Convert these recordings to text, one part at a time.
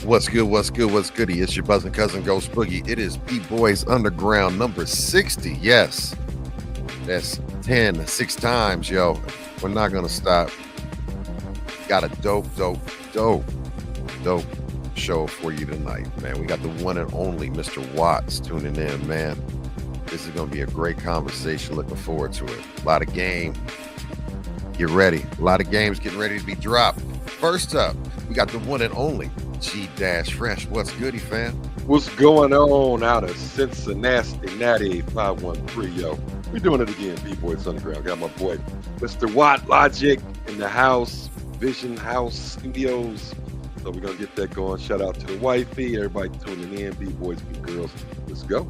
What's good? What's good? What's goody? It's your buzzing cousin Ghost Boogie. It is B-Boys Underground number 60. Yes, that's 10, 6 times, yo. We're not going to stop. Got a dope show for you tonight, man. We got the one and only Mr. Watts tuning in, man. This is going to be a great conversation. Looking forward to it. A lot of game. Get ready. A lot of games getting ready to be dropped. First up, we got the one and only G-Fresh. What's goody, fam? What's going on out of Cincinnati, 513, yo? We're doing it again, B-Boys Underground. Got my boy, Mr. Watt Logic in the house, Vision House Studios. So we're going to get that going. Shout out to the wifey, everybody tuning in, B-Boys, B-Girls. Let's go.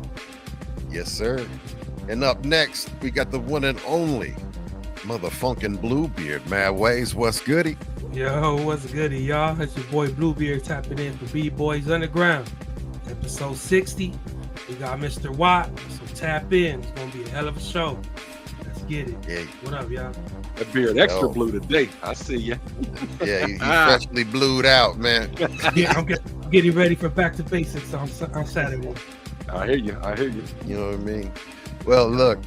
Yes, sir. And up next, we got the one and only motherfunkin' Bluebeard. Mad Ways, what's goody? Yo, what's goody, y'all? It's your boy Bluebeard tapping in for B-Boys Underground. Episode 60. We got Mr. Watt, so tap in. It's going to be a hell of a show. Let's get it. Yeah. What up, y'all? That beard extra blue today. I see ya. Yeah, he freshly blued out, man. Yeah, I'm getting ready for back to basics on Saturday. I hear you. You know what I mean? Well, look,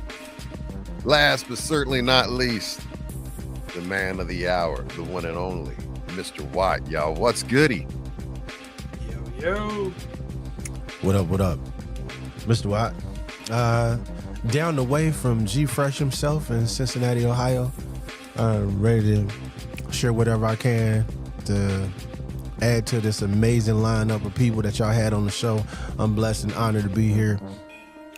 last but certainly not least, the man of the hour, the one and only, Mr. Watt, y'all. What's goody? Yo. What up? Mr. Watt. Down the way from G-Fresh himself in Cincinnati, Ohio. Ready to share whatever I can to add to this amazing lineup of people that y'all had on the show. I'm blessed and honored to be here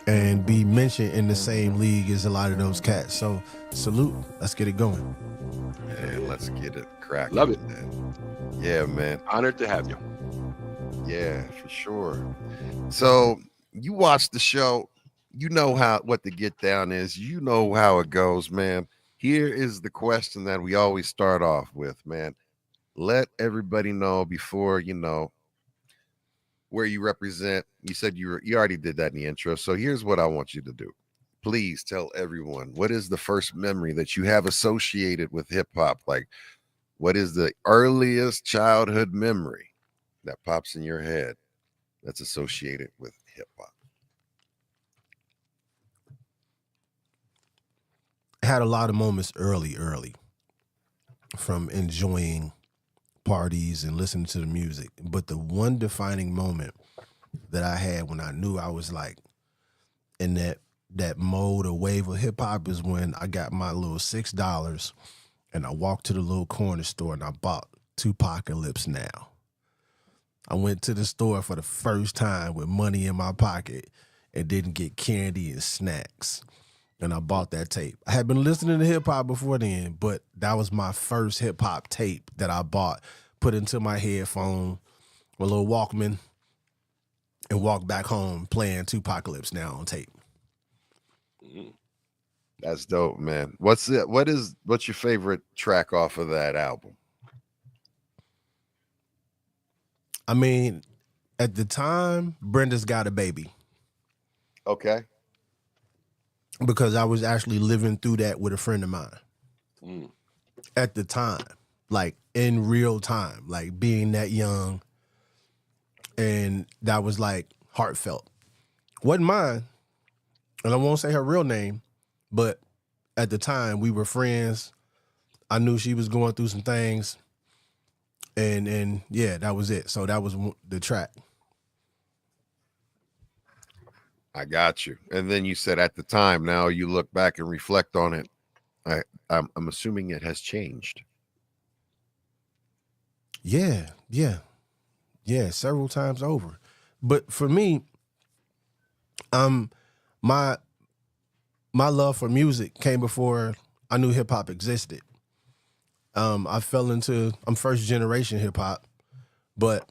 and be mentioned in the same league as a lot of those cats. So salute. Let's get it going. Man, let's get it cracking. Love it. Man. Yeah, man. Honored to have you. Yeah, for sure. So you watch the show, you know what the get down is. You know how it goes, man. Here is the question that we always start off with, man. Let everybody know before where you represent. You said you already did that in the intro. So here's what I want you to do. Please tell everyone, what is the first memory that you have associated with hip hop? Like, what is the earliest childhood memory that pops in your head that's associated with hip hop? Had a lot of moments early from enjoying parties and listening to the music. But the one defining moment that I had when I knew I was like in that mode or wave of hip hop is when I got my little $6 and I walked to the little corner store and I bought Tupacalypse Now. I went to the store for the first time with money in my pocket and didn't get candy and snacks. And I bought that tape. I had been listening to hip hop before then, but that was my first hip hop tape that I bought, put into my headphone, my little Walkman, and walked back home playing Tupacalypse Now on tape. That's dope, man. What's your favorite track off of that album? I mean, at the time, Brenda's Got a Baby. Okay. Because I was actually living through that with a friend of mine. At the time, like in real time, like being that young. And that was like heartfelt. Wasn't mine. And I won't say her real name, but at the time we were friends. I knew she was going through some things. And yeah, that was it. So that was the track. I got you. And then you said at the time, now you look back and reflect on it. I'm assuming it has changed. Yeah, several times over. But for me, my love for music came before I knew hip hop existed. I'm first generation hip hop, but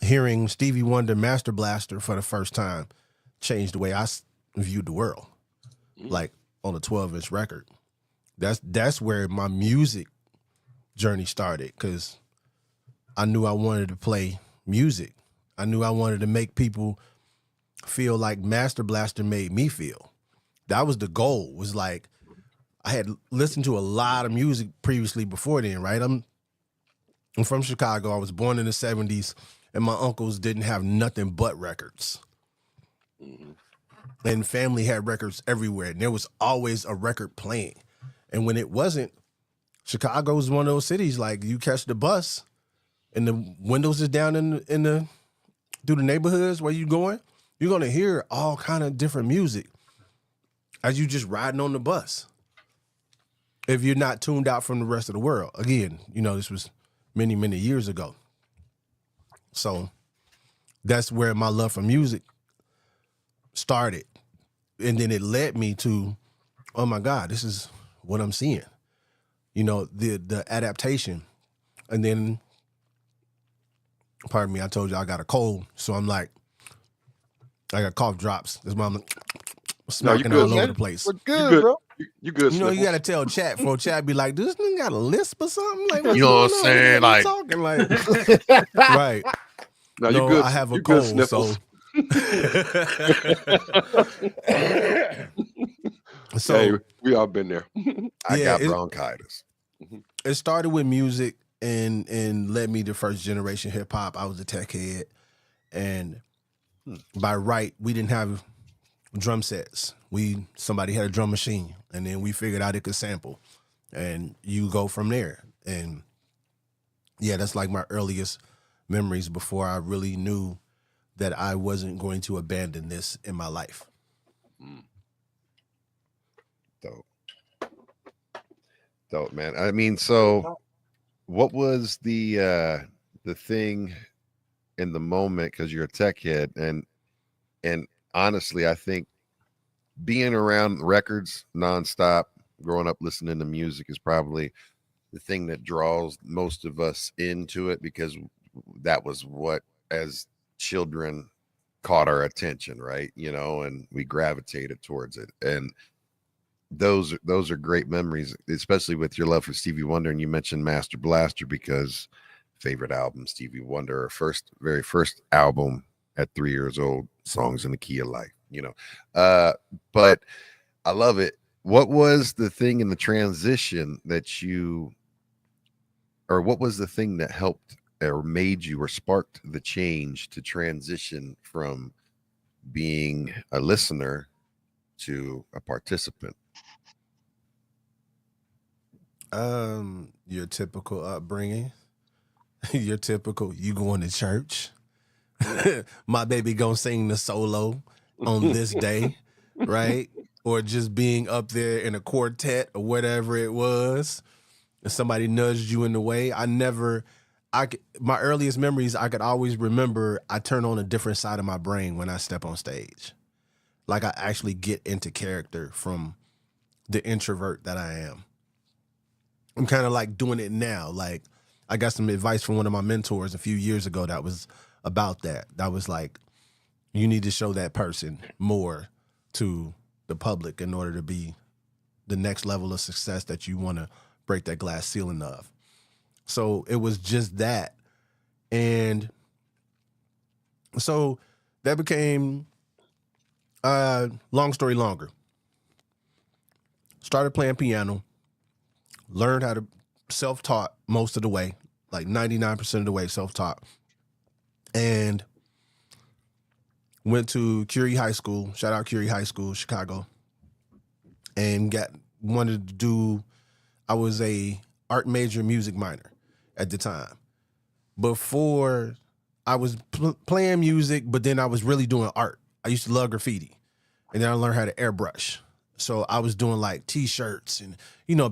hearing Stevie Wonder Master Blaster for the first time changed the way I viewed the world. Like on a 12-inch record. That's where my music journey started, because I knew I wanted to play music. I knew I wanted to make people feel like Master Blaster made me feel. That was the goal. Was like, I had listened to a lot of music previously before then, right? I'm from Chicago. I was born in the 70s, and my uncles didn't have nothing but records. Mm-hmm. And family had records everywhere, and there was always a record playing. And when it wasn't, Chicago was one of those cities, like you catch the bus and the windows is down in the through the neighborhoods where you going, you're gonna hear all kind of different music as you just riding on the bus. If you're not tuned out from the rest of the world. Again, this was many, many years ago. So that's where my love for music started. And then it led me to, oh my God, this is what I'm seeing. The adaptation. And then, pardon me, I told you I got a cold. So I'm like, I got cough drops. That's why I'm smacking all over the place. We're good, bro. You good, you got to tell chat for chat be like, this nigga got a lisp or something? Like, what's You know going what I'm on? saying? What Like, talking like, right. No, No, you good. I have a You good, cold, Sniffles. so Hey, we all been there. I got bronchitis. It started with music and led me to first generation hip hop. I was a tech head, and by right, we didn't have drum sets. Somebody had a drum machine, and then we figured out it could sample, and you go from there. And yeah, that's like my earliest memories before I really knew that I wasn't going to abandon this in my life. Dope, man. I mean, so what was the thing in the moment, because you're a tech head, and honestly, I think being around records nonstop, growing up listening to music is probably the thing that draws most of us into it, because that was what, as children, caught our attention, right? And we gravitated towards it. And those are great memories, especially with your love for Stevie Wonder. And you mentioned Master Blaster, because favorite album, Stevie Wonder, very first album at 3 years old, Songs in the Key of Life, but I love it. What was the thing in the transition what was the thing that helped or made you or sparked the change to transition from being a listener to a participant? Your typical upbringing, you going to church. My baby gonna sing the solo on this day, right? Or just being up there in a quartet or whatever it was, and somebody nudged you in the way. My earliest memories, I could always remember I turn on a different side of my brain when I step on stage. Like I actually get into character from the introvert that I am. I'm kind of like doing it now. Like I got some advice from one of my mentors a few years ago that was about that. That was like, you need to show that person more to the public in order to be the next level of success that you want to break that glass ceiling of. So it was just that. And so that became, long story longer. Started playing piano, learned how to self-taught most of the way, like 99% of the way self-taught. And went to Curie High School, shout out Curie High School, Chicago, and wanted to do, I was a art major, music minor at the time. Before I was playing music, but then I was really doing art. I used to love graffiti, and then I learned how to airbrush. So I was doing like t-shirts, and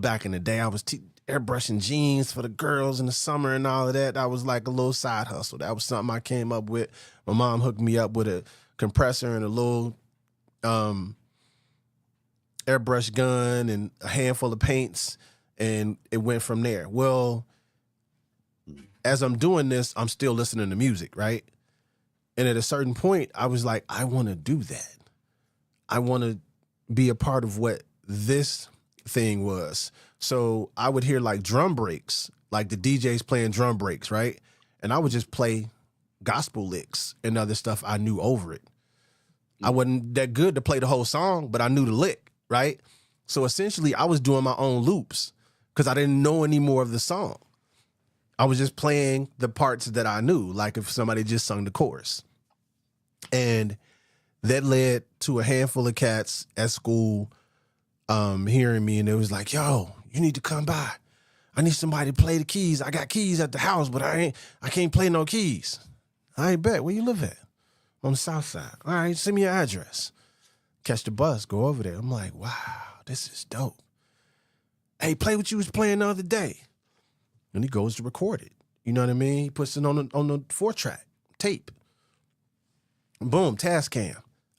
back in the day I was airbrushing jeans for the girls in the summer and all of that. That was like a little side hustle. That was something I came up with. My mom hooked me up with a compressor and a little airbrush gun and a handful of paints, and it went from there. Well, as I'm doing this, I'm still listening to music, right? And at a certain point, I was like, I want to do that. I want to be a part of what this thing was. So I would hear like drum breaks, like the DJs playing drum breaks, right? And I would just play gospel licks and other stuff I knew over it. I wasn't that good to play the whole song, but I knew the lick, right? So essentially I was doing my own loops because I didn't know any more of the song. I was just playing the parts that I knew, like if somebody just sung the chorus. And that led to a handful of cats at school hearing me, and it was like, yo, you need to come by. I need somebody to play the keys. I got keys at the house, but I can't play no keys. I ain't bet. Where you live at? On the south side. All right, send me your address. Catch the bus, go over there. I'm like, wow, this is dope. Hey, play what you was playing the other day. And he goes to record it. You know what I mean? He puts it on the 4-track tape. Boom, task cam.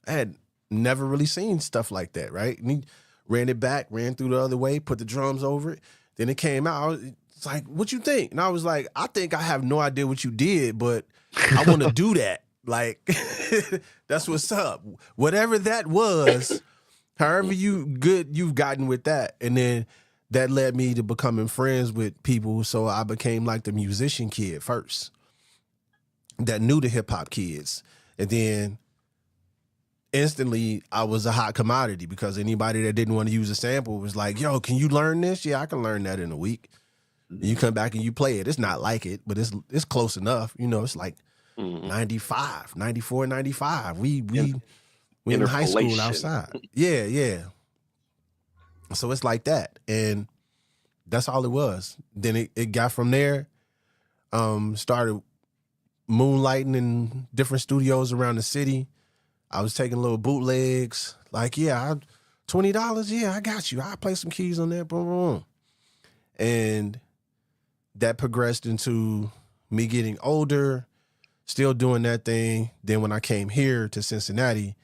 I had never really seen stuff like that, right? And he ran it back, ran through the other way, put the drums over it. Then it came out. It's like, what you think? And I was like, I think I have no idea what you did, but I want to do that. Like, that's what's up. Whatever that was, however you've gotten with that. And then that led me to becoming friends with people. So I became like the musician kid first that knew the hip hop kids. And then instantly I was a hot commodity because anybody that didn't want to use a sample was like, yo, can you learn this? Yeah, I can learn that in a week. And you come back and you play it. It's not like it, but it's close enough. You know, it's like 95, 94, 95. We in high school outside. Yeah. So it's like that. And that's all it was. Then it got from there, started moonlighting in different studios around the city. I was taking little bootlegs. Like, yeah, $20? Yeah, I got you. I'll play some keys on there. Boom, boom. And that progressed into me getting older, still doing that thing. Then when I came here to Cincinnati,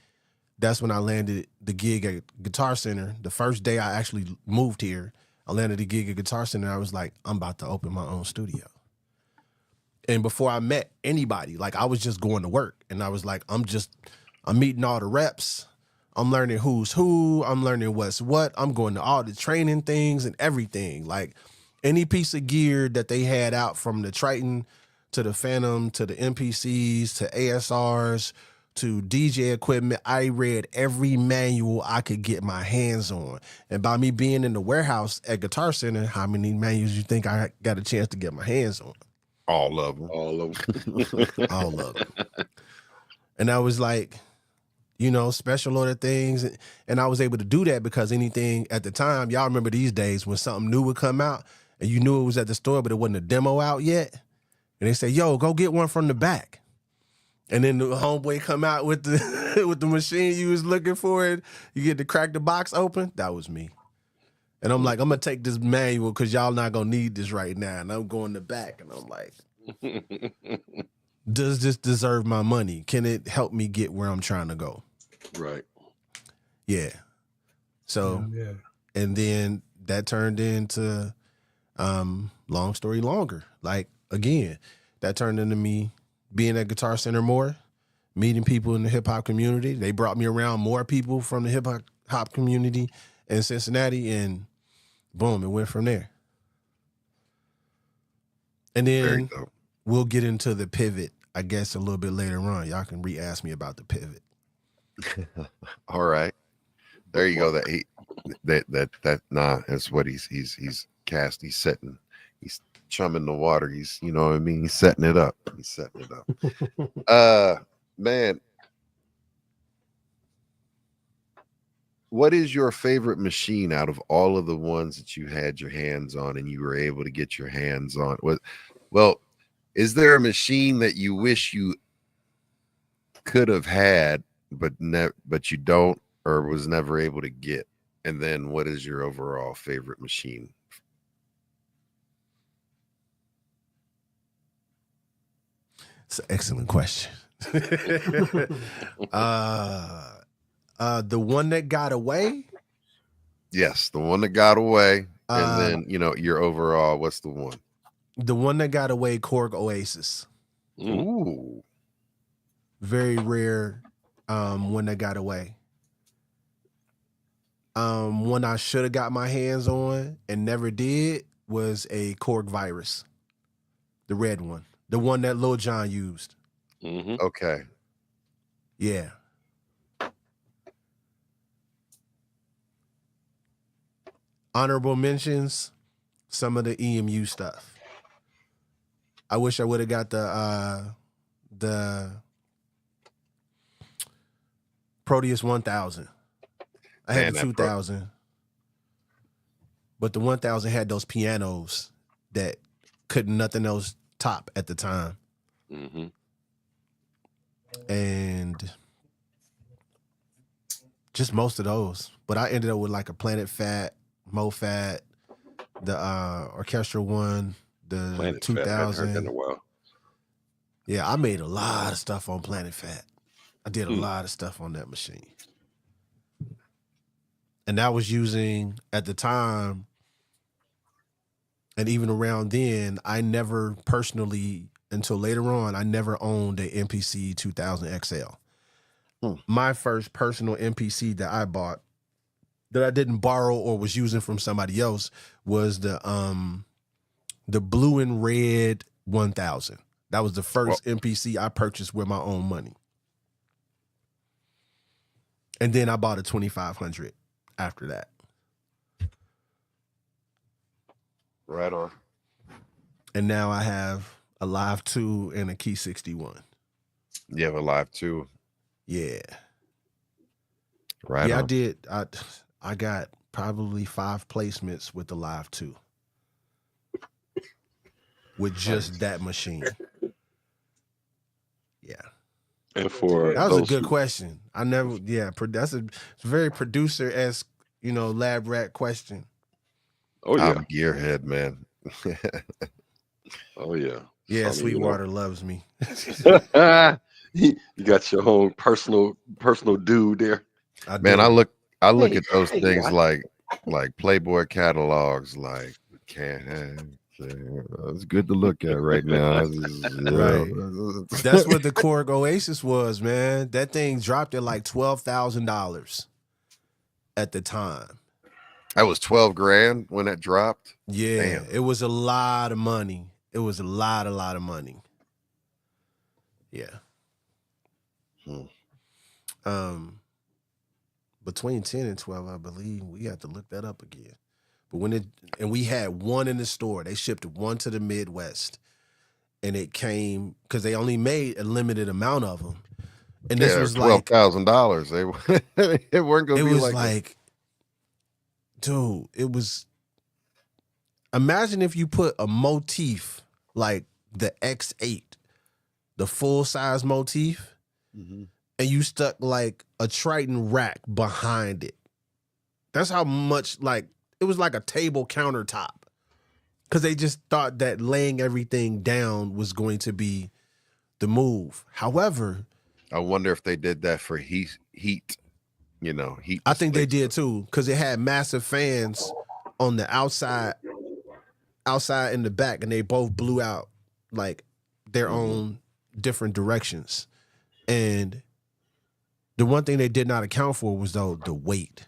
that's when I landed the gig at Guitar Center. The first day I actually moved here, I landed the gig at Guitar Center. I was like, I'm about to open my own studio. And before I met anybody, like I was just going to work. And I was like, I'm meeting all the reps. I'm learning who's who. I'm learning what's what. I'm going to all the training things and everything. Like any piece of gear that they had out, from the Triton to the Phantom to the MPCs to ASRs to DJ equipment, I read every manual I could get my hands on. And by me being in the warehouse at Guitar Center, how many manuals you think I got a chance to get my hands on? All of them. All of them. All of them. And I was like, you know, special order things. And I was able to do that because anything at the time, y'all remember these days when something new would come out and you knew it was at the store, but it wasn't a demo out yet. And they say, yo, go get one from the back. And then the homeboy come out with the with the machine you was looking for, and you get to crack the box open. That was me. And I'm like, I'm going to take this manual because y'all not going to need this right now. And I'm going to back. And I'm like, does this deserve my money? Can it help me get where I'm trying to go? Right. Yeah. So, Yeah. and then that turned into long story longer. Like, again, that turned into me being at Guitar Center more, meeting people in the hip hop community. They brought me around more people from the hip hop community in Cincinnati, and boom, it went from there. And then we'll get into the pivot, I guess, a little bit later on. Y'all can re-ask me about the pivot. All right. There you go. That's what he's cast. He's setting, he's chumming the water. He's, you know what I mean? He's setting it up. Man, what is your favorite machine out of all of the ones that you had your hands on and you were able to get your hands on? Well, is there a machine that you wish you could have had, but you don't, or was never able to get? And then what is your overall favorite machine? It's an excellent question. The one that got away? Yes, the one that got away. And then, you know, your overall, what's the one? The one that got away, Korg Oasis. Ooh. Very rare one that got away. One I should have got my hands on and never did was a Korg Virus. The red one. The one that Lil Jon used. Okay. Yeah. Honorable mentions, some of the EMU stuff. I wish I would have got the Proteus 1000. I had Man, the that 2000, but the 1000 had those pianos that couldn't nothing else top at the time, Mm-hmm. and just most of those. But I ended up with like a Planet Fat, MoFat, the orchestral one, the Planet Fat. I haven't heard that in 2000. a while. Yeah, I made a lot of stuff on Planet Fat. I did a Hmm. lot of stuff on that machine. And that was using, at the time, and even around then, I never personally, until later on, I never owned a MPC 2000 XL. My first personal MPC that I bought, that I didn't borrow or was using from somebody else, was the blue and red 1000. That was the first MPC I purchased with my own money. And then I bought a 2500 after that. Right on. And now I have a Live 2 and a Key 61. You have a Live 2. Yeah. Right Yeah, on. I did. I got probably 5 placements with the Live 2. With just that machine. Yeah. And for That was a those good who- question. I never, that's a very producer-esque, lab rat question. Oh yeah. I'm a gearhead, man. Oh yeah. Yeah, So, I mean, Sweetwater loves me. you got your own personal dude there. Man, I look Hey, at those hey, things what? like Playboy catalogs, like can't have. It's good to look at right now. Right. That's what the Korg Oasis was, man. That thing dropped at like $12,000 at the time. That was 12 grand when it dropped. Yeah, Damn. it was a lot of money. It was a lot of money. Yeah. Between 10 and 12, I believe. We have to look that up again. But we had one in the store. They shipped one to the Midwest. And it came, because they only made a limited amount of them. And this was like $12,000. They weren't going it to be was like dude, it was, imagine if you put a motif like the X8, the full size motif, and you stuck like a Triton rack behind it. That's how much, like, it was like a table countertop. Because they just thought that laying everything down was going to be the move. However, I wonder if they did that for heat. Heat. I think they did too, because it had massive fans on the outside in the back, and they both blew out like their own different directions. And the one thing they did not account for was the weight.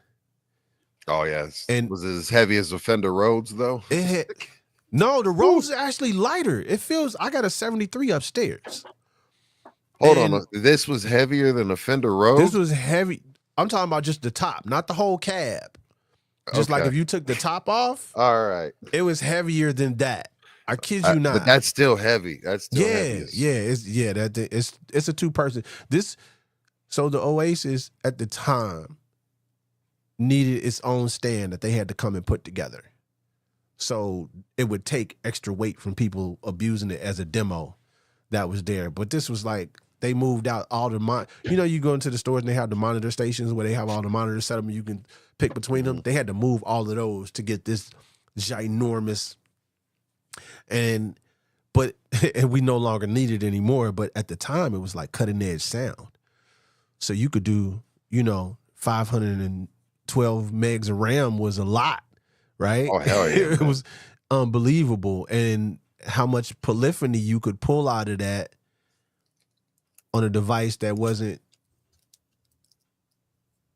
Oh yes. And was it as heavy as a Fender Rhodes though? It had, no, the Rhodes is actually lighter. It feels, I got a 73 upstairs. Hold on, this was heavier than a Fender Rhodes? This was heavy. I'm talking about just the top, not the whole cab. Just like if you took the top off, all right, it was heavier than that. I kid you not. But that's still heavy. That's still heavy. It's a 2-person. So the Oasis at the time needed its own stand that they had to come and put together. So it would take extra weight from people abusing it as a demo that was there. But this was like, they moved out all the you go into the stores and they have the monitor stations where they have all the monitors set up and you can pick between them. They had to move all of those to get this ginormous, and we no longer need it anymore. But at the time, it was like cutting edge sound. So you could do, 512 megs of RAM was a lot, right? Oh, hell yeah. It was unbelievable. And how much polyphony you could pull out of that on a device that wasn't,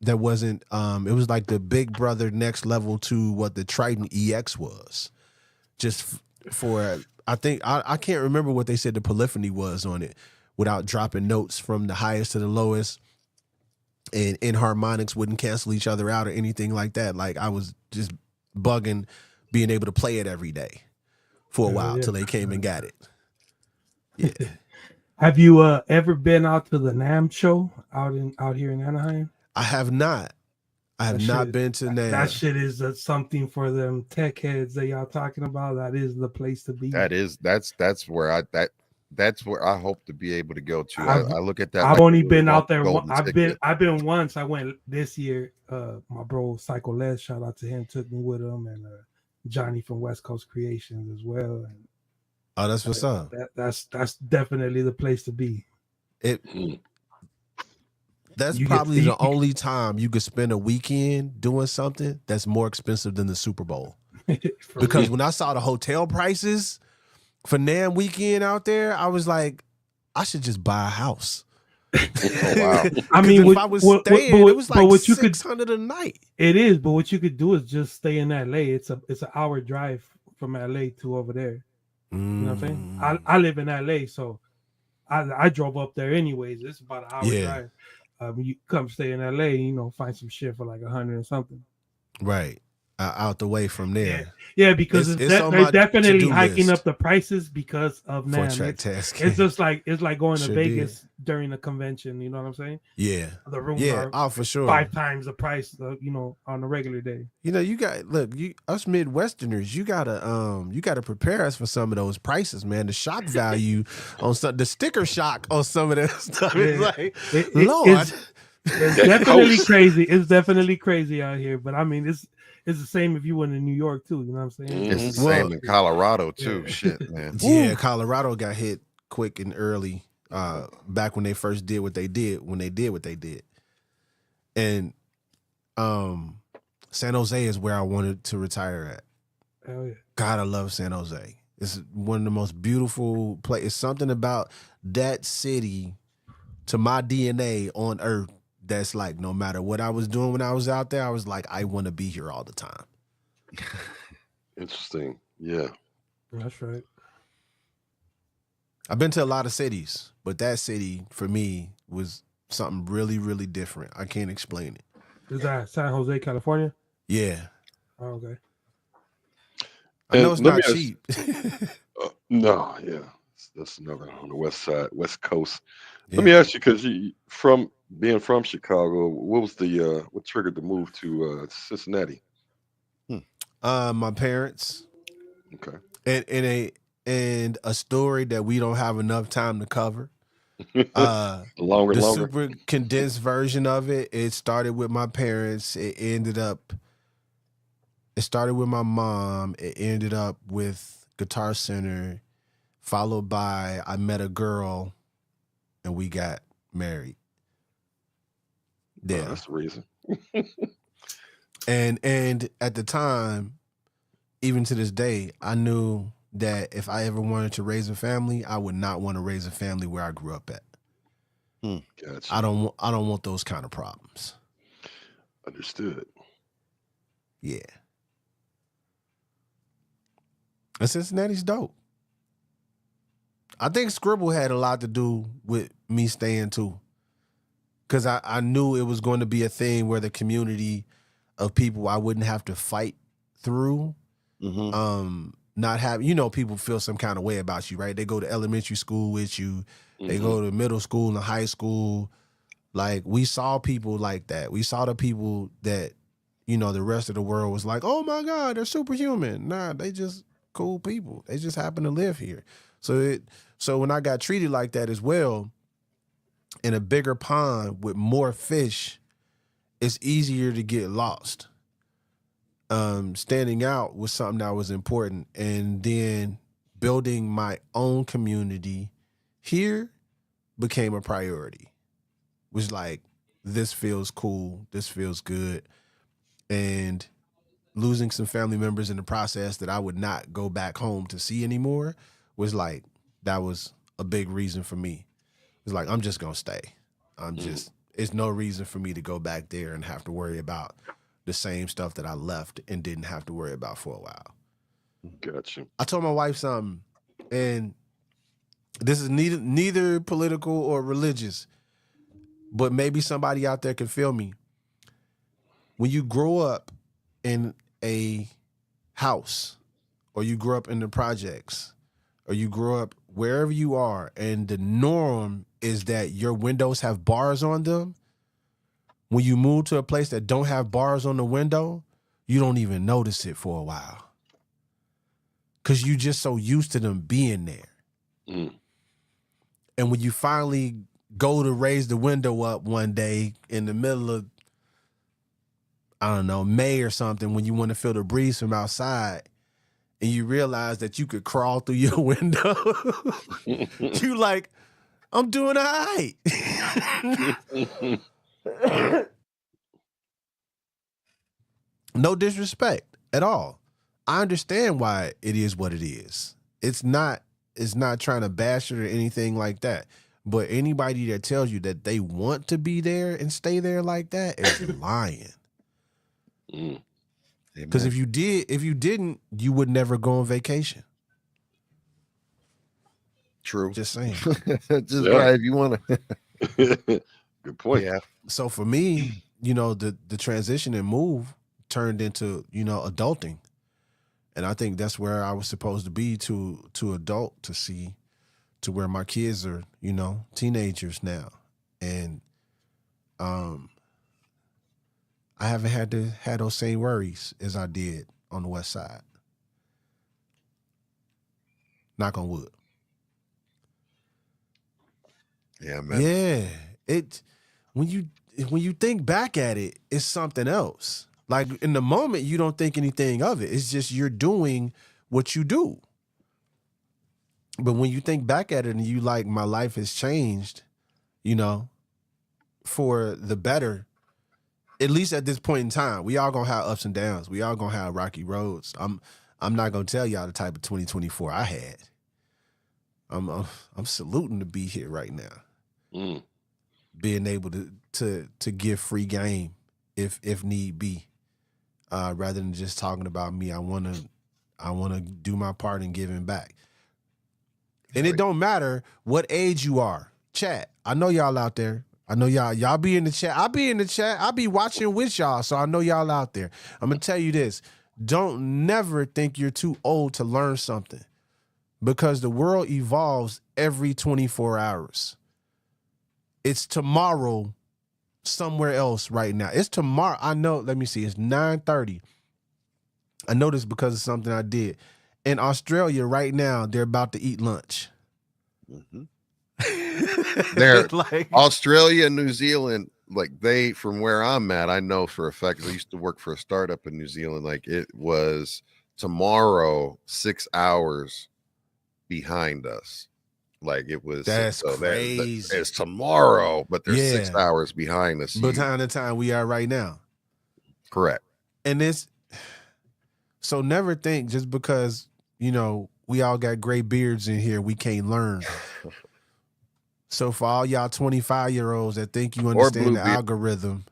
it was like the big brother next level to what the Triton EX was. Just for, I think, I can't remember what they said the polyphony was on it without dropping notes from the highest to the lowest. And inharmonics wouldn't cancel each other out or anything like that. Like, I was just bugging being able to play it every day for a while till they came and got it. Yeah. Have you ever been out to the NAM show out here in Anaheim? I have not. I have not been to NAM. That shit is something for them tech heads that y'all talking about. That is the place to be. That's where I hope to be able to go to. I look at that. I've like only been out there. Ticket. I've been once. I went this year. My bro Psycho Les, shout out to him, took me with him, and Johnny from West Coast Creations as well. And oh, that's what's up. That's definitely the place to be. That's probably the only time you could spend a weekend doing something that's more expensive than the Super Bowl. Because when I saw the hotel prices for NAM weekend out there, I was like, I should just buy a house. Oh, wow. I mean, if I was staying, it was like $600 a night. It is, but what you could do is just stay in LA. It's an hour drive from LA to over there. You know what I'm saying? I live in LA, so I drove up there anyways. It's about an hour drive. When you come stay in LA, you know, find some shit for like 100 and something. Right. Out the way from there. Yeah, because they're definitely hiking up the prices because of NAM. It's just like going to Vegas during the convention. You know what I'm saying? Yeah. The rooms are for sure 5 times the price, you know, on a regular day. You know, us Midwesterners, you gotta prepare us for some of those prices, man. The shock value on the sticker shock on some of that stuff is like, Lord. It's definitely crazy. It's definitely crazy out here, but I mean, it's the same if you went to New York too. You know what I'm saying? It's the same in Colorado too. Yeah. Shit, man. Yeah, Colorado got hit quick and early. Back when they first did what they did, and San Jose is where I wanted to retire at. Hell yeah! God, I love San Jose. It's one of the most beautiful places. It's something about that city to my DNA on earth. That's like, no matter what I was doing when I was out there, I was like, I want to be here all the time. Interesting. Yeah. That's right. I've been to a lot of cities, but that city for me was something really, really different. I can't explain it. Is that San Jose, California? Yeah. Oh, okay. I know it's not cheap. No, yeah. That's another on the West Coast. Yeah. Let me ask you, because being from Chicago, what was what triggered the move to Cincinnati? My parents. Okay. And a story that we don't have enough time to cover. Longer. Super condensed version of it. It started with my parents. It started with my mom. It ended up with Guitar Center, followed by I met a girl and we got married. Yeah. Oh, that's the reason. And at the time, even to this day, I knew that if I ever wanted to raise a family, I would not want to raise a family where I grew up at. Gotcha. I don't want those kind of problems. Understood. Yeah. And Cincinnati's dope. I think Scribble had a lot to do with me staying too. Because I knew it was going to be a thing where the community of people I wouldn't have to fight through. Mm-hmm. Not have, people feel some kind of way about you, right? They go to elementary school with you. Mm-hmm. They go to middle school and high school. Like, we saw people like that. We saw the people that, the rest of the world was like, oh my God, they're superhuman. Nah, they just cool people. They just happen to live here. So when I got treated like that as well, in a bigger pond with more fish, it's easier to get lost. Standing out was something that was important. And then building my own community here became a priority. Was like, this feels cool. This feels good. And losing some family members in the process that I would not go back home to see anymore was like, that was a big reason for me. It's like, I'm just going to stay. It's no reason for me to go back there and have to worry about the same stuff that I left and didn't have to worry about for a while. Gotcha. I told my wife something, and this is neither political or religious, but maybe somebody out there can feel me. When you grow up in a house, or you grow up in the projects, or you grow up wherever you are, and the norm is that your windows have bars on them, when you move to a place that don't have bars on the window, you don't even notice it for a while. Because you just so used to them being there. Mm. And when you finally go to raise the window up one day in the middle of, I don't know, May or something, when you want to feel the breeze from outside, and you realize that you could crawl through your window, you like, I'm doing all right. No disrespect at all. I understand why it is what it is. It's not trying to bash it or anything like that. But anybody that tells you that they want to be there and stay there like that is lying. Because if you didn't, you would never go on vacation. True. Just saying. Just right if you want to. Good point. Yeah. So for me, the transition and move turned into, adulting. And I think that's where I was supposed to be to adult, to where my kids are, teenagers now. And I haven't had to have those same worries as I did on the West Side. Knock on wood. Yeah, man. Yeah. When you think back at it, it's something else. Like in the moment, you don't think anything of it. It's just you're doing what you do. But when you think back at it and you like, my life has changed, for the better, at least at this point in time. We all gonna have ups and downs. We all gonna have rocky roads. I'm not gonna tell y'all the type of 2024 I had. I'm saluting to be here right now. Being able to give free game if need be. Rather than just talking about me, I wanna do my part in giving back. And it don't matter what age you are. Chat. I know y'all out there. I know y'all be in the chat. I be in the chat. I be watching with y'all, so I know y'all out there. I'm gonna tell you this. Don't never think you're too old to learn something, because the world evolves every 24 hours. It's tomorrow somewhere else right now. It's tomorrow. I know, let me see. It's 9:30. I know this because of something I did. In Australia right now, they're about to eat lunch. Mm-hmm. They're like Australia and New Zealand, like from where I'm at, I know for a fact, 'cause I used to work for a startup in New Zealand. Like it was tomorrow, 6 hours behind us. Like it was. That's crazy. It's tomorrow, but they're 6 hours behind us. Behind the time we are right now. Correct. And so never think just because, we all got gray beards in here, we can't learn. So for all y'all 25-year-olds that think you understand the algorithm,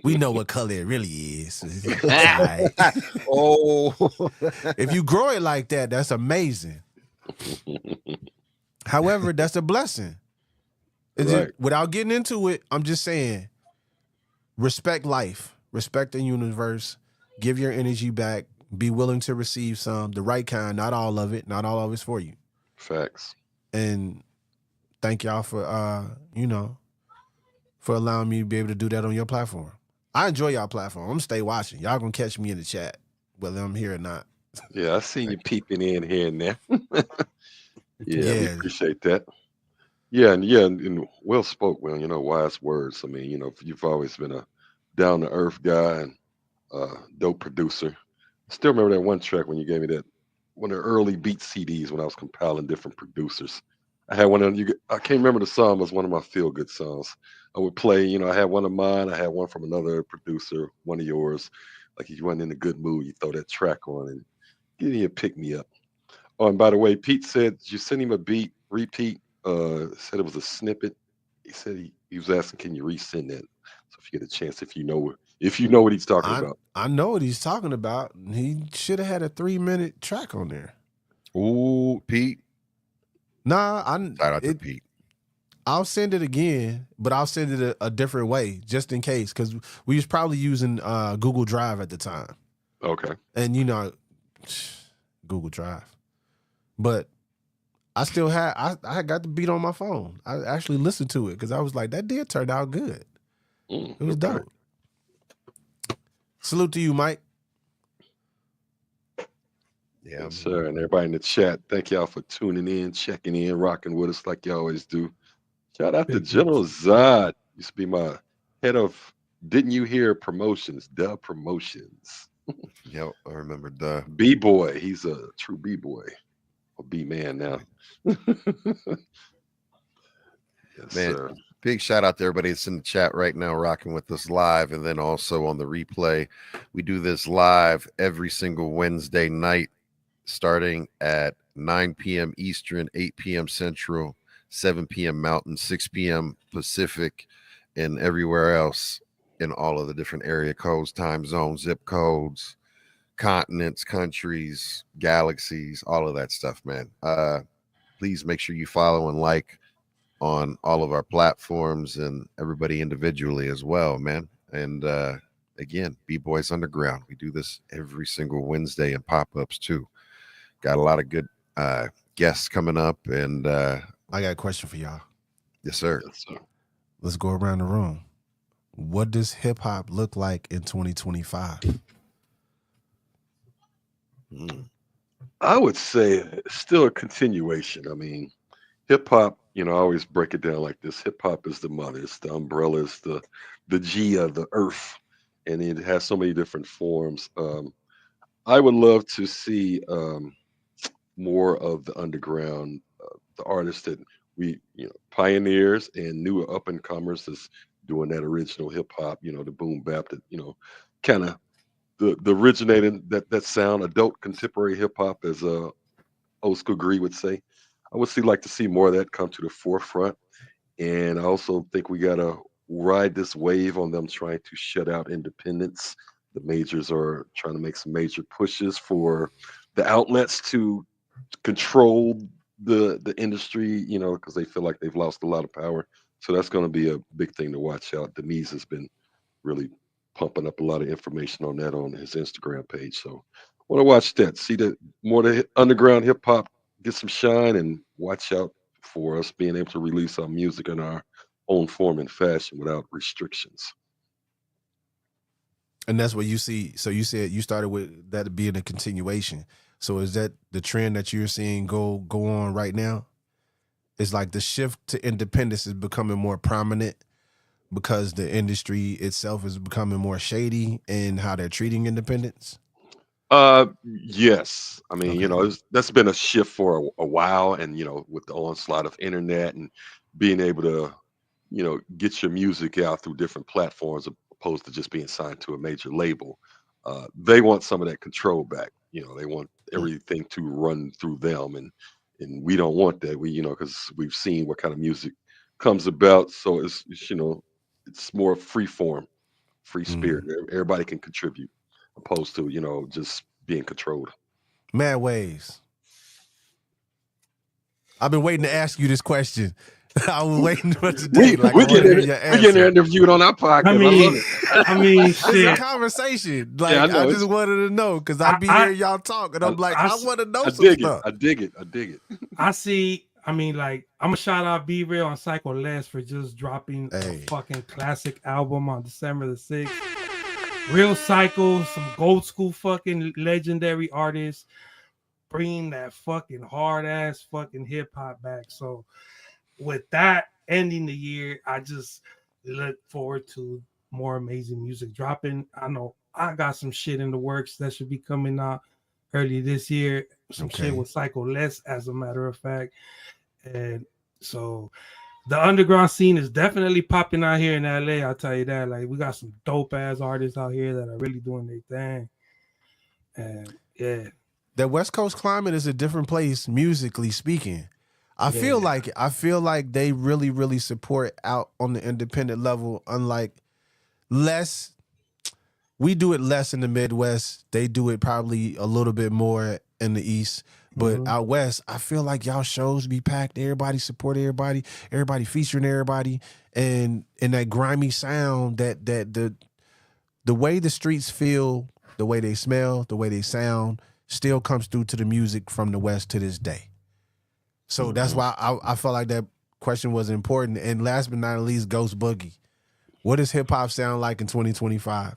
we know what color it really is. Right. Oh, if you grow it like that, that's amazing. However, that's a blessing. Right. Without getting into it, I'm just saying, respect life, respect the universe, give your energy back, be willing to receive some, the right kind, not all of it, not all of it's for you. Facts. And thank y'all for for allowing me to be able to do that on your platform. I enjoy y'all platform. I'm gonna stay watching. Y'all gonna catch me in the chat, whether I'm here or not. Yeah, I seen you peeping in here and there. We appreciate that. And well spoke, Will. Wise words. I mean, you've always been a down to earth guy and dope producer. Still remember that one track when you gave me that one of the early beat CDs when I was compiling different producers. I had one of you. I can't remember the song. It was one of my feel good songs. I would play. I had one of mine. I had one from another producer. One of yours. Like if you weren't in a good mood, you throw that track on and give me a pick me up. Oh, and by the way, Pete said, did you send him a beat repeat? Said it was a snippet. He said he was asking, can you resend that? So if you get a chance, if you know what he's talking about. I know what he's talking about. He should have had a 3-minute track on there. Ooh, Pete. Nah, shout out to Pete. I'll send it again, but I'll send it a different way just in case, because we was probably using Google Drive at the time. Okay. And Google Drive. But I still had I got the beat on my phone. I actually listened to it because I was like, that did turn out good. It was Okay. dope. Salute to you, Mike. Yeah, Yes, sir. And everybody in the chat, thank y'all for tuning in, checking in, rocking with us like you always do. Shout out to Big General ups. Zod. Used to be my head of Didn't You Hear Promotions, Dub Promotions. yep. I remember the B-boy. He's a true B-boy. Or B-man now. Yes, man. sir. Big shout out to everybody that's in the chat right now, rocking with us live, and then also on the replay. We do this live every single Wednesday night, starting at 9 p.m. Eastern, 8 p.m. Central, 7 p.m. Mountain, 6 p.m. Pacific, and everywhere else in all of the different area codes, time zones, zip codes, continents, countries, galaxies, all of that stuff, man. Please make sure you follow and like on all of our platforms and everybody individually as well, man. And again, B-Boys Underground. We do this every single Wednesday and pop-ups too. Got a lot of good guests coming up, and I got a question for y'all. yes, sir. Yes, sir. Let's go around the room. What does hip hop look like in 2025? I would say it's still a continuation. I mean, hip hop, I always break it down like this. Hip hop is the mother, it's the umbrella, it's the G of the earth, and it has so many different forms. I would love to see more of the underground, the artists that we, pioneers and new up and comers is doing that original hip hop, the boom bap that, kind of the originating that sound, adult contemporary hip hop, as old school Gree would say. I would like to see more of that come to the forefront. And I also think we gotta ride this wave on them trying to shut out independence. The majors are trying to make some major pushes for the outlets to control the industry, because they feel like they've lost a lot of power. So that's going to be a big thing to watch out. Demise has been really pumping up a lot of information on that on his Instagram page. So want to watch that. See that more the underground hip hop get some shine, and watch out for us being able to release our music in our own form and fashion without restrictions. And that's what you see. So you said you started with that being a continuation. So is that the trend that you're seeing go on right now? It's like the shift to independence is becoming more prominent because the industry itself is becoming more shady in how they're treating independence. Yes. I mean, Okay. that's been a shift for a while, and with the onslaught of internet and being able to, get your music out through different platforms opposed to just being signed to a major label. They want some of that control back. They want everything to run through them, and we don't want that. Because we've seen what kind of music comes about. So it's more free form, free spirit. Everybody can contribute, opposed to just being controlled. Mad ways. I've been waiting to ask you this question. I was waiting for today. Like, I want to hear your We getting answer. interviewed on our podcast. I love it. I mean, It's a shit. conversation. Yeah, Like, I know. I just wanted to know because I be hearing y'all talk, and I'm like, I want to know I some dig it. stuff. I dig it. I dig it. I see. I mean, like, I'm gonna shout out B Real and Psycho Les for just dropping a fucking classic album on December the 6th. Real Psycho, some gold school fucking legendary artists, bringing that fucking hard ass fucking hip hop back. So, with that ending the year, I just look forward to more amazing music dropping. I know I got some shit in the works that should be coming out early this year. Some shit with Psycho Les, as a matter of fact. And so the underground scene is definitely popping out here in LA. I'll tell you that. Like, we got some dope ass artists out here that are really doing their thing. And yeah, the West Coast climate is a different place musically speaking. I feel like they really, really support out on the independent level. Unlike less, we do it less in the Midwest. They do it probably a little bit more in the East. But out West, I feel like y'all shows be packed. Everybody support everybody. Everybody featuring everybody, and that grimy sound, that the way the streets feel, the way they smell, the way they sound, still comes through to the music from the West to this day. So that's why I felt like that question was important. And last but not least, Ghost Boogie. What does hip hop sound like in 2025?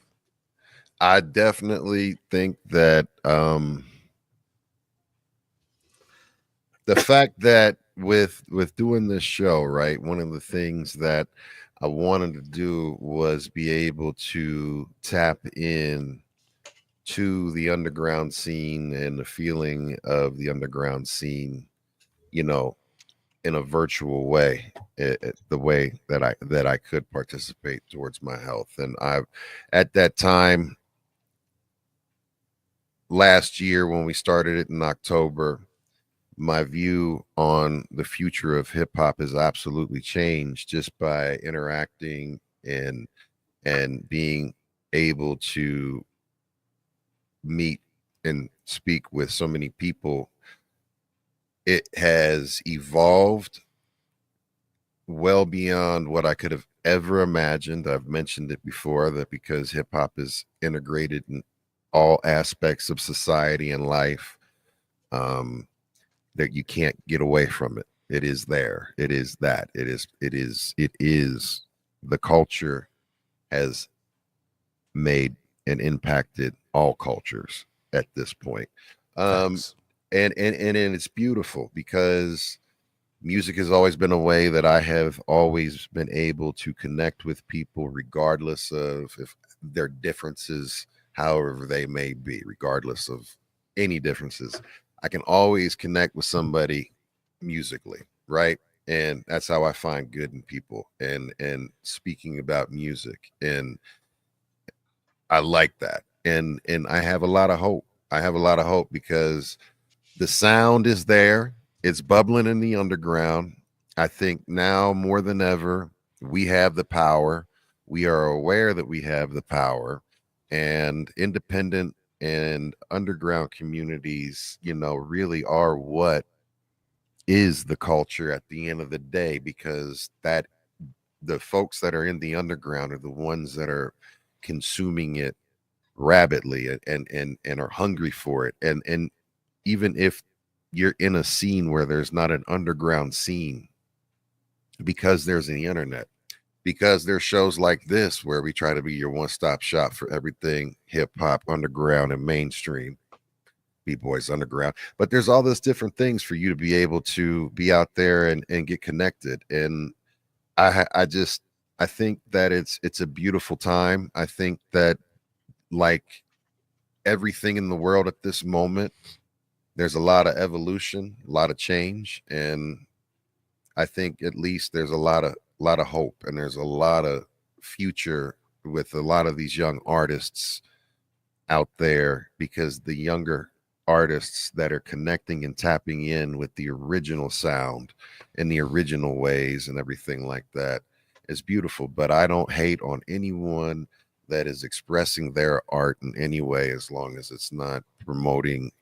I definitely think that the fact that with doing this show, right, one of the things that I wanted to do was be able to tap in to the underground scene and the feeling of the underground scene, you know, in a virtual way, the way that I could participate towards my health. And I've at that time last year when we started it in October, my view on the future of hip hop has absolutely changed just by interacting and being able to meet and speak with so many people. It has evolved well beyond what I could have ever imagined. I've mentioned it before that because hip hop is integrated in all aspects of society and life, that you can't get away from it. It is there. It is that. It is the culture has made and impacted all cultures at this point. Facts. And it's beautiful because music has always been a way that I have always been able to connect with people, regardless of if their differences, however they may be, regardless of any differences. I can always connect with somebody musically, right? And that's how I find good in people. And speaking about music, and I like that. And I have a lot of hope. I have a lot of hope because the sound is there. It's bubbling in the underground. I think now more than ever, we have the power. We are aware that we have the power, and independent and underground communities, really are what is the culture at the end of the day, because that the folks that are in the underground are the ones that are consuming it rabidly and are hungry for it. And even if you're in a scene where there's not an underground scene, because there's the internet, because there's shows like this where we try to be your one-stop shop for everything hip hop, underground, and mainstream, B-Boys Underground. But there's all those different things for you to be able to be out there and get connected. And I think that it's a beautiful time. I think that, like everything in the world at this moment, there's a lot of evolution, a lot of change, and I think at least there's a lot of hope, and there's a lot of future with a lot of these young artists out there, because the younger artists that are connecting and tapping in with the original sound and the original ways and everything like that is beautiful. But I don't hate on anyone that is expressing their art in any way, as long as it's not promoting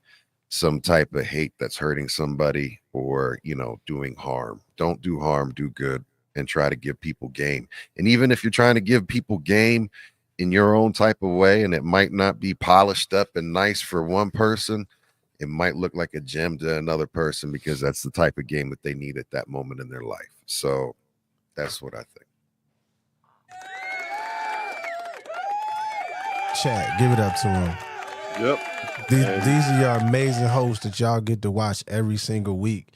some type of hate that's hurting somebody or, doing harm. Don't do harm, do good, and try to give people game. And even if you're trying to give people game in your own type of way, and it might not be polished up and nice for one person, it might look like a gem to another person, because that's the type of game that they need at that moment in their life. So that's what I think. Chat, give it up to him. Yep. These are your amazing hosts that y'all get to watch every single week,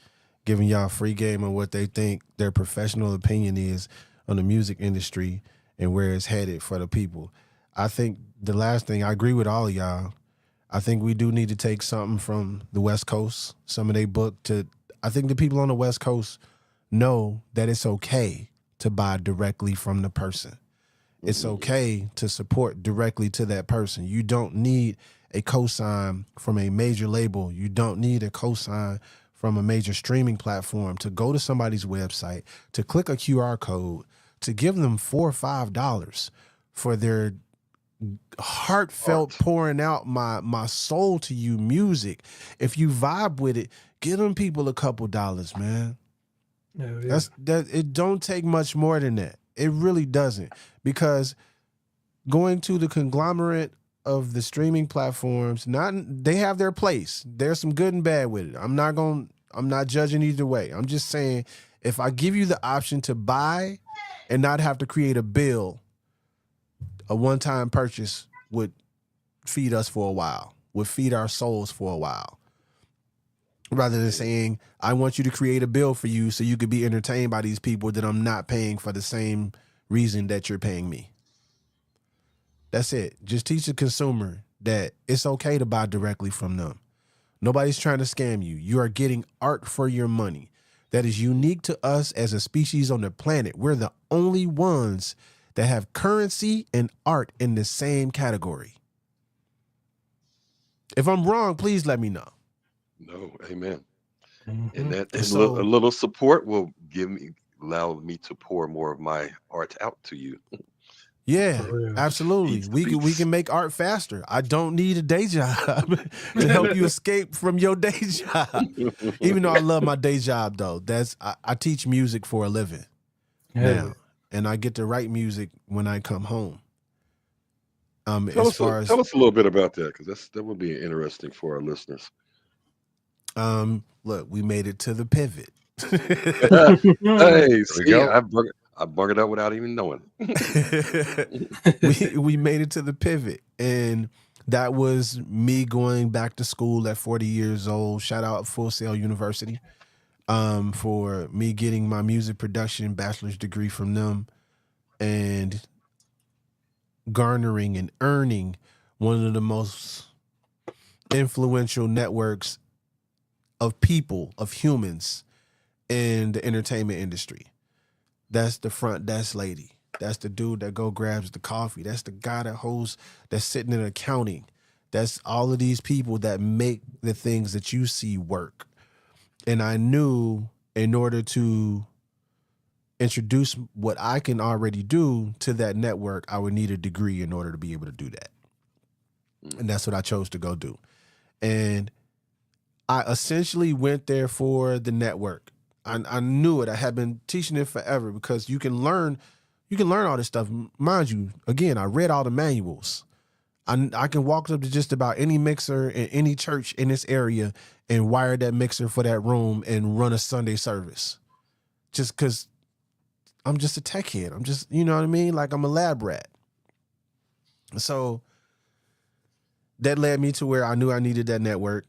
giving y'all free game on what they think their professional opinion is on the music industry and where it's headed for the people. I think the last thing, I agree with all of y'all. I think we do need to take something from the West Coast, some of their book I think the people on the West Coast know that it's okay to buy directly from the person. It's okay to support directly to that person. You don't need a cosign from a major label. You don't need a cosign from a major streaming platform to go to somebody's website, to click a QR code, to give them $4 or $5 for their heartfelt pouring out my soul to you music. If you vibe with it, give them people a couple dollars, man. Yeah. It don't take much more than that. It really doesn't, because going to the conglomerate of the streaming platforms, they have their place. There's some good and bad with it. I'm not gonna I'm not judging either way. I'm just saying, if I give you the option to buy and not have to create a bill, a one-time purchase would feed us for a while, would feed our souls for a while. Rather than saying, I want you to create a bill for you so you could be entertained by these people that I'm not paying for the same reason that you're paying me. That's it. Just teach the consumer that it's okay to buy directly from them. Nobody's trying to scam you. You are getting art for your money that is unique to us as a species on the planet. We're the only ones that have currency and art in the same category. If I'm wrong, please let me know. No, amen. Mhm. And that and So- a little support will allow me to pour more of my art out to you. Yeah, For real. absolutely. Beats the We beats. can make art faster. I don't need a day job to help you escape from your day job. Even though I love my day job, though, I teach music for a living Yeah. now, and I get to write music when I come home. Tell As us, far as tell us a little bit about that, because that would be interesting for our listeners. look, we made it to the pivot. Hey, see, go. I bug it up without even knowing. we made it to the pivot, and that was me going back to school at 40 years old. Shout out Full Sail University for me getting my music production bachelor's degree from them and garnering and earning one of the most influential networks of people, of humans in the entertainment industry. That's the front desk lady. That's the dude that grabs the coffee. That's the guy that's sitting in accounting. That's all of these people that make the things that you see work. And I knew in order to introduce what I can already do to that network, I would need a degree in order to be able to do that. And that's what I chose to go do. And I essentially went there for the network. I knew it. I had been teaching it forever because you can learn all this stuff. Mind you, again, I read all the manuals. I can walk up to just about any mixer in any church in this area and wire that mixer for that room and run a Sunday service. Just because I'm just a tech head. I'm just, you know what I mean? Like I'm a lab rat. So that led me to where I knew I needed that network.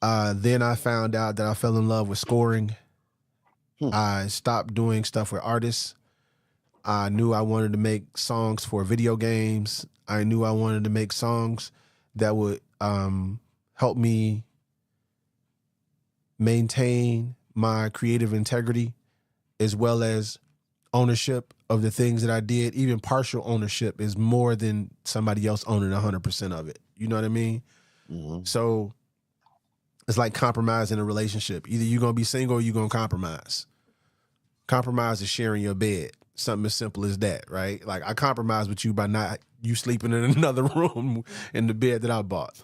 Then I found out that I fell in love with scoring. I stopped doing stuff with artists. I knew I wanted to make songs for video games. I knew I wanted to make songs that would help me maintain my creative integrity as well as ownership of the things that I did. Even partial ownership is more than somebody else owning 100% of it. You know what I mean? Mhm. So it's like compromise in a relationship. Either you're going to be single or you're going to compromise. Compromise is sharing your bed. Something as simple as that, right? Like I compromise with you by not you sleeping in another room in the bed that I bought.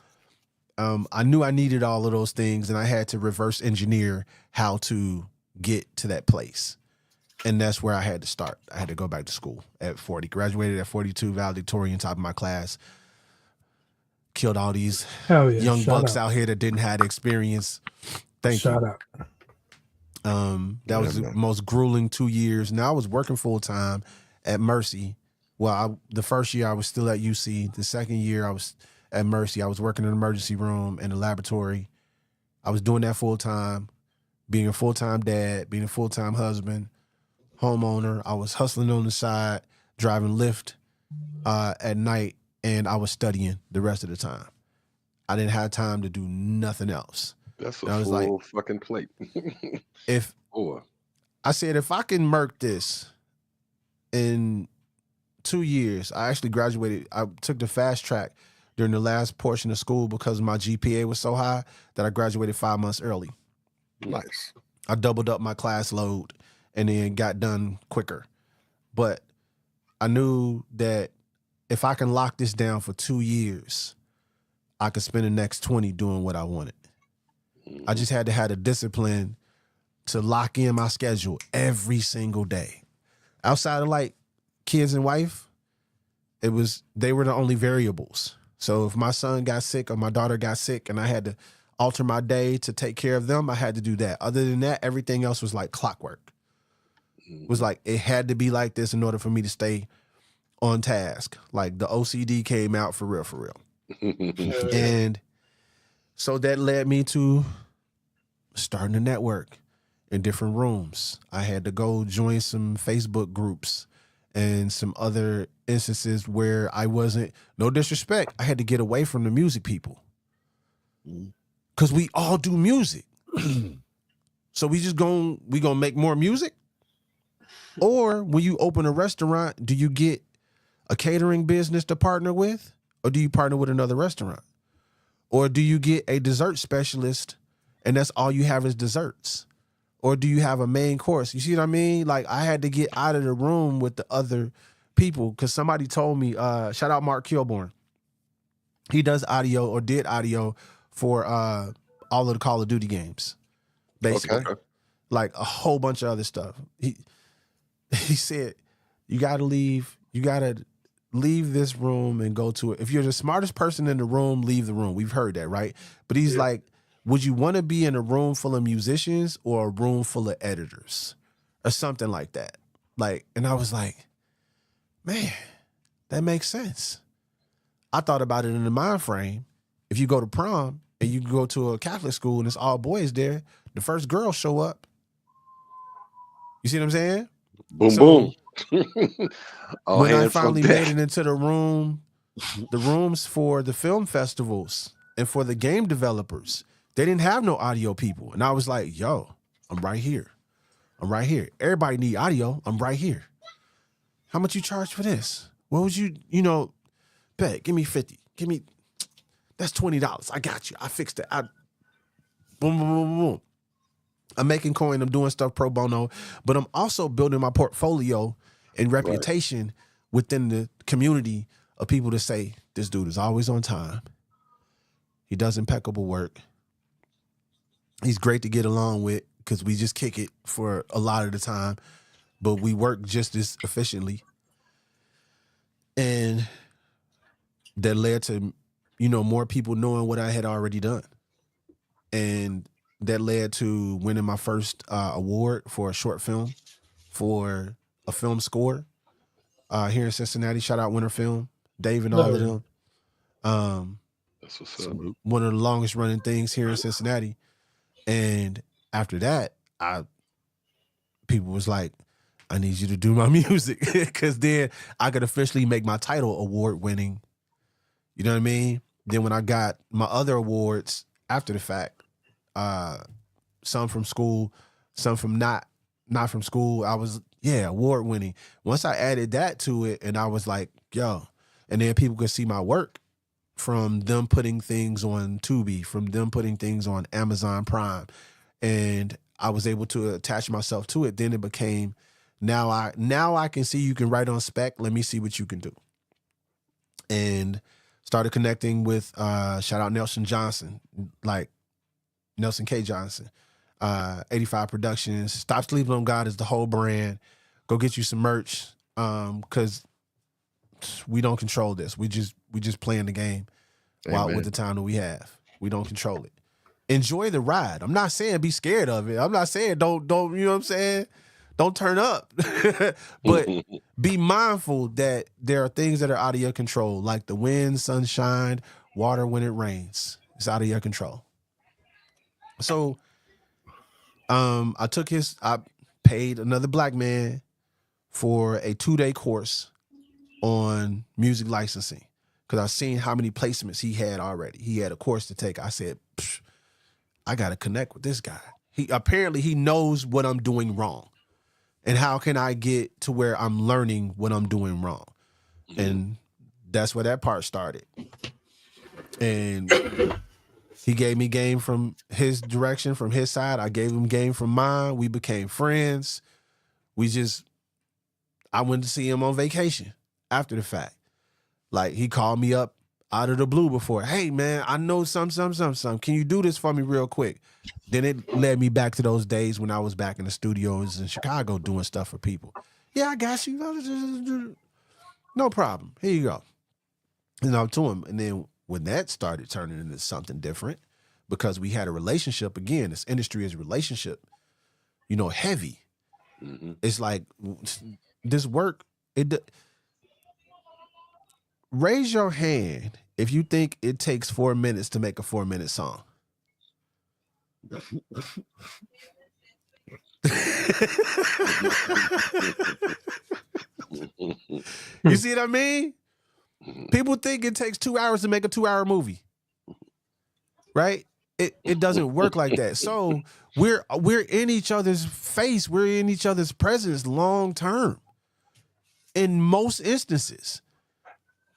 I knew I needed all of those things, and I had to reverse engineer how to get to that place. And that's where I had to start. I had to go back to school at 40. Graduated at 42, valedictorian, top of my class. Killed all these Hell yeah. young Shout bucks out. out here that didn't have the experience. Thank Shout you. out. That was the most grueling 2 years. Now I was working full time at Mercy. Well, the first year I was still at UC. The second year I was at Mercy. I was working in the emergency room and the laboratory. I was doing that full time, being a full-time dad, being a full-time husband, homeowner. I was hustling on the side, driving Lyft at night, and I was studying the rest of the time. I didn't have time to do nothing else. That's And I a was full like, fucking plate. if Boy, I said, if I can murk this in 2 years, I actually graduated. I took the fast track during the last portion of school because my GPA was so high that I graduated 5 months early. Nice. I doubled up my class load and then got done quicker. But I knew that if I can lock this down for 2 years, I could spend the next 20 doing what I wanted. I just had to have the discipline to lock in my schedule every single day. Outside of like kids and wife, they were the only variables. So if my son got sick or my daughter got sick and I had to alter my day to take care of them, I had to do that. Other than that, everything else was like clockwork. It was like it had to be like this in order for me to stay on task. Like the OCD came out for real, for real. And so that led me to starting a network in different rooms. I had to go join some Facebook groups and some other instances where I wasn't, no disrespect, I had to get away from the music people. Because we all do music. So we gonna make more music? Or when you open a restaurant, do you get a catering business to partner with? Or do you partner with another restaurant? Or do you get a dessert specialist and that's all you have is desserts? Or do you have a main course? You see what I mean? Like I had to get out of the room with the other people because somebody told me, shout out Mark Kilborn. He does audio or did audio for all of the Call of Duty games, basically. Okay. Like a whole bunch of other stuff. He said, you gotta leave this room and go to it. If you're the smartest person in the room, leave the room. We've heard that, right? But he's like, would you want to be in a room full of musicians or a room full of editors or something like that? Like, and I was like, man, that makes sense. I thought about it in the mind frame. If you go to prom and you go to a Catholic school and it's all boys there, the first girls show up. You see what I'm saying? Boom, So, boom. All when I hands on finally deck. made it into the rooms for the film festivals and for the game developers, they didn't have no audio people. And I was like, yo, I'm right here. I'm right here. Everybody need audio. I'm right here. How much you charge for this? What would you bet? Give me 50. Give me, that's $20. I got you. I fixed it. Boom, boom, boom, boom. I'm making coin. I'm doing stuff pro bono, but I'm also building my portfolio and reputation within the community of people to say, this dude is always on time. He does impeccable work. He's great to get along with because we just kick it for a lot of the time, but we work just as efficiently. And that led to, more people knowing what I had already done. And that led to winning my first award for a short film for a film score here in Cincinnati. Shout out Winter Film, Dave and all of them. That's what's up. One of the longest running things here in Cincinnati. And after that, people was like, I need you to do my music because then I could officially make my title award winning. You know what I mean? Then when I got my other awards after the fact, some from school, some from not from school, I was, award winning. Once I added that to it and I was like, yo, and then people could see my work from them putting things on Tubi, from them putting things on Amazon Prime. And I was able to attach myself to it. Then it became, now I can see you can write on spec. Let me see what you can do. And started connecting with, shout out Nelson Johnson, like Nelson K. Johnson, 85 Productions. Stop Sleeping on God is the whole brand. Go get you some merch because we don't control this. We just playing the game while with the time that we have. We don't control it. Enjoy the ride. I'm not saying be scared of it. I'm not saying don't, you know what I'm saying? Don't turn up. But be mindful that there are things that are out of your control, like the wind, sunshine, water when it rains. It's out of your control. So I paid another black man for a 2-day course on music licensing because I seen how many placements he had already. He had a course to take. I said, I got to connect with this guy. He knows what I'm doing wrong. And how can I get to where I'm learning what I'm doing wrong? Mm-hmm. And that's where that part started. And he gave me game from his direction, from his side. I gave him game from mine. We became friends. I went to see him on vacation after the fact. Like, he called me up out of the blue before. Hey, man, I know some. Can you do this for me real quick? Then it led me back to those days when I was back in the studios in Chicago doing stuff for people. Yeah, I got you. No problem. Here you go. And I'm to him. And then when that started turning into something different, because we had a relationship. Again, this industry is relationship, heavy. Mm-hmm. It's like this work. Raise your hand if you think it takes 4 minutes to make a 4-minute song. You see what I mean? People think it takes 2 hours to make a 2-hour movie, right? It doesn't work like that. So we're in each other's face. We're in each other's presence long term. In most instances,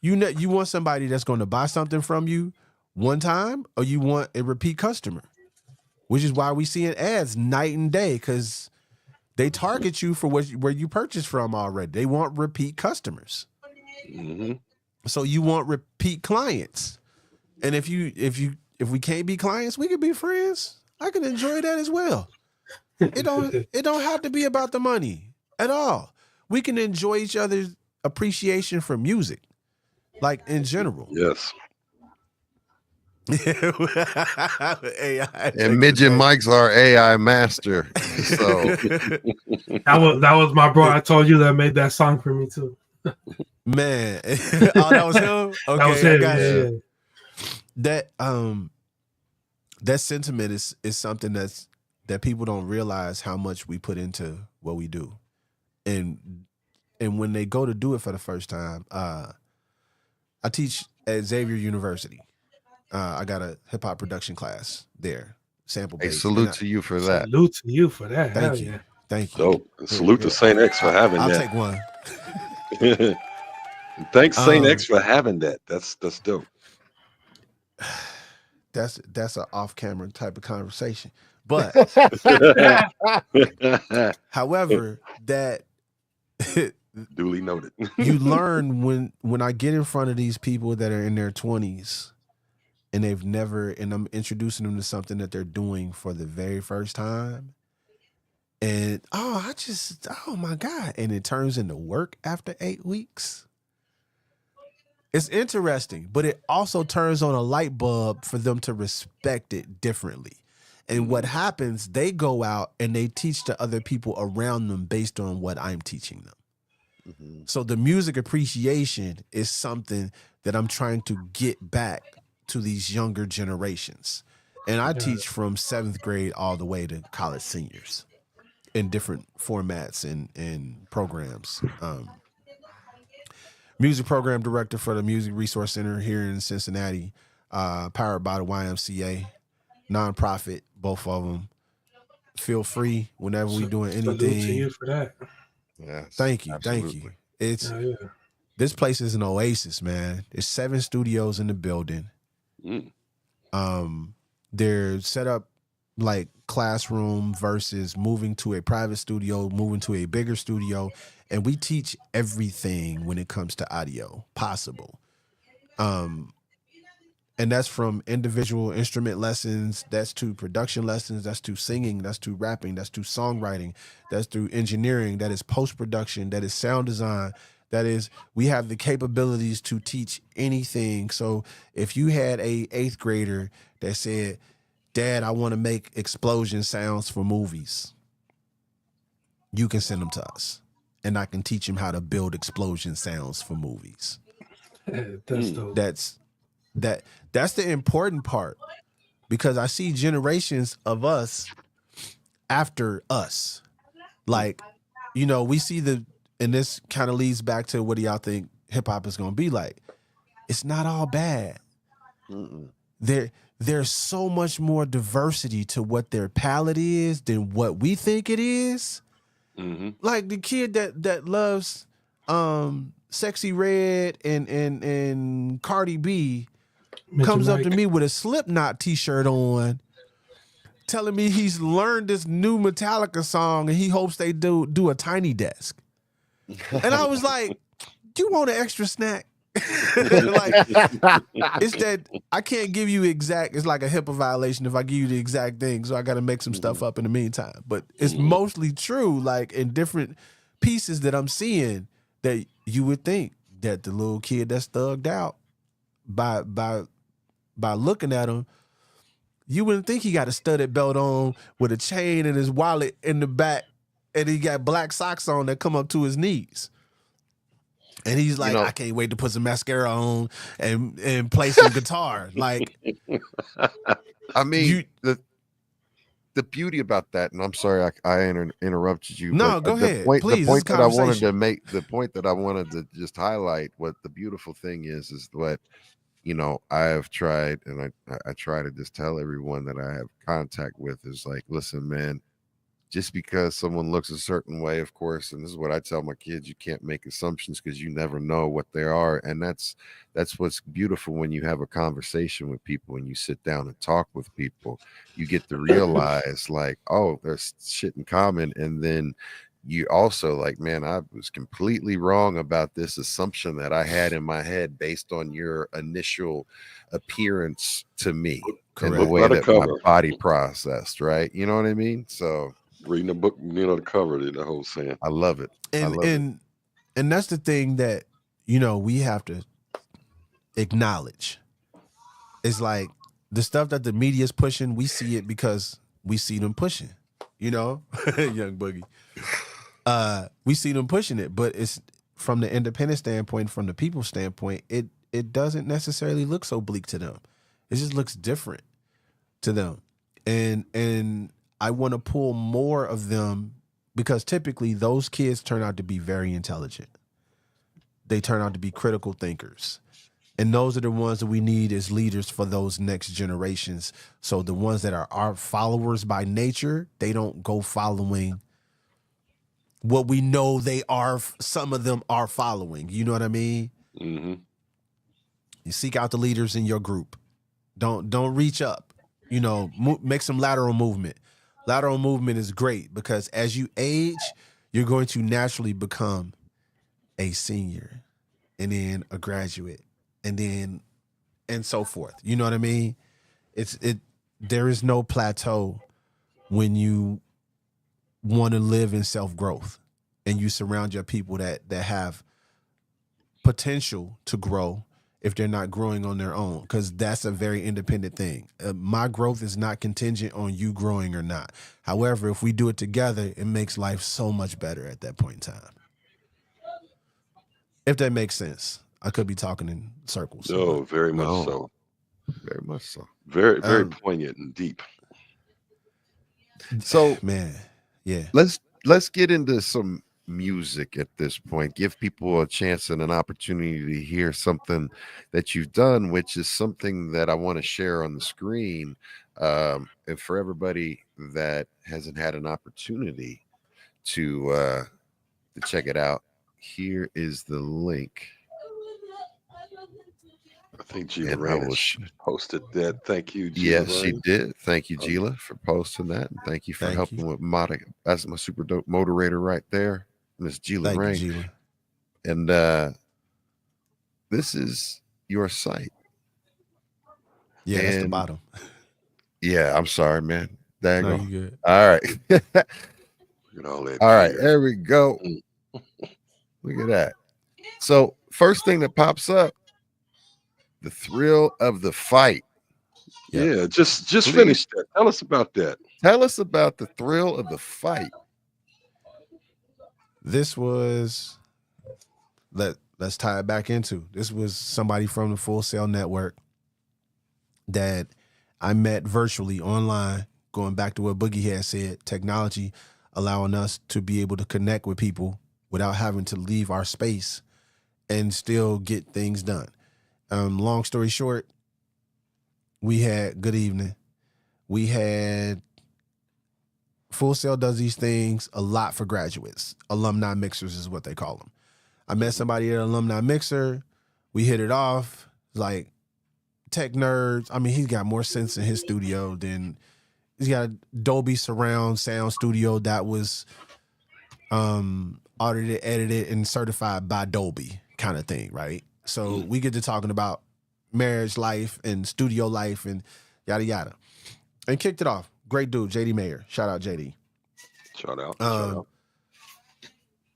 you want somebody that's going to buy something from you one time, or you want a repeat customer, which is why we seeing ads night and day, because they target you for where you purchased from already. They want repeat customers. Mm-hmm. So you want repeat clients. And if we can't be clients, we can be friends. I can enjoy that as well. It don't have to be about the money at all. We can enjoy each other's appreciation for music, like in general. Yes. AI, and Midget Mike's our AI master. So that was my bro. I told you that made that song for me too. Man, that was him. Okay, that was him. I got you. That sentiment is something that people don't realize how much we put into what we do, and when they go to do it for the first time, I teach at Xavier University. I got a hip hop production class there. Sample based. Hey, salute to you for that. Salute to you for that. Thank you. Yeah. Thank you. So salute to Saint X for having I'll that. take one. Thanks Saint X for having that. That's dope. That's an off-camera type of conversation. But however, that duly noted. You learn when I get in front of these people that are in their 20s and and I'm introducing them to something that they're doing for the very first time. And oh my God. And it turns into work after 8 weeks. It's interesting, but it also turns on a light bulb for them to respect it differently. And what happens, they go out and they teach to other people around them based on what I'm teaching them. Mm-hmm. So the music appreciation is something that I'm trying to get back to these younger generations. And I teach from 7th grade all the way to college seniors in different formats and programs. Music program director for the Music Resource Center here in Cincinnati, powered by the YMCA, nonprofit, both of them. Feel free whenever we doing anything. Salute to you for that. Yes, thank you, absolutely. Thank you. This place is an oasis, man. There's 7 studios in the building. They're set up like classroom versus moving to a private studio, moving to a bigger studio. And we teach everything when it comes to audio possible. And that's from individual instrument lessons, that's to production lessons, that's to singing, that's to rapping, that's to songwriting, that's through engineering, that is post-production, that is sound design, that is, we have the capabilities to teach anything. So if you had a 8th grader that said, Dad, I want to make explosion sounds for movies, you can send them to us. And I can teach him how to build explosion sounds for movies. That's dope. That's the important part, because I see generations of us after us. Like, we see and this kind of leads back to what do y'all think hip hop is going to be like? It's not all bad. There's so much more diversity to what their palette is than what we think it is. Mm-hmm. Like the kid that loves Sexy Red and Cardi B comes up to me with a Slipknot t-shirt on, telling me he's learned this new Metallica song and he hopes they do a Tiny Desk. And I was like, "You want an extra snack?" Like, it's that I can't give you exact. It's like a HIPAA violation if I give you the exact thing, so I got to make some stuff up in the meantime. But it's mostly true, like in different pieces that I'm seeing, that you would think that the little kid that's thugged out by looking at him, You wouldn't think he got a studded belt on with a chain and his wallet in the back, and he got black socks on that come up to his knees. And he's You like, know, I can't wait to put some mascara on and play some guitar. Like, I mean, you the beauty about that, and I'm sorry I interrupted you, No, but go ahead. the Please, point this is that I wanted to conversation. make, the point that I wanted to just highlight, what the beautiful thing is what, you know, I have tried, and I try to just tell everyone that I have contact with is like, listen, man, just because someone looks a certain way, of course, and this is what I tell my kids, you can't make assumptions because you never know what they are. And that's what's beautiful when you have a conversation with people and you sit down and talk with people. You get to realize like, oh, there's shit in common. And then you also like, man, I was completely wrong about this assumption that I had in my head based on your initial appearance to me and the Correct. way By the that my cover. body processed, right? You know what I mean? So Reading the book, the cover, the whole saying. I love it. I And love it. and that's the thing that, we have to acknowledge. It's like the stuff that the media is pushing, we see it because we see them pushing, young Boogie. We see them pushing it, but it's from the independent standpoint, from the people's standpoint, it doesn't necessarily look so bleak to them. It just looks different to them. And I want to pull more of them because typically those kids turn out to be very intelligent. They turn out to be critical thinkers. And those are the ones that we need as leaders for those next generations. So the ones that are our followers by nature, they don't go following what we know they are. Some of them are following. You know what I mean? Mm-hmm. You seek out the leaders in your group. Don't reach up. Make some lateral movement. Lateral movement is great because as you age, you're going to naturally become a senior and then a graduate and so forth. You know what I mean? There is no plateau when you want to live in self-growth and you surround your people that have potential to grow if they're not growing on their own, because that's a very independent thing. My growth is not contingent on you growing or not. However, if we do it together, it makes life so much better at that point in time. If that makes sense. I could be talking in circles. No, very much No. so. Very much so. Very, very poignant and deep. So man, yeah. Let's get into some music at this point. Give people a chance and an opportunity to hear something that you've done, which is something that I want to share on the screen. And for everybody that hasn't had an opportunity to check it out, here is the link. I think Gila And Rain posted that. Thank you, Gila. Yes, she did. Thank you, Gila, for posting that. And thank you for helping with Monica. That's my super dope moderator right there, Miss Gila Rain. Thank you, Gila. And this is your site. Yeah, that's the bottom. Yeah, I'm sorry, man. Dang. No, you good. All right. All right, there we go. Look at that. So first thing that pops up, the thrill of the fight. Yep. Yeah, just finish that. Tell us about that. Tell us about the thrill of the fight. This was, let's tie it back into, this was somebody from the Full Sail Network that I met virtually online, going back to what Boogie had said, technology allowing us to be able to connect with people without having to leave our space and still get things done. Long story short, good evening. We had, Full Sail does these things a lot for graduates. Alumni mixers is what they call them. I met somebody at an alumni mixer. We hit it off, like tech nerds. I mean, he's got more sense in his studio than, he's got a Dolby surround sound studio that was audited, edited, and certified by Dolby kind of thing, right? So we get to talking about marriage life and studio life and yada, yada. And kicked it off. Great dude, JD Mayer. Shout out, JD. Shout out.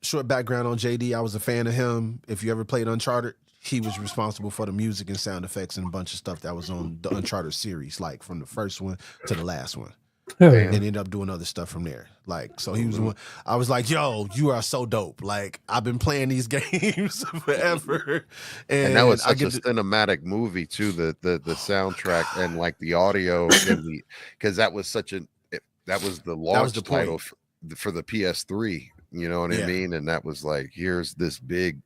Short background on JD. I was a fan of him. If you ever played Uncharted, he was responsible for the music and sound effects and a bunch of stuff that was on the Uncharted series, like from the first one to the last one. And ended up doing other stuff from there. Like, so he was the one. I was like, yo, you are so dope. Like, I've been playing these games forever. And that was such a cinematic movie too. The soundtrack and like the audio and the, because that was such an, that was the launch title for the PS3. You know what I mean? And that was like, here's this big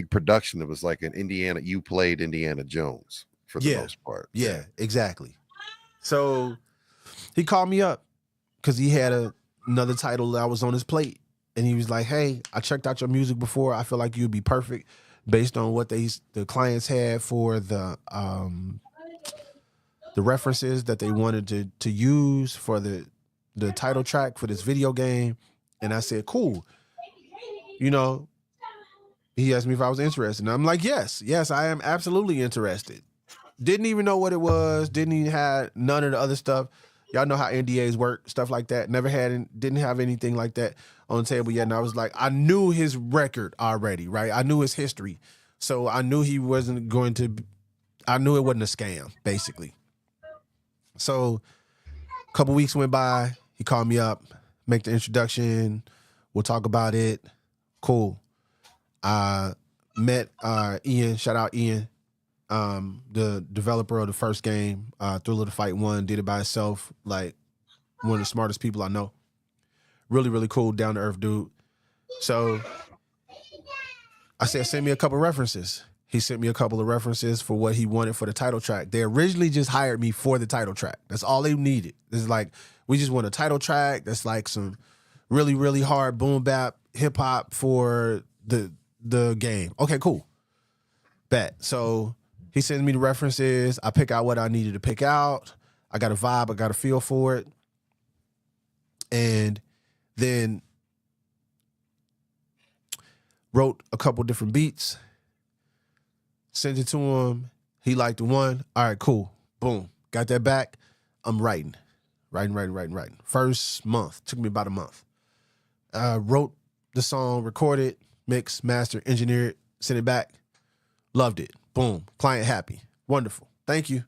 production. It was like an Indiana. You played Indiana Jones for the most part. Yeah, exactly. So he called me up because he had another title that was on his plate. And he was like, hey, I checked out your music before. I feel like you'd be perfect based on what the clients had for the references that they wanted to use for the title track for this video game. And I said, cool. You know, he asked me if I was interested. And I'm like, yes, I am absolutely interested. Didn't even know what it was. Didn't even have none of the other stuff. Y'all know how NDAs work, stuff like that. Didn't have anything like that on the table yet. And I was like, I knew his record already, right? I knew his history. So I knew he wasn't going to, I knew it wasn't a scam, basically. So a couple weeks went by. He called me up, make the introduction. We'll talk about it. Cool. I met Ian. Shout out Ian. The developer of the first game, Thriller to Fight 1, did it by himself. Like, one of the smartest people I know. Really, really cool, down to earth dude. So I said, send me a couple references. He sent me a couple of references for what he wanted for the title track. They originally just hired me for the title track. That's all they needed. It's like, we just want a title track that's like some really, really hard boom bap hip hop for the game. Okay, cool. Bet. So he sends me the references. I pick out what I needed to pick out. I got a vibe. I got a feel for it. And then wrote a couple different beats. Sent it to him. He liked the one. All right, cool. Boom. Got that back. I'm writing. Writing. First month. Took me about a month. Wrote the song, recorded, mixed, mastered, engineered, sent it back. Loved it. Boom. Client happy. Wonderful. Thank you.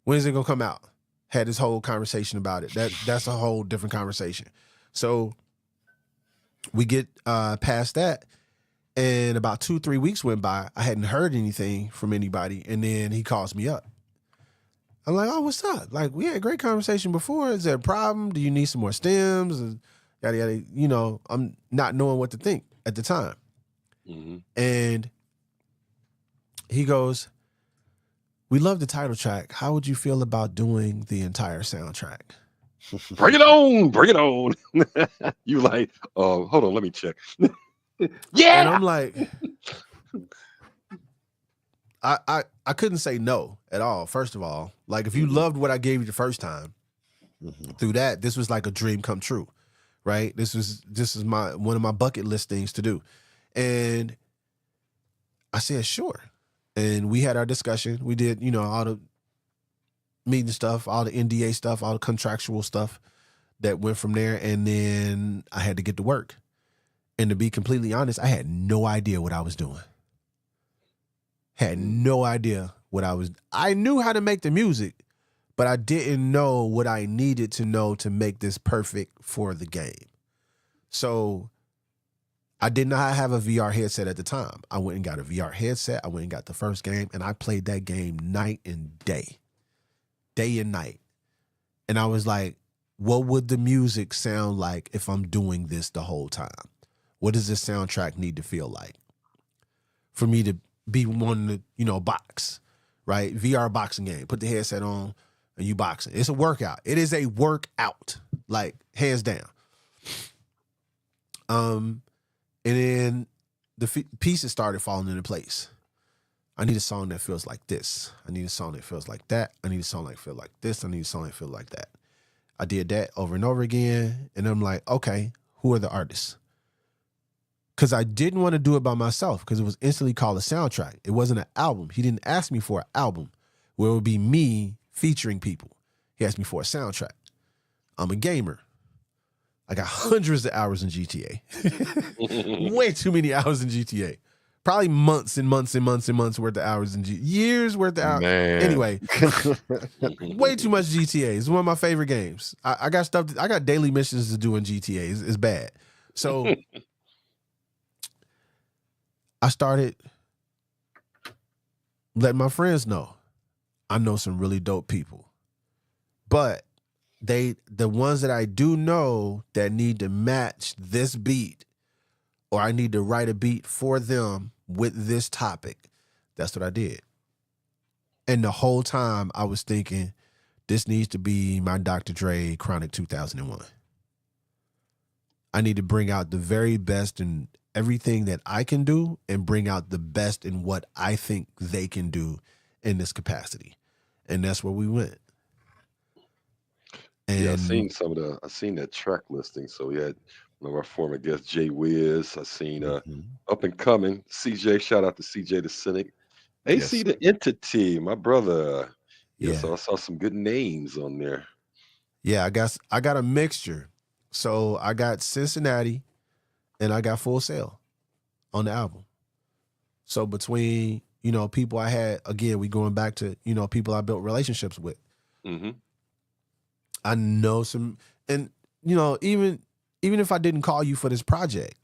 When's it gonna come out? Had this whole conversation about it. That's a whole different conversation. So we get past that, and about 2-3 weeks went by. I hadn't heard anything from anybody, and then he calls me up. I'm like, oh, what's up? Like, we had a great conversation before. Is there a problem? Do you need some more stems? And yada yada. You know, I'm not knowing what to think at the time. Mm-hmm. And he goes, we love the title track. How would you feel about doing the entire soundtrack? Bring it on. Bring it on. You like, hold on, let me check. Yeah. And I'm like, I couldn't say no at all, first of all. Like, if you loved what I gave you the first time, through that, this was like a dream come true, right? This is one of my bucket list things to do. And I said, sure. And we had our discussion. We did, you know, all the meeting stuff, all the NDA stuff, all the contractual stuff that went from there. And then I had to get to work. And to be completely honest, I had no idea what I was doing. Had no idea what I knew how to make the music, but I didn't know what I needed to know to make this perfect for the game. So I did not have a VR headset at the time. I went and got a VR headset. I went and got the first game, and I played that game night and day and night. And I was like, what would the music sound like if I'm doing this the whole time? What does this soundtrack need to feel like for me to be one to, you know, box, right? VR boxing game. Put the headset on and you boxing. It's a workout. It is a workout, like hands down. And then the pieces started falling into place. I need a song that feels like this. I need a song that feels like that. I need a song that feels like this. I need a song that feels like that. I did that over and over again. And I'm like, okay, who are the artists? Because I didn't want to do it by myself because it was instantly called a soundtrack. It wasn't an album. He didn't ask me for an album where it would be me featuring people. He asked me for a soundtrack. I'm a gamer. I got hundreds of hours in GTA. Way too many hours in GTA, Probably months and months and months and months worth of hours and years worth of hours. Man. Anyway, way too much GTA. It's one of my favorite games. I got stuff. I got daily missions to do in GTA. It's bad. So I started letting my friends know I know some really dope people, but the ones that I do know that need to match this beat, or I need to write a beat for them with this topic. That's what I did. And the whole time I was thinking, this needs to be my Dr. Dre Chronic 2001. I need to bring out the very best in everything that I can do and bring out the best in what I think they can do in this capacity. And that's where we went. And Yeah, I seen that track listing. So we had one of our former guests, Jay Wiz. I seen up and coming CJ. Shout out to CJ the Cynic. AC Yes. the Entity, my brother. Yeah, Yeah. so I saw some good names on there. yeah, I got a mixture. So I got Cincinnati and I got Full Sail on the album. So between, people I had, again, we going back to, people I built relationships with. Hmm. I know some, and even if I didn't call you for this project,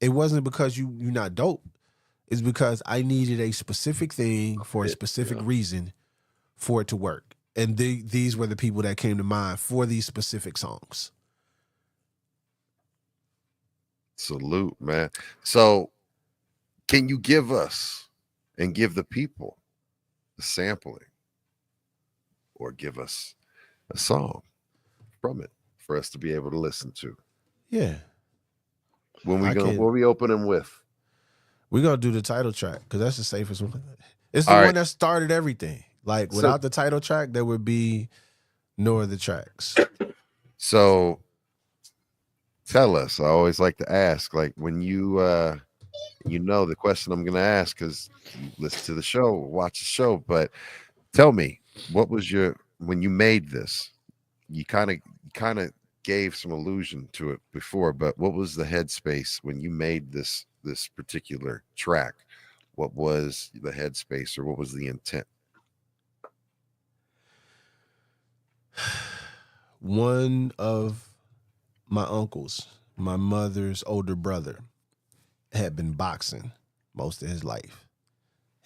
it wasn't because you're not dope. It's because I needed a specific thing for a specific reason for it to work. And these were the people that came to mind for these specific songs. Salute, man. So can you give us and give the people a sampling or give us a song from it for us to be able to listen to? Yeah. What we open them with? We're going to do the title track because that's the safest one. It's the All one right. that started everything. Like, without the title track, there would be no other tracks. So tell us. I always like to ask, like, when you the question I'm going to ask because you listen to the show, watch the show, but tell me, what was when you made this, you kind of gave some allusion to it before, but what was the headspace when you made this particular track? What was the headspace, or what was the intent? One of my uncles, my mother's older brother, had been boxing most of his life,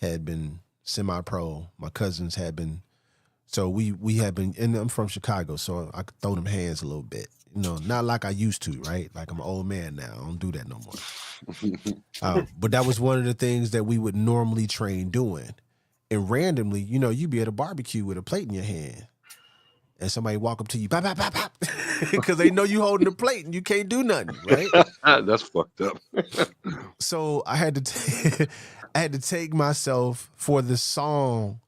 had been semi-pro. My cousins had been, so we had been, and I'm from Chicago, so I could throw them hands a little bit. Not like I used to, right? Like I'm an old man now. I don't do that no more. But that was one of the things that we would normally train doing. And randomly, you'd be at a barbecue with a plate in your hand, and somebody walk up to you, bop, bop, bop, bop, because they know you holding the plate and you can't do nothing, right? That's fucked up. So I had to take myself for the song.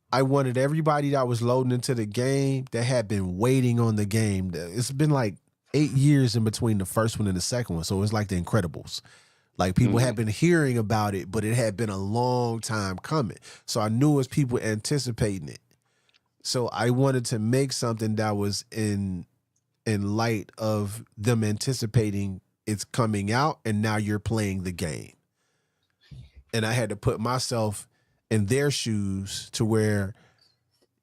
I wanted everybody that was loading into the game that had been waiting on the game. It's been like 8 years in between the first one and the second one. So it's like The Incredibles. Like people had been hearing about it, but it had been a long time coming. So I knew it was people anticipating it. So I wanted to make something that was in light of them anticipating it's coming out and now you're playing the game. And I had to put myself in their shoes to where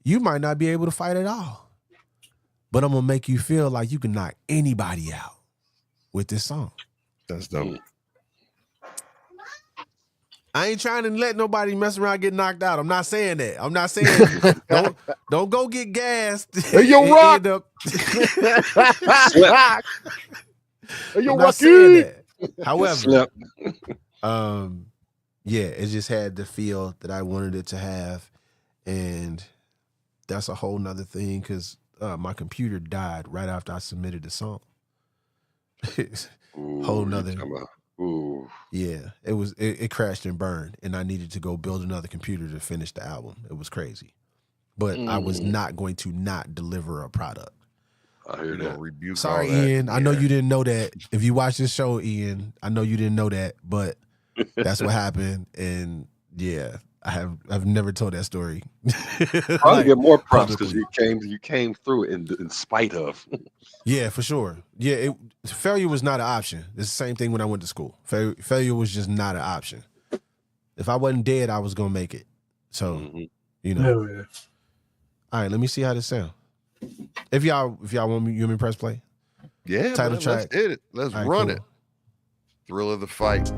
you might not be able to fight at all, but I'm going to make you feel like you can knock anybody out with this song. That's dope. I ain't trying to let nobody mess around, get knocked out. I'm not saying that. I'm not saying don't go get gassed. Hey, yo, Rock. Hey, yo, I'm not saying that. However, yeah, it just had the feel that I wanted it to have. And that's a whole nother thing because my computer died right after I submitted the song. Whole nother. Ooh. Yeah, it crashed and burned, and I needed to go build another computer to finish the album. It was crazy. But I was not going to not deliver a product. I hear that. Rebuke. Sorry, all that. Ian. I know you didn't know that. If you watch this show, Ian, I know you didn't know that, but that's what happened. And yeah, I've never told that story. Probably Like, get more props because publicly. you came through in spite of. Yeah, for sure. Yeah, failure was not an option. It's the same thing when I went to school. Failure was just not an option. If I wasn't dead, I was gonna make it. So, you know. Hell yeah. All right, let me see how this sound. If y'all want me, you want me to press play? Yeah, Title man, track. let's hit it. Let's All right, run cool. it. Thrill of the fight.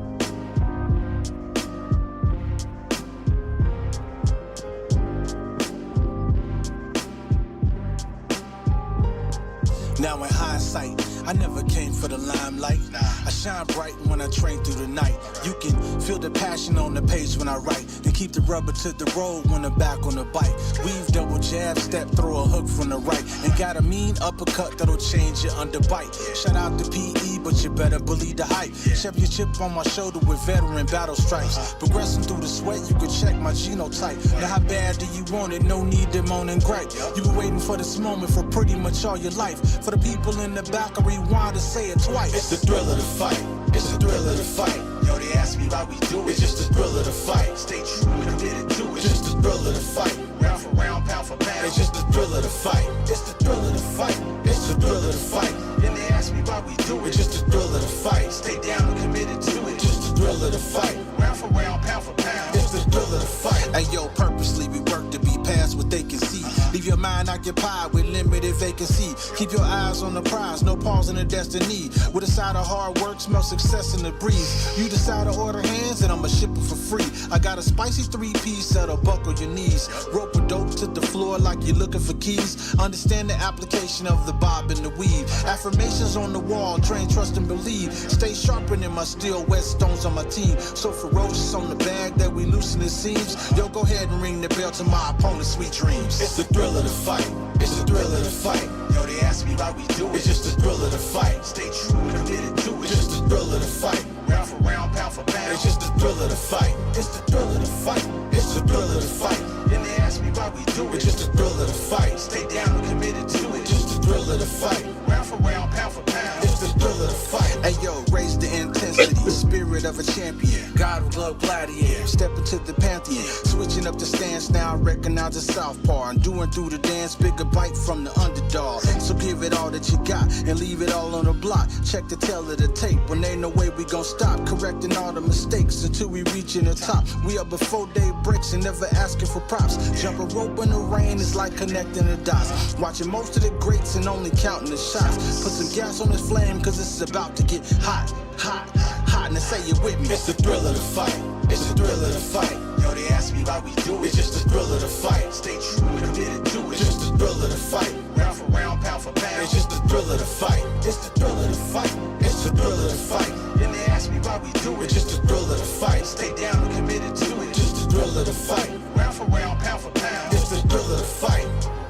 Now in hindsight, I never came for the limelight. I shine bright when I train through the night. You can feel the passion on the page when I write. Then keep the rubber to the road when I'm back on the bike. Weave, double jab, step, throw a hook from the right. And got a mean uppercut that'll change your underbite. Shout out to PE, but you better believe the hype. Shove your chip on my shoulder with veteran battle stripes. Progressing through the sweat, you can check my genotype. Now how bad do you want it? No need to moan and gripe. You been waiting for this moment for pretty much all your life. For the people in the back, I rewind to say it twice. It's the thrill of the fight. It's the thrill of the fight. Yo, they ask me why we do it. It's just the thrill of the fight. Stay true and committed to it. Just the thrill of the fight. Round for round, pound for pound. It's just the thrill of the fight. It's the thrill of the fight. It's the thrill of the fight. And they ask me why we do it. It's just the thrill of the fight. Stay down and committed to it. Just the thrill of the fight. Round for round, pound for pound. It's the thrill of the fight. And yo, purposely we work to be past what they can see. Leave your mind occupied with limited vacancy. Keep your eyes on the prize, no pause in the destiny. With a side of hard work, smell success in the breeze. You decide to order hands and I'ma ship it for free. I got a spicy 3-piece that'll buckle your knees. Rope a dope to the floor like you're looking for keys. Understand the application of the bob and the weave. Affirmations on the wall, train, trust and believe. Stay sharpening my steel, whetstones on my team. So ferocious on the bag that we loosen the seams. Yo, go ahead and ring the bell to my opponent's sweet dreams. It's the thrill of the fight. It's the thrill of the fight. Yo, they ask me why we do it. It's just the thrill of the fight. Stay true and committed to it. Just the thrill of the fight. Round for round, pound for pound. It's just the thrill of the fight. It's the thrill of the fight. It's the thrill of the fight. And they ask me why we do it. It's just the thrill of the fight. Stay down and committed to it. Just the thrill of the fight. Round for round, pound for pound. It's the thrill of the fight. Hey yo, raise the intensity. Spirit of a champion. God of love gladiator. Step into the pantheon. Switching up the stance now. Recognize the southpaw. And doing through the dance. Bigger bite from the underdog. So give it all that you got. And leave it all on the block. Check the tail of the tape. When ain't no way we gon' stop. Correcting all the mistakes until we reaching the top. We up before day breaks and never asking for props. Jump a rope in the rain is like connecting the dots. Watching most of the greats and only counting the shots. Put some gas on this flame cause this is about to get hot, hot, hot. Now say it with me. It's the thrill of the fight. It's the thrill of the fight. Yo, they ask me why we do it. It's just the thrill of the fight. Stay true and committed to it. Just the thrill of the fight. Round for round, pound for pound. It's just the thrill of the fight. It's the thrill of the fight. It's the thrill of the fight. And they ask me why we do it. It's just the thrill of the fight. Stay down and committed to it. Just the thrill of the fight. Round for round, pound for pound. It's the thrill of the fight.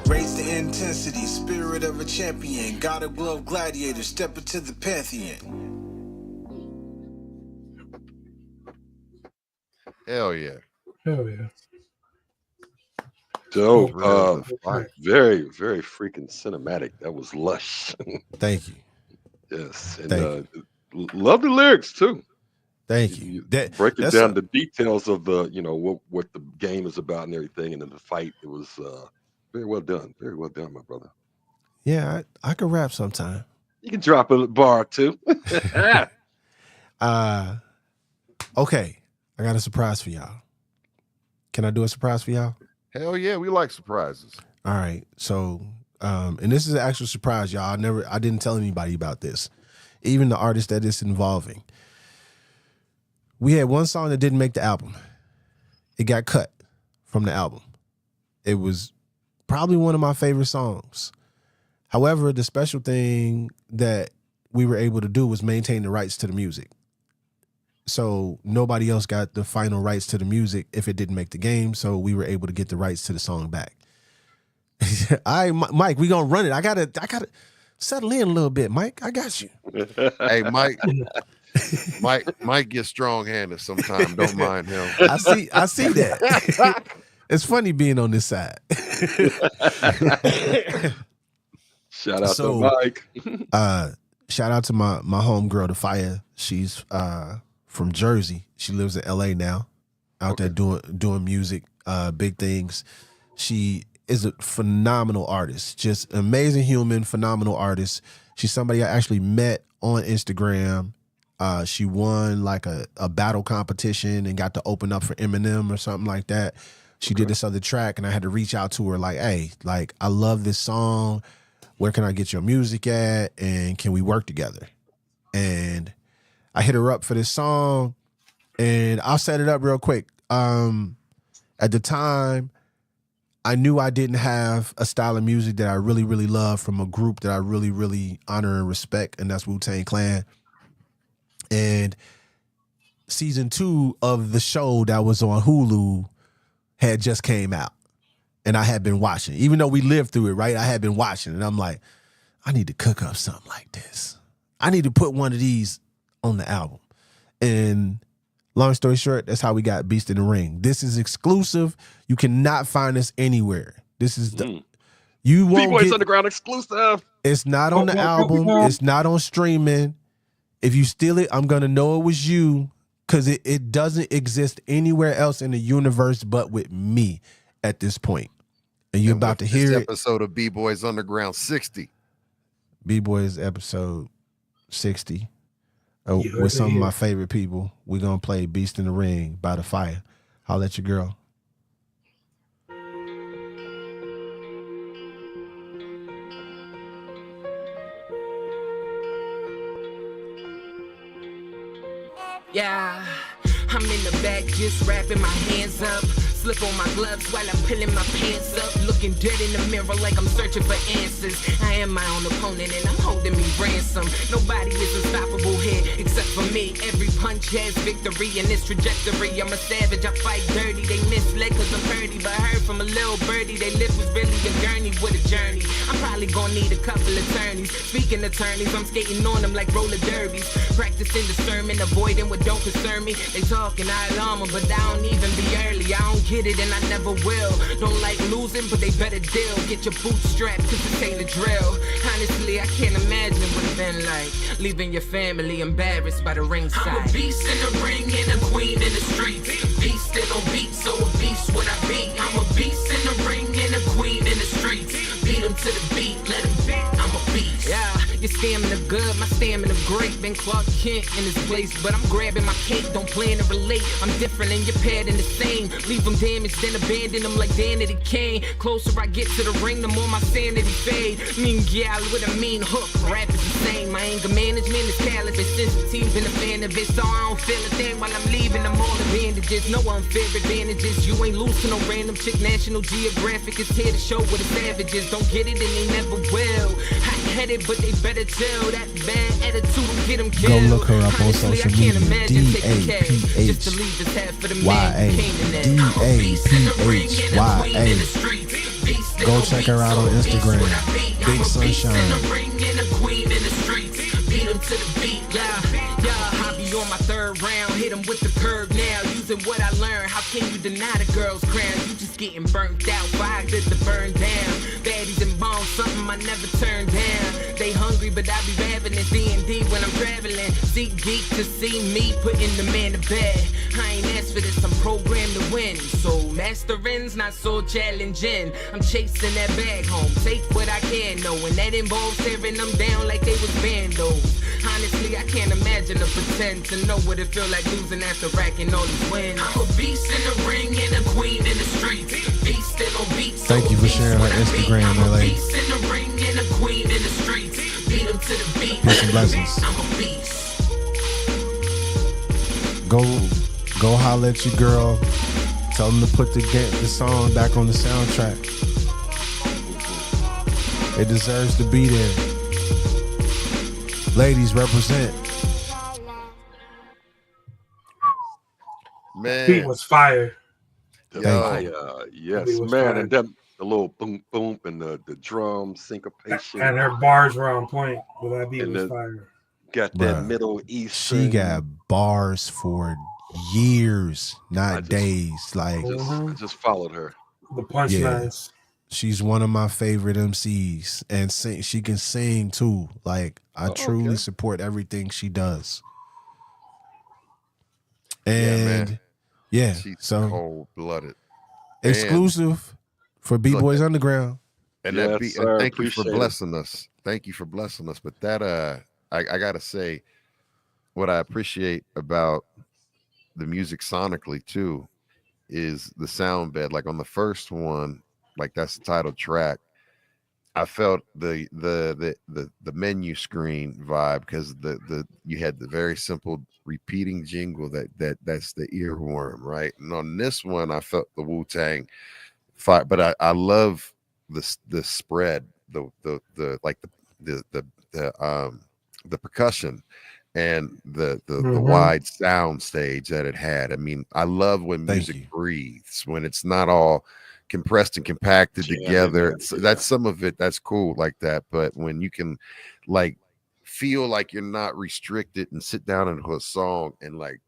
Raise the intensity, spirit of a champion. God of glove gladiator, step into the pantheon. Hell yeah. Hell yeah. So, Thrill of the fight. very, very freaking cinematic. That was lush. Thank you. Yes. And Thank love the lyrics too. Thank you. Break it that's down the details of the, what the game is about and everything, and then the fight. It was very well done. Very well done, my brother. Yeah, I could rap sometime. You can drop a bar too. Okay. I got a surprise for y'all. Can I do a surprise for y'all? Hell yeah, we like surprises. All right. So, and this is an actual surprise, y'all. I didn't tell anybody about this. Even the artist that it's involving. We had one song that didn't make the album. It got cut from the album. It was probably one of my favorite songs. However, the special thing that we were able to do was maintain the rights to the music. So nobody else got the final rights to the music if it didn't make the game. So we were able to get the rights to the song back. All right, Mike, we gonna run it. I gotta settle in a little bit, Mike. I got you. Hey, Mike gets strong-handed sometimes. Don't mind him. I see that. It's funny being on this side. Shout out to Mike. Shout out to my homegirl, the Fire. She's from Jersey. She lives in LA now. out there doing music, big things. She is a phenomenal artist, just amazing human, phenomenal artist. She's somebody I actually met on Instagram. She won like a battle competition and got to open up for Eminem or something like that. She did this other track, and I had to reach out to her like, hey, like, I love this song. Where can I get your music at? And can we work together? And I hit her up for this song, and I'll set it up real quick. At the time, I knew I didn't have a style of music that I really, really love from a group that I really, really honor and respect, and that's Wu-Tang Clan. And season 2 of the show that was on Hulu had just came out, and I had been watching. Even though we lived through it, right? I had been watching, and I'm like, I need to cook up something like this. I need to put one of these on the album. And long story short, that's how we got Beast in the Ring. This is exclusive. You cannot find this anywhere. This is the you won't B-Boys get Underground exclusive. It's not on the album. It's not on streaming. If you steal it, I'm gonna know it was you, because it doesn't exist anywhere else in the universe but with me at this point. And you're about to hear it. Episode of B-Boys Underground 60. B-Boys episode 60. With some of my favorite people. We're gonna play Beast in the Ring by the Fire. Holla at your girl. Yeah, I'm in the back just wrapping my hands up. Slip on my gloves while I'm pulling my pants up. Looking dead in the mirror like I'm searching for answers. I am my own opponent and I'm holding me ransom. Nobody is unstoppable here except for me. Every punch has victory in this trajectory. I'm a savage, I fight dirty. They misled cause I'm purdy, but heard from a little birdie they live was really a gurney with a journey. I'm probably gonna need a couple attorneys. Speaking attorneys, I'm skating on them like roller derbies. Practicing the sermon, avoiding what don't concern me. They talking, I alarm them, but I don't even be early. I don't get it and I never will. Don't like losing, but they better deal. Get your boots strapped, cause this ain't a drill. Honestly, I can't imagine what it's been like leaving your family embarrassed by the ringside. I'm a beast in the ring and a queen in the streets. Beast that don't beat, so a beast what I be. I'm a beast in the ring and a queen in the streets. Beat him to the beat, let him beat. I'm a beast. Yeah, your stamina good, my stamina great. Been Clark Kent in this place, but I'm grabbing my cake. Don't plan to relate. I'm different and your pattern the same. Leave them damaged, then abandon them like Danity Kane. Closer I get to the ring, the more my sanity fade. Mean gal with a mean hook. Rap is the same. My anger management is callous. Been sensitive, been a fan of it, so I don't feel a thing while I'm leaving them all the bandages. No unfair advantages. You ain't loose to no random chick. National Geographic is here to show what the savages don't get it and they never will. Hot-headed, but they better tell that bad attitude will get them killed. Go look her up on Honestly, social I can't media. imagine taking cash just to leave this half for the man who came in that. DAPHYA. Go check her out on Instagram. Big Sunshine. On my third round, hit him with the curve now. Using what I learned, how can you deny the girl's crown? You just getting burnt out, fire good to burn down. Baddies and bombs, something I never turn down. They hungry, but I be ravening D&D when I'm traveling. Seek geek to see me putting the man to bed. I ain't asked for this, I'm programmed to win. So mastering's not so challenging. I'm chasing that bag home, take what I can know. And that involves tearing them down like they was vandals. Honestly, I can't imagine or pretend to know what it feel like losing after racking all these wins. I'm a beast in the ring and a queen in the streets. Beast that don't beat. Thank you for sharing her Instagram, LA. Beast in the ring and a queen in the streets. Beat them to the beat. Peace and blessings. I'm a beast. Go holler at your girl. Tell them to put the song back on the soundtrack. It deserves to be there. Ladies, represent. Man. Beat was fire. Yes, It was man. fire. And then the little boom, boom, and the drum syncopation. And her bars were on point, but that beat And was the- fire. Got that Bruh. Middle East. She got bars for years, not just- days. Like, I just followed her. The punchlines. she's one of my favorite MCs, and she can sing too. Like, I truly okay. support everything she does. Yeah, And man. Yeah. She's So cold blooded. exclusive for B Look, Boys Underground. and Yes, and sir. thank you for Appreciate it. blessing us. Thank you for blessing us. But that I gotta say, what I appreciate about the music sonically too is the sound bed. Like on the first one, like that's the title track. I felt the menu screen vibe because the you had the very simple repeating jingle that's the earworm, right? And on this one, I felt the Wu-Tang fire, but I love the spread, the like the percussion and the Mhm. wide sound stage that it had. I mean, I love when Thank music you. breathes, when it's not all compressed and compacted Jammed in together. there, It's, yeah. that's some of it that's cool like that. But when you can like feel like you're not restricted and sit down into a song and like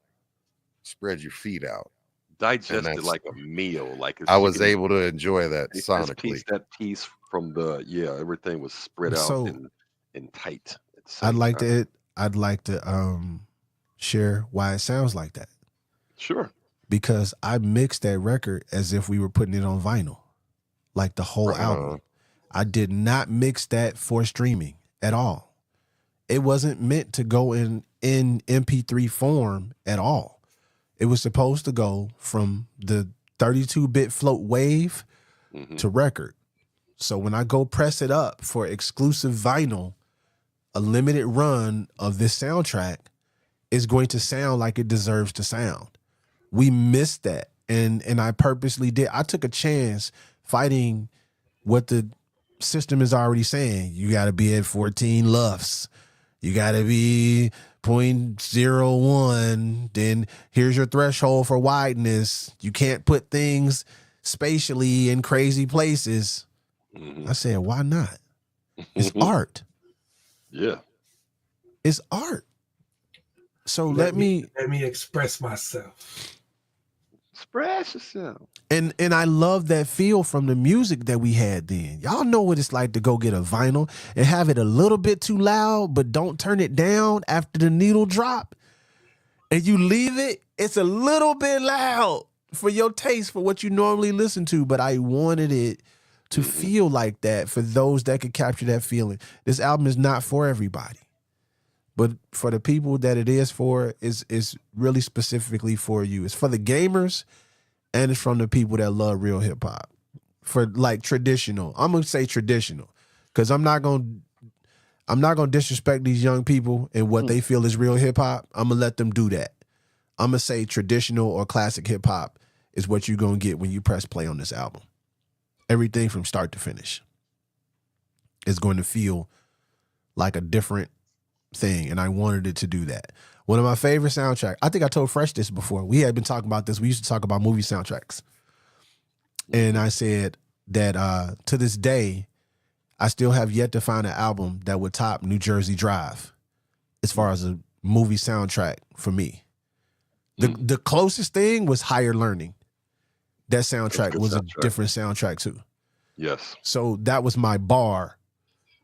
spread your feet out, and Digested that's like a meal. Like I it's you was can able to enjoy that take this piece, sonically. that piece from the everything was spread out So and tight at the I'd same like time. to share why it sounds like that. Sure. Because I mixed that record as if we were putting it on vinyl, like the whole Right album. on. I did not mix that for streaming at all. It wasn't meant to go in MP3 form at all. It was supposed to go from the 32-bit float wave Hmm. to record. So when I go press it up for exclusive vinyl, a limited run of this soundtrack is going to sound like it deserves to sound. We missed that. And I purposely did. I took a chance fighting what the system is already saying. You got to be at 14 lufs. You got to be 0.01. Then here's your threshold for wideness. You can't put things spatially in crazy places. Hmm. I said, why not? It's art. Yeah. It's art. So let me express myself. Express yourself. and I love that feel from the music that we had then. Y'all know what it's like to go get a vinyl and have it a little bit too loud, but don't turn it down after the needle drop. And you leave it, it's a little bit loud for your taste, for what you normally listen to. But I wanted it to feel like that for those that could capture that feeling. This album is not for everybody. But for the people that it is for, is really specifically for you. It's for the gamers, and it's from the people that love real hip hop. For like traditional, I'm gonna say traditional, because I'm not gonna disrespect these young people and what they feel is real hip hop. I'm gonna let them do that. I'm gonna say traditional or classic hip hop is what you're gonna get when you press play on this album. Everything from start to finish is going to feel like a different thing, and I wanted it to do that. One of my favorite soundtracks, I think I told Fresh this before. We had been talking about this. We used to talk about movie soundtracks. And I said that to this day, I still have yet to find an album that would top New Jersey Drive as far as a movie soundtrack for me. The closest thing was Higher Learning. That soundtrack was a different soundtrack too. Yes. So that was my bar.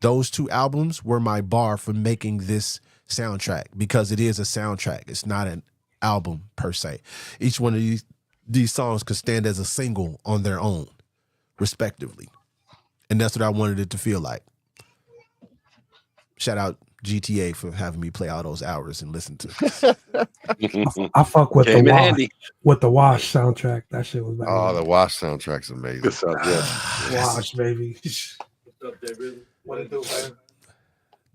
Those two albums were my bar for making this soundtrack, because it is a soundtrack. It's not an album per se. Each one of these songs could stand as a single on their own, respectively. And that's what I wanted it to feel like. Shout out GTA for having me play all those hours and listen to. I fuck with Came the in Wash, handy. with the Wash soundtrack. That shit was bad. Oh, the Wash soundtrack's amazing. Good sound, yes. Wash, baby. What it do, man?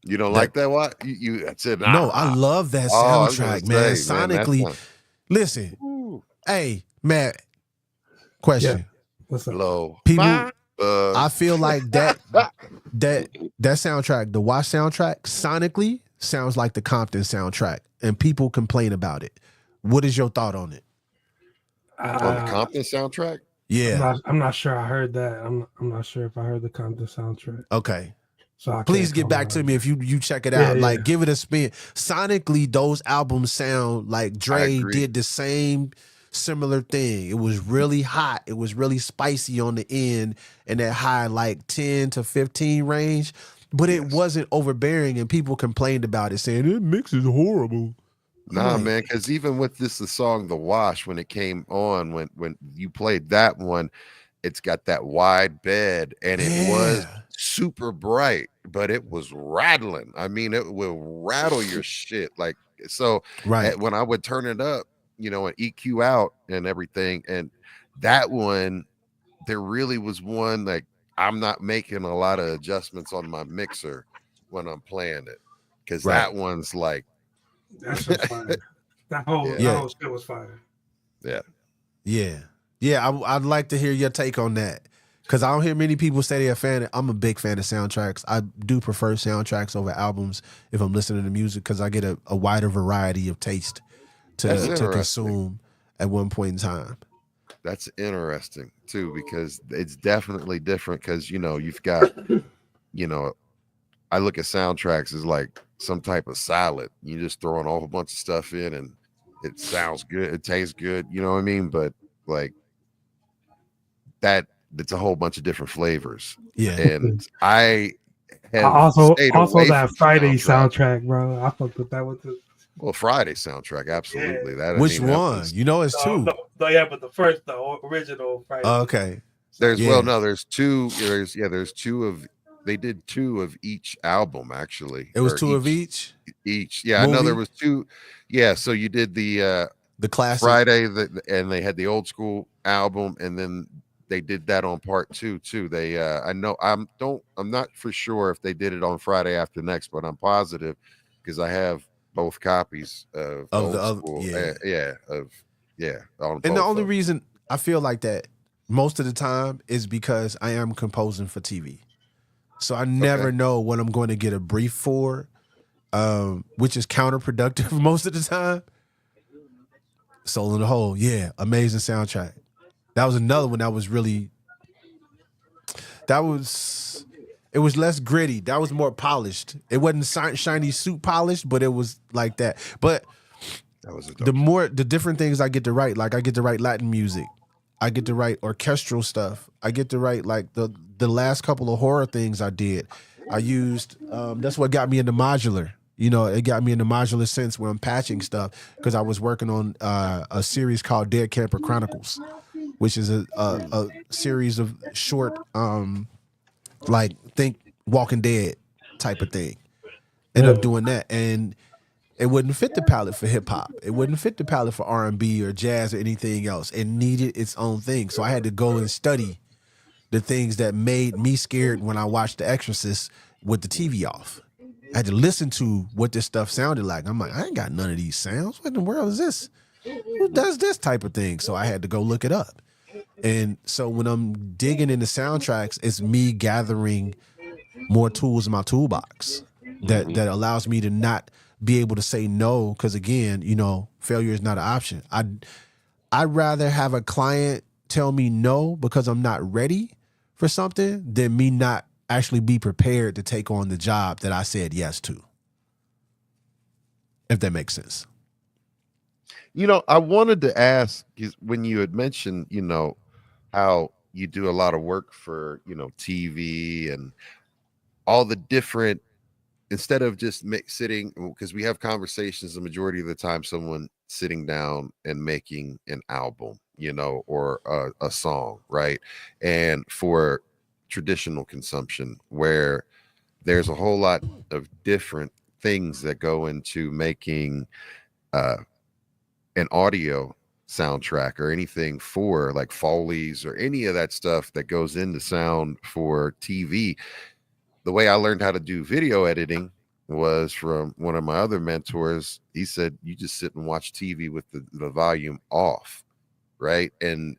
You don't like that? What you said? No, I love that Oh, I was gonna soundtrack, man. say, man, Sonically, that's listen. Ooh. Hey, Matt. Question. What's up? low. People, I feel like that soundtrack, the Wash soundtrack, sonically sounds like the Compton soundtrack, and people complain about it. What is your thought on it? On the Compton soundtrack? Yeah. I'm not sure I heard that. I'm not sure if I heard the Compton soundtrack. Okay. So I Please can't get comment back on to it. me if you check it Yeah, out. Like, yeah. give it a spin. Sonically, those albums sound like Dre agree. did the same similar thing. It was really hot. It was really spicy on the end and that high like 10 to 15 range. But it wasn't overbearing, and people complained about it, saying it mix is horrible. I'm Nah, like, man, because even with the song "The Wash," when it came on, when you played that one, it's got that wide bed, and it was yeah, super bright, but it was rattling. I mean, it will rattle your shit. Like so, right, when I would turn it up, and EQ out and everything, and that one, there really was one like I'm not making a lot of adjustments on my mixer when I'm playing it because right. that one's like, That shit's fire. That whole yeah, that Yeah, whole shit was fire. yeah. yeah, yeah. I'd like to hear your take on that because I don't hear many people say they're a fan. I'm a big fan of soundtracks. I do prefer soundtracks over albums if I'm listening to music because I get a wider variety of taste That's to interesting. consume at one point in time. That's interesting too, because it's definitely different. Because you've got, you know, I look at soundtracks as like some type of salad. You just throwing a whole bunch of stuff in, and it sounds good, it tastes good. You know what I mean? But like that, it's a whole bunch of different flavors, Yeah, and I I have also stayed also away that from Friday soundtracks. soundtrack, bro. I fucked with that with the Well, Friday soundtrack, yeah. absolutely. That I which mean, that one? was You know, it's No, two. no, no, yeah, but the original Friday Okay, there's soundtrack. well, yeah. no, there's two. There's two of they did two of each album actually, It was or two of each. Yeah, I know there movie, was two. Yeah, so you did the the classic Friday, and they had the old school album, and then they did that on part two too. They I know I'm not for sure if they did it on Friday after next, but I'm positive because I have both copies of of the old other. school. Yeah, Yeah, on and the both only of them. reason I feel like that most of the time is because I am composing for TV, so I Okay. never know what I'm going to get a brief for, which is counterproductive most of the time. Soul in the Hole, yeah, amazing soundtrack. That was another one that was really that was it was less gritty. That was more polished. It wasn't shiny suit polished, but it was like that. But That was a dope. the different things I get to write, like I get to write Latin music, I get to write orchestral stuff, I get to write like the last couple of horror things I did. I used that's what got me into modular. It got me into modular sense where I'm patching stuff because I was working on a series called Dead Camper Chronicles, which is a series of short like think Walking Dead type of thing. End up doing that, and it wouldn't fit the palette for hip hop. It wouldn't fit the palette for R&B or jazz or anything else. It needed its own thing. So I had to go and study the things that made me scared when I watched The Exorcist with the TV off. I had to listen to what this stuff sounded like. I'm like, I ain't got none of these sounds. What in the world is this? Who does this type of thing? So I had to go look it up. And so when I'm digging into soundtracks, it's me gathering more tools in my toolbox that allows me to not be able to say no, because again, failure is not an option. I'd rather have a client tell me no because I'm not ready for something than me not actually be prepared to take on the job that I said yes to. If that makes sense. I wanted to ask when you had mentioned, how you do a lot of work for, TV and all the different, instead of just sitting, because we have conversations the majority of the time, someone sitting down and making an album, or a song, right? And for traditional consumption, where there's a whole lot of different things that go into making uh, an audio soundtrack or anything for like Foley's or any of that stuff that goes into sound for TV. The way I learned how to do video editing was from one of my other mentors. He said, you just sit and watch TV with the volume off, right? And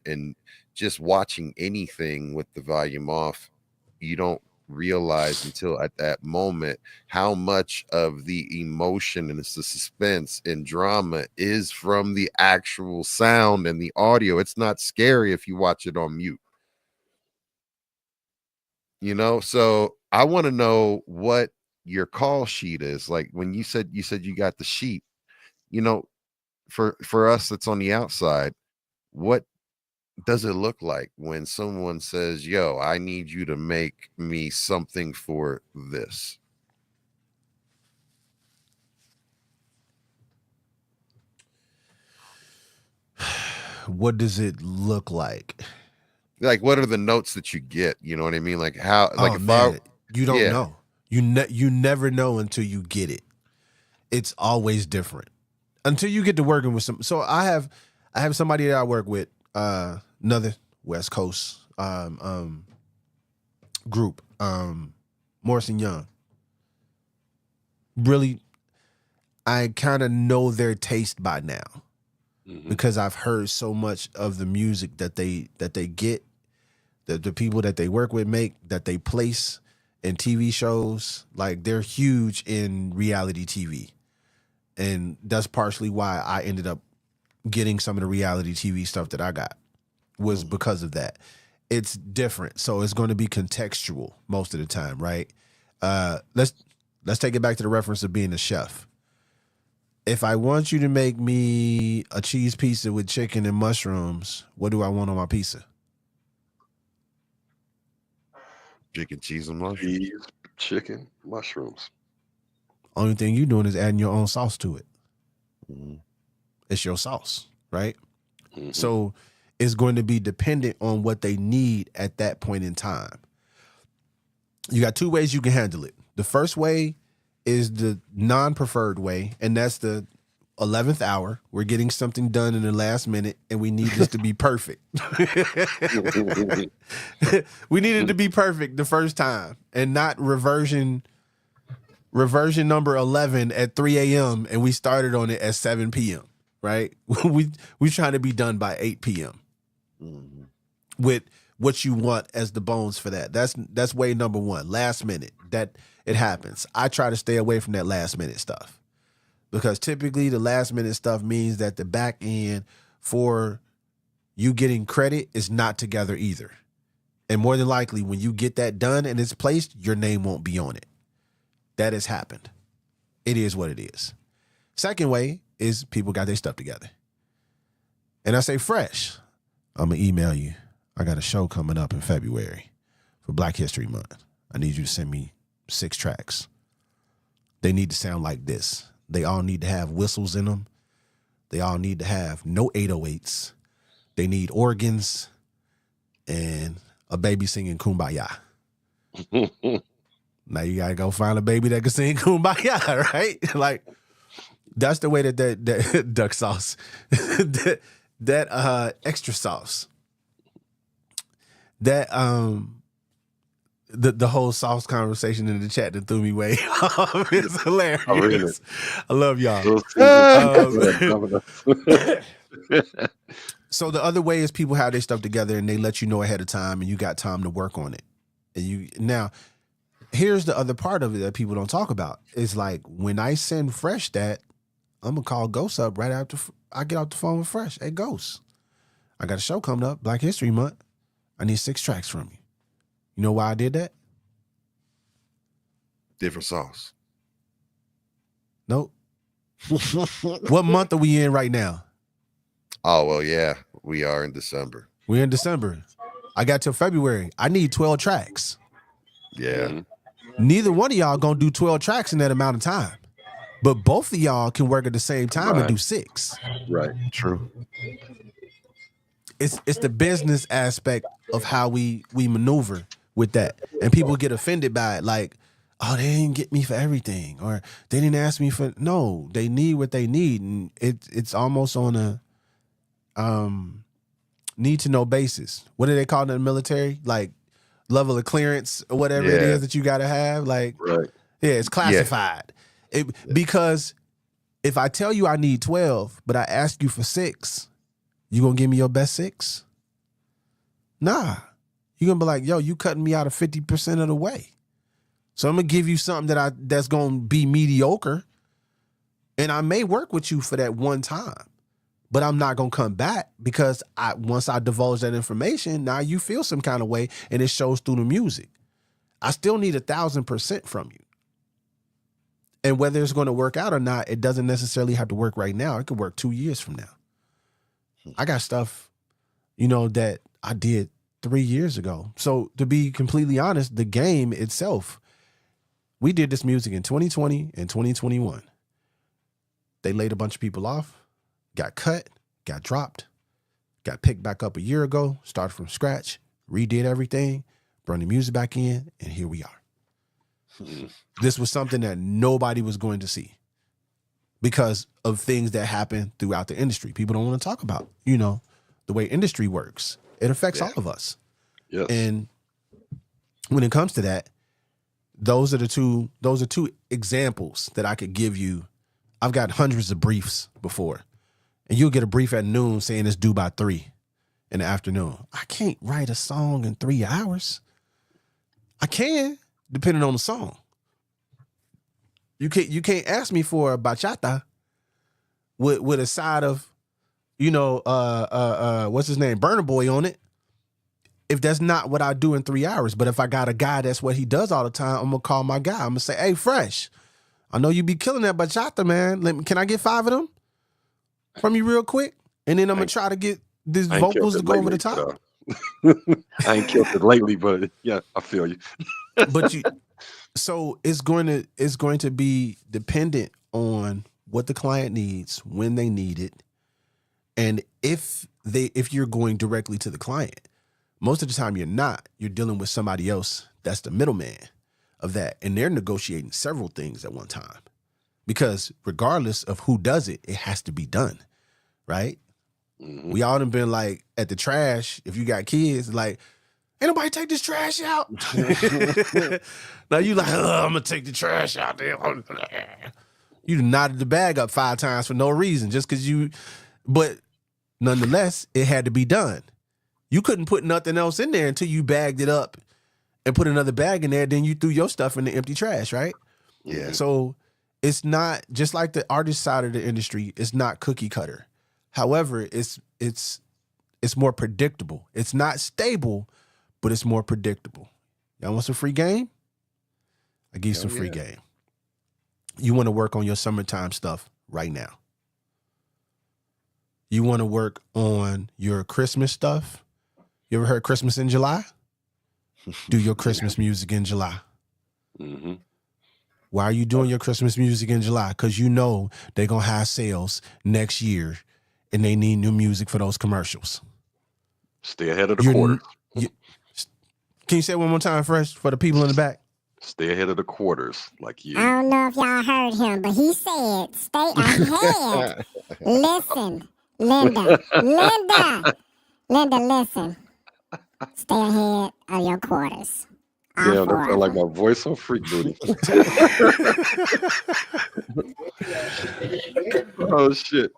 just watching anything with the volume off, you don't realize until at that moment how much of the emotion and the suspense and drama is from the actual sound and the audio. It's not scary if you watch it on mute, so I want to know what your call sheet is like. When you said you got the sheet, you know for us that's on the outside, what does it look like when someone says, yo, I need you to make me something for this? What does it look like? Like, what are the notes that you get? You know what I mean? Like how? Like Oh if man, you don't yeah. know. You never know until you get it. It's always different until you get to working with some. So I have somebody that I work with, another West Coast group, Morrison Young. Really, I kind of know their taste by now because I've heard so much of the music that they get, that the people that they work with make, that they place in TV shows. Like, they're huge in reality TV. And that's partially why I ended up getting some of the reality TV stuff that I got, was because of that. It's different. So it's going to be contextual most of the time, right? Let's take it back to the reference of being a chef. If I want you to make me a cheese pizza with chicken and mushrooms, what do I want on my pizza? Chicken, cheese, and mushrooms. Cheese, chicken, mushrooms. Only thing you're doing is adding your own sauce to it. Mhm. It's your sauce, right? So it's going to be dependent on what they need at that point in time. You got two ways you can handle it. The first way is the non-preferred way, and that's the 11th hour. We're getting something done in the last minute, and we need this to be perfect. We need it to be perfect the first time, and not reversion number 11 at 3 a.m. and we started on it at 7 p.m. Right? we trying to be done by 8 p.m. with what you want as the bones for that. That's way number one. Last minute, that it happens. I try to stay away from that last minute stuff, because typically the last minute stuff means that the back end for you getting credit is not together either. And more than likely, when you get that done and it's placed, your name won't be on it. That has happened. It is what it is. Second way is people got their stuff together. And I say, fresh, I'm going to email you. I got a show coming up in February for Black History Month. I need you to send me 6 tracks. They need to sound like this. They all need to have whistles in them. They all need to have no 808s. They need organs and a baby singing Kumbaya. Now you gotta go find a baby that can sing Kumbaya, right? Like, that's the way that duck sauce, that extra sauce, that the whole sauce conversation in the chat that threw me way off is hilarious. I love y'all. So the other way is people have their stuff together and they let you know ahead of time, and you got time to work on it. And now, here's the other part of it that people don't talk about. It's like, when I send Fresh that, I'm gonna call Ghost up right after I get off the phone with Fresh. Hey, Ghost, I got a show coming up, Black History Month. I need 6 tracks from you. You know why I did that? Different sauce. Nope. What month are we in right now? Oh, well, yeah, we are in December. We're in December. I got till February. I need 12 tracks. Yeah. Neither one of y'all gonna do 12 tracks in that amount of time. But both of y'all can work at the same time and do 6. Right. True. It's the business aspect of how we maneuver with that. And people get offended by it, like, oh, they didn't get me for everything, or they didn't ask me for. No, they need what they need, and it's almost on a need to know basis. What do they call it in the military? Like, level of clearance or whatever it is that you got to have. Like, right. Yeah, it's classified. Because if I tell you I need 12, but I ask you for 6, you gonna give me your best 6? Nah. You're gonna be like, yo, you cutting me out of 50% of the way. So I'm gonna give you something that's gonna be mediocre. And I may work with you for that one time, but I'm not gonna come back, because once I divulge that information, now you feel some kind of way and it shows through the music. I still need 1,000% from you. And whether it's going to work out or not, it doesn't necessarily have to work right now. It could work 2 years from now. I got stuff, that I did 3 years ago. So to be completely honest, the game itself, we did this music in 2020 and 2021. They laid a bunch of people off, got cut, got dropped. Got picked back up a year ago, started from scratch, redid everything, brought the music back in, and here we are. This was something that nobody was going to see because of things that happen throughout the industry. People don't want to talk about, the way industry works. It affects all of us. Yes. And when it comes to that, those are two examples that I could give you. I've got hundreds of briefs before. And you'll get a brief at noon saying it's due by 3 in the afternoon. I can't write a song in 3 hours. I can, depending on the song. You can't ask me for a bachata with a side of, what's his name, Burna Boy on it. If that's not what I do in 3 hours, but if I got a guy that's what he does all the time, I'm gonna call my guy. I'm gonna say, "Hey, Fresh, I know you be killing that bachata, man. Can I get 5 of them from you real quick?" And then I'm gonna try to get these vocals to go over the top. I ain't killed it lately, but yeah, I feel you. But so it's going to be dependent on what the client needs, when they need it, and if you're going directly to the client. Most of the time you're not. You're dealing with somebody else that's the middleman of that, and they're negotiating several things at one time. Because regardless of who does it, it has to be done, right? Mm-hmm. We all done been like at the trash. If you got kids, like, ain't nobody take this trash out. Now you like, I'm gonna take the trash out there. You knotted the bag up 5 times for no reason, just because but nonetheless, it had to be done. You couldn't put nothing else in there until you bagged it up and put another bag in there. Then you threw your stuff in the empty trash, right? Yeah. So it's not just like the artist side of the industry. It's not cookie cutter. However, it's more predictable. It's not stable, but it's more predictable. Y'all want some free game? I give you some free game. You want to work on your summertime stuff right now. You want to work on your Christmas stuff. You ever heard Christmas in July? Do your Christmas music in July. Mm-hmm. Why are you doing your Christmas music in July? Because you know they're going to have sales next year and they need new music for those commercials. Stay ahead of the quarter. Can you say it one more time, Fresh, for the people in the back? Stay ahead of the quarters, like you. I don't know if y'all heard him, but he said, stay ahead. Listen, Linda, listen. Stay ahead of your quarters. Yeah, that sounds like my voice on Freak Booty. Oh, shit.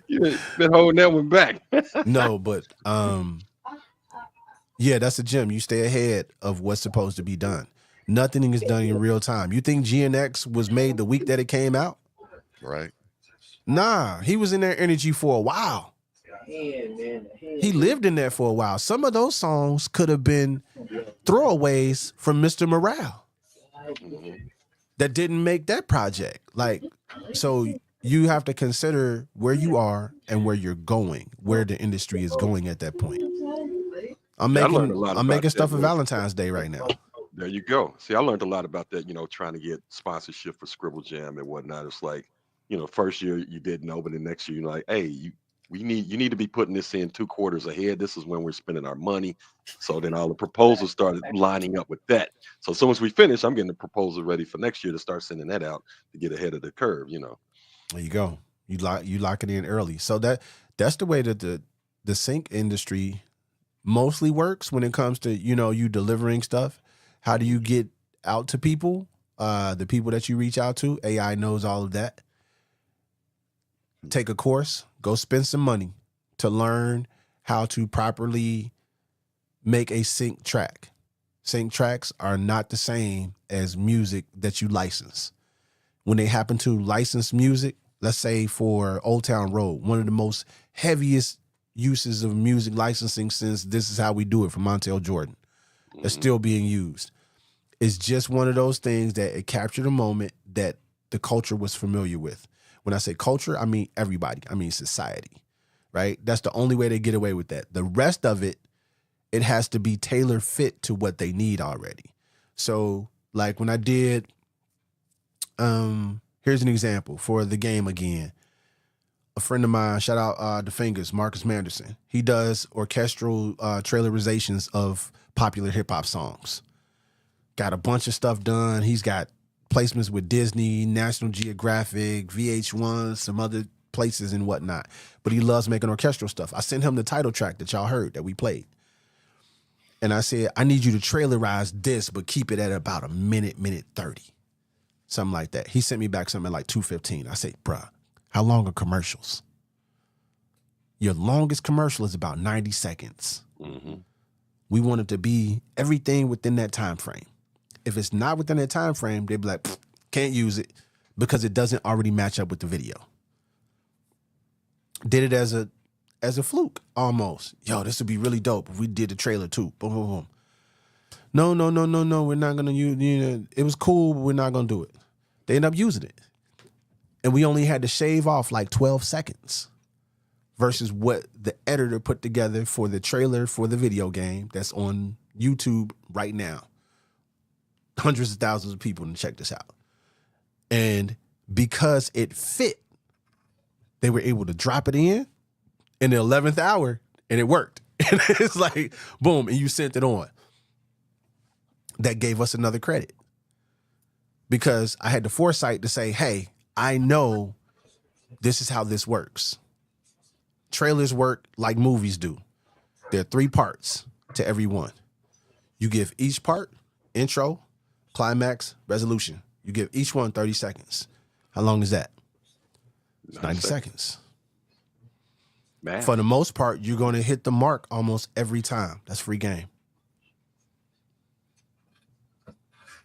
You've been holding that one back. No, but yeah, that's a gem. You stay ahead of what's supposed to be done. Nothing is done in real time. You think GNX was made the week that it came out? Right. Nah, he was in their energy for a while. He lived in there for a while. Some of those songs could have been throwaways from Mr. Morale that didn't make that project. Like, so you have to consider where you are and where you're going, where the industry is going at that point. I'm making stuff for Valentine's Day right now. There you go. See, I learned a lot about that, trying to get sponsorship for Scribble Jam and whatnot. It's like, first year you didn't know, but the next year you're like, hey, you need to be putting this in 2 quarters ahead. This is when we're spending our money. So then all the proposals started lining up with that. So as soon as we finish, I'm getting the proposal ready for next year to start sending that out to get ahead of the curve, There you go. You lock it in early. So that's the way that the sync industry mostly works when it comes to, you delivering stuff. How do you get out to people? The people that you reach out to, AI knows all of that. Take a course, go spend some money to learn how to properly make a sync track. Sync tracks are not the same as music that you license. When they happen to license music, let's say for Old Town Road, one of the most heaviest uses of music licensing since This Is How We Do It from Montel Jordan, that's still being used. It's just one of those things that it captured a moment that the culture was familiar with. When I say culture, I mean everybody. I mean society, right? That's the only way they get away with that. The rest of it, it has to be tailor fit to what they need already. So like when I did, here's an example for the game again. a friend of mine, shout out the Fingers, Marcus Manderson. He does orchestral trailerizations of popular hip hop songs. Got a bunch of stuff done. He's got placements with Disney, National Geographic, VH1, some other places and whatnot. But he loves making orchestral stuff. I sent him the title track that y'all heard that we played. And I said, I need you to trailerize this, but keep it at about a minute 30. Something like that. He sent me back something like 2:15. I said, bruh, how long are commercials? Your longest commercial is about 90 seconds. Mm-hmm. We want it to be everything within that time frame. If it's not within that time frame, they'd be like, can't use it because it doesn't already match up with the video. Did it as a fluke, almost. Yo, this would be really dope if we did the trailer too. Boom, boom, boom. No, we're not gonna use it. It was cool, but we're not gonna do it. They end up using it. And we only had to shave off like 12 seconds versus what the editor put together for the trailer for the video game that's on YouTube right now. Hundreds of thousands of people to check this out. And because it fit, they were able to drop it in the 11th hour and it worked. And it's like, boom, and you sent it on. That gave us another credit. Because I had the foresight to say, hey, I know this is how this works. Trailers work like movies do. There are 3 parts to every one. You give each part intro, climax, resolution. You give each one 30 seconds. How long is that? 90 seconds. Man. For the most part, you're going to hit the mark almost every time. That's free game.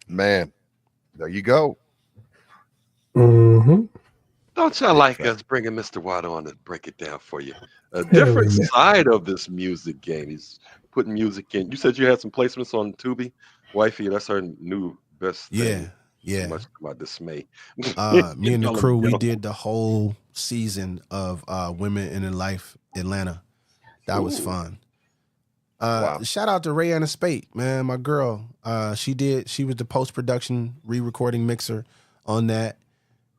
Man, there you go. Mm-hmm. Don't y'all like us bringing Mr. Watt on to break it down for you? A different yeah. side of this music game. He's putting music in. You said you had some placements on Tubi. Wifey, that's her new best thing. Yeah. Much to my dismay. Me and the crew, we did the whole season of Women in Life Atlanta. That was fun. Wow. Shout out to Rayanna Spate, man, my girl. She was the post-production re-recording mixer on that.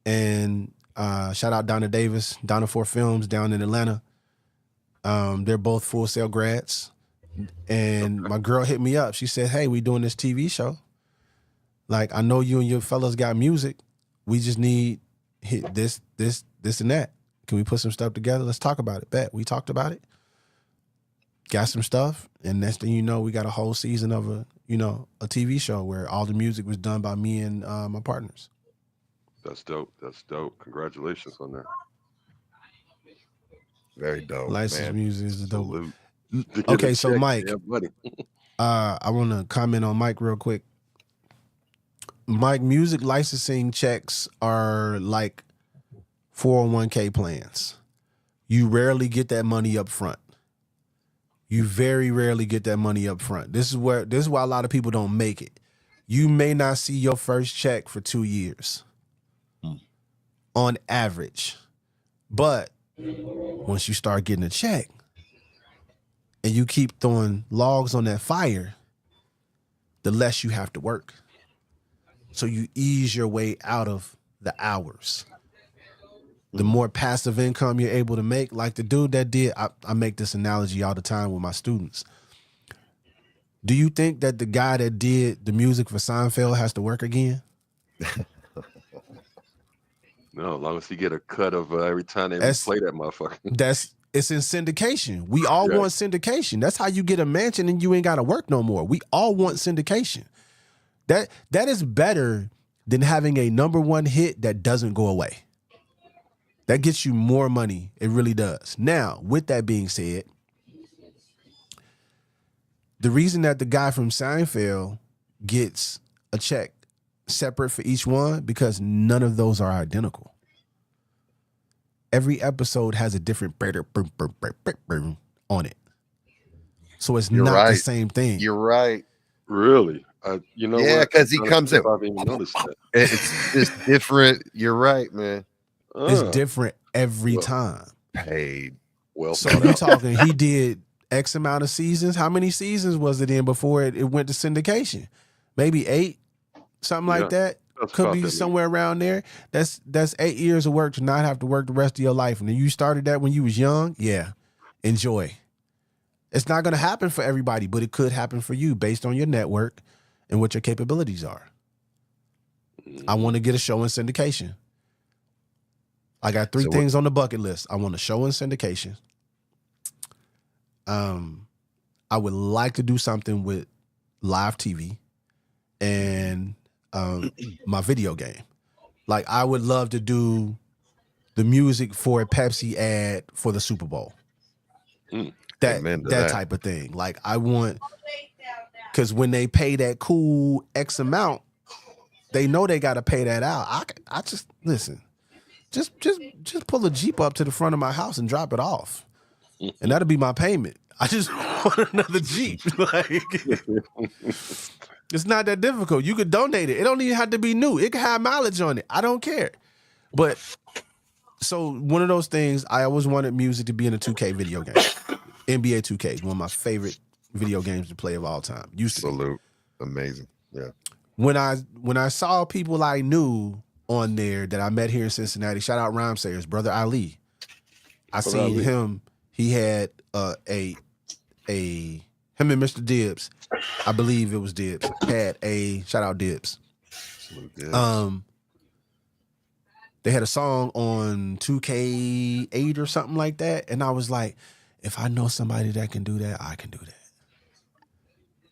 And shout out Donna Davis, Donna 4 Films down in Atlanta. They're both Full Sail grads. And my girl hit me up. She said, hey, we doing this TV show. Like, I know you and your fellas got music. We just need hit this, and that. Can we put some stuff together? Let's talk about it. Bet. We talked about it. Got some stuff. And next thing you know, we got a whole season of a TV show where all the music was done by me and my partners. That's dope. That's dope. Congratulations on that. Very dope. Licensed man. music is dope. Salute. To get Okay, a so check, Mike, yeah, buddy. I want to comment on Mike real quick. Mike, music licensing checks are like 401k plans. You rarely get that money up front. You very rarely get that money up front. This is why a lot of people don't make it. You may not see your first check for 2 years on average. But once you start getting a check and you keep throwing logs on that fire, the less you have to work. So you ease your way out of the hours. The more passive income you're able to make, like the dude that did, I make this analogy all the time with my students. Do you think that the guy that did the music for Seinfeld has to work again? No, as long as he get a cut of every time they play that motherfucker. It's in syndication. We all want syndication. That's how you get a mansion and you ain't got to work no more. We all want syndication. That is better than having a #1 hit that doesn't go away. That gets you more money. It really does. Now, with that being said, the reason that the guy from Seinfeld gets a check separate for each one, because none of those are identical. Every episode has a different on it. So it's not the same thing. You're right. Really? You know, yeah, because he comes in. I've even noticed that. It's different. You're right, man. It's different every time. Paid. Well, so you're talking, he did X amount of seasons. How many seasons was it in before it went to syndication? Maybe 8, something like that. That's Could about be that somewhere around there. That's 8 years of work to not have to work the rest of your life. And then you started that when you was young. Yeah, enjoy. It's not going to happen for everybody, but it could happen for you based on your network and what your capabilities are. I want to get a show in syndication. I got 3 things on the bucket list. I want a show in syndication. I would like to do something with live TV and my video game. Like, I would love to do the music for a Pepsi ad for the Super Bowl. That type of thing. Like, I want, because when they pay that cool X amount, they know they got to pay that out. I just listen. Just pull a Jeep up to the front of my house and drop it off, and that'll be my payment. I just want another Jeep. Like, it's not that difficult. You could donate it. It don't even have to be new. It can have mileage on it. I don't care. But so one of those things, I always wanted music to be in a 2K video game. NBA 2K is one of my favorite video games to play of all time. Used to be. Amazing. Yeah. When I saw people I knew on there that I met here in Cincinnati, shout out Rhyme Sayers, brother Ali. I seen him. He had him and Mr. Dibbs, I believe it was Dibbs, had a shout out Dibbs. They had a song on 2K8 or something like that, and I was like, if I know somebody that can do that, I can do that.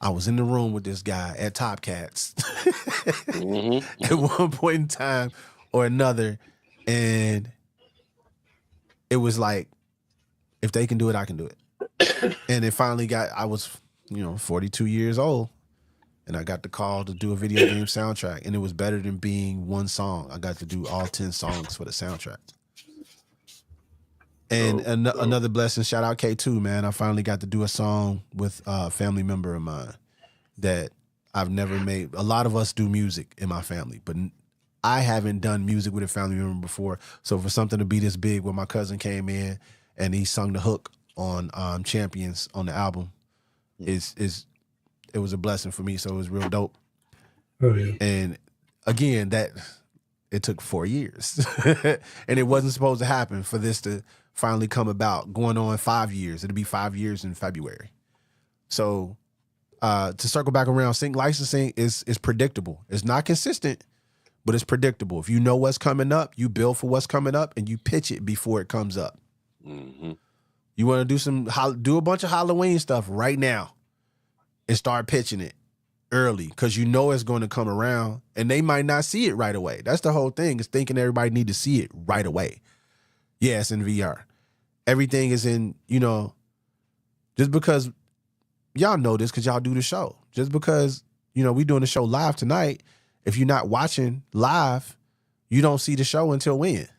I was in the room with this guy at Top Cats at one point in time or another, and it was like, if they can do it, I can do it. And it finally I was 42 years old, and I got the call to do a video game soundtrack, and it was better than being one song. I got to do all 10 songs for the soundtrack. And another blessing, shout out K2, man. I finally got to do a song with a family member of mine that I've never made. A lot of us do music in my family, but I haven't done music with a family member before. So for something to be this big, when my cousin came in and he sung the hook on Champions on the album, it was a blessing for me. So it was real dope. Oh, yeah. And again, it took 4 years, and it wasn't supposed to happen for this to finally come about. Going on 5 years, it'll be 5 years in February. So to circle back around, sync licensing is predictable. It's not consistent, but it's predictable. If you know what's coming up, you build for what's coming up, and you pitch it before it comes up. Mm-hmm. You want to do a bunch of Halloween stuff right now and start pitching it early, because you know it's going to come around, and they might not see it right away. That's the whole thing, is thinking everybody need to see it right away. Yeah, it's in VR. Everything is in, just because y'all know this because y'all do the show. Just because, we doing the show live tonight, if you're not watching live, you don't see the show until when?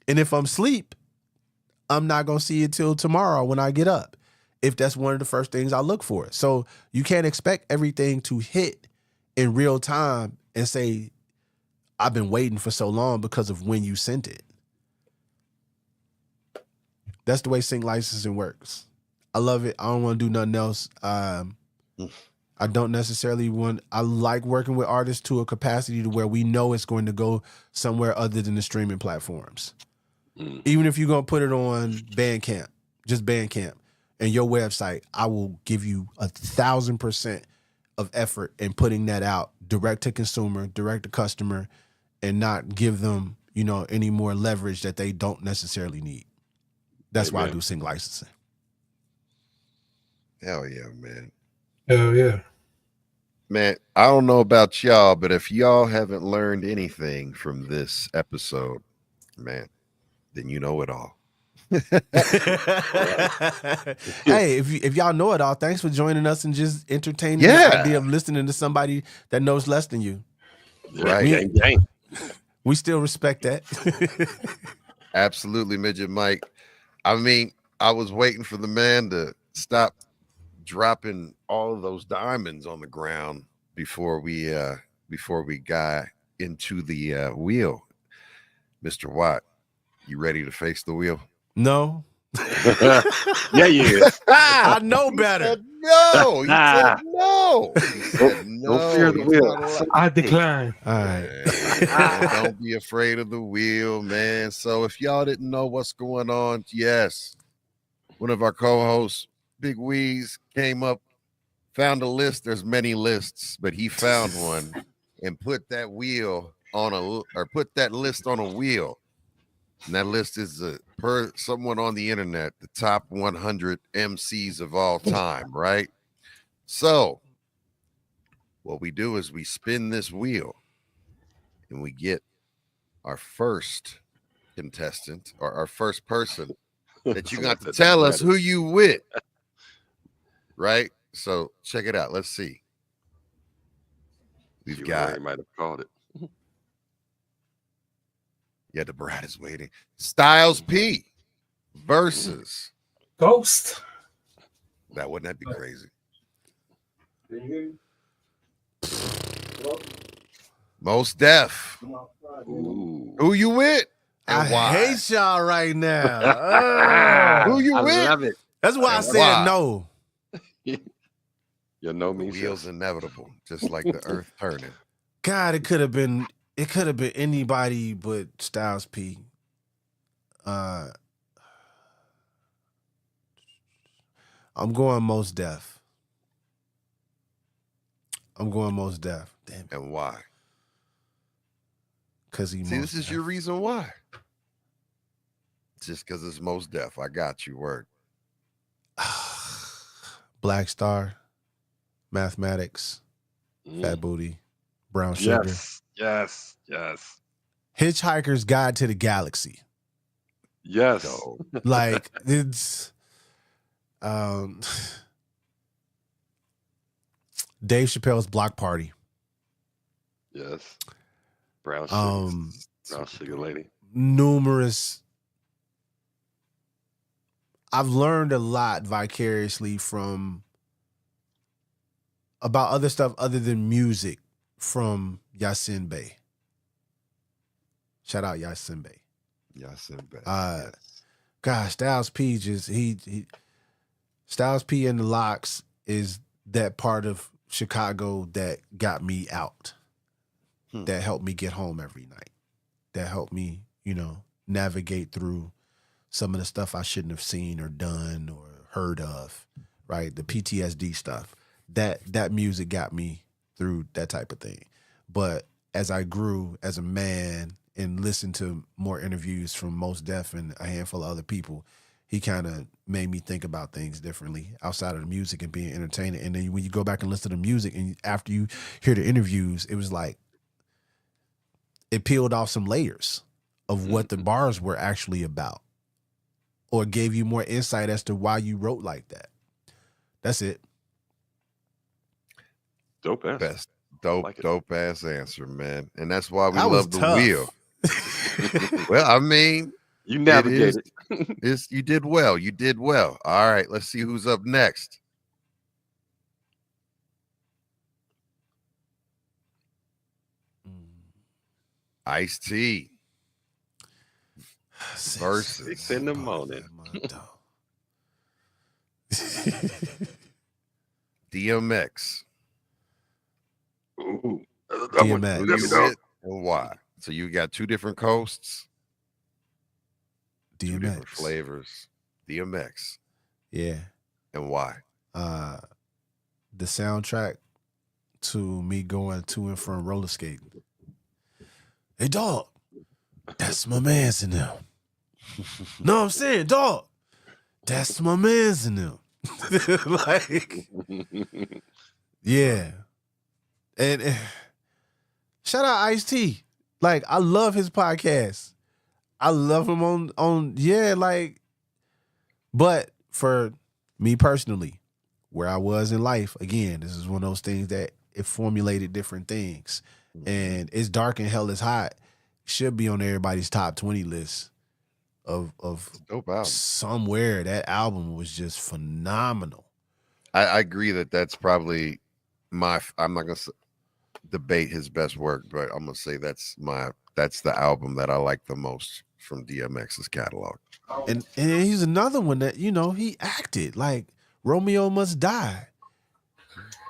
And if I'm asleep, I'm not going to see it till tomorrow when I get up, if that's one of the first things I look for. So you can't expect everything to hit in real time and say, I've been waiting for so long because of when you sent it. That's the way sync licensing works. I love it. I don't want to do nothing else. I don't necessarily I like working with artists to a capacity to where we know it's going to go somewhere other than the streaming platforms. Even if you're going to put it on Bandcamp, just Bandcamp, and your website, I will give you 1,000% of effort in putting that out direct to consumer, direct to customer, and not give them, any more leverage that they don't necessarily need. That's why I do sync licensing. Hell yeah, man. Hell yeah. Man, I don't know about y'all, but if y'all haven't learned anything from this episode, man, then you know it all. Hey, if y'all know it all, thanks for joining us and just entertaining the idea of listening to somebody that knows less than you. Right. We still respect that. Absolutely, Midget Mike. I mean, I was waiting for the man to stop dropping all of those diamonds on the ground before we got into the wheel. Mr. Watt, you ready to face the wheel? No, Yeah, he is. I know He better. said no. He said no. He said no. Don't fear the He's wheel. not allowed- I decline. All right. Man, don't be afraid of the wheel, man. So if y'all didn't know what's going on, yes, one of our co-hosts, Big Weez, came up, found a list. There's many lists, but he found one and put that wheel on put that list on a wheel. And that list is per someone on the internet, the top 100 MCs of all time, right? So what we do is we spin this wheel and we get our first contestant or our first person that you got to tell us who you with, right? So check it out. Let's see. We've got, might have called it. yeah, the Brad is waiting. Styles P versus, Ghost. that wouldn't that be crazy? Most Def. Ooh. Who you with? And I why? hate y'all right now. Who you I with? love it. That's why I And said why? no. You know The me, wheel's Chef. inevitable, just like the earth turning. God, it could have been anybody but Styles P. I'm going Most Def. I'm going Most Def. Damn, And why? because he. See, Most this is Def. your reason why. Just because it's Most Def. I got you. Word. Black Star, Mathematics, Fat Booty, Brown Sugar. Yes. Hitchhiker's Guide to the Galaxy. Yes. So, Like it's Dave Chappelle's Block Party. Yes. Brown sugar lady. Numerous. I've learned a lot vicariously about other stuff other than music from Yasin Bey. Shout out Yasin Bey. Yasin Bey. Yes. Gosh, Styles P just Styles P and the Locks is that part of Chicago that got me out. That helped me get home every night. That helped me, navigate through some of the stuff I shouldn't have seen or done or heard of, right? The PTSD stuff. That music got me through that type of thing. But as I grew as a man and listened to more interviews from Most Def and a handful of other people, he kind of made me think about things differently outside of the music and being entertaining. And then when you go back and listen to the music and after you hear the interviews, it was like, it peeled off some layers of what the bars were actually about or gave you more insight as to why you wrote like that. That's it. Dope answer. Best dope ass answer, man. And that's why we That was love the tough. wheel. Well, I mean, You navigated. you did well. You did well. All right, let's see who's up next. Ice-T versus 6 in the morning. DMX. Ooh. DMX. Who you with and why? So you got two different coasts, two different DMX. flavors. DMX. Yeah. And why? The soundtrack to me going to and from roller skating. Hey, dog, that's my man's in them. No, I'm saying, dog, that's my man's in them. Like, yeah. And shout out Ice-T. Like, I love his podcast. I love him on like, but for me personally, where I was in life, again, this is one of those things that it formulated different things. And It's Dark and Hell is Hot should be on everybody's top 20 list of Dope album. somewhere. That album was just phenomenal. I agree that that's probably I'm not gonna debate his best work, but I'm gonna say that's the album that I like the most from DMX's catalog. And he's another one that, he acted like Romeo Must Die.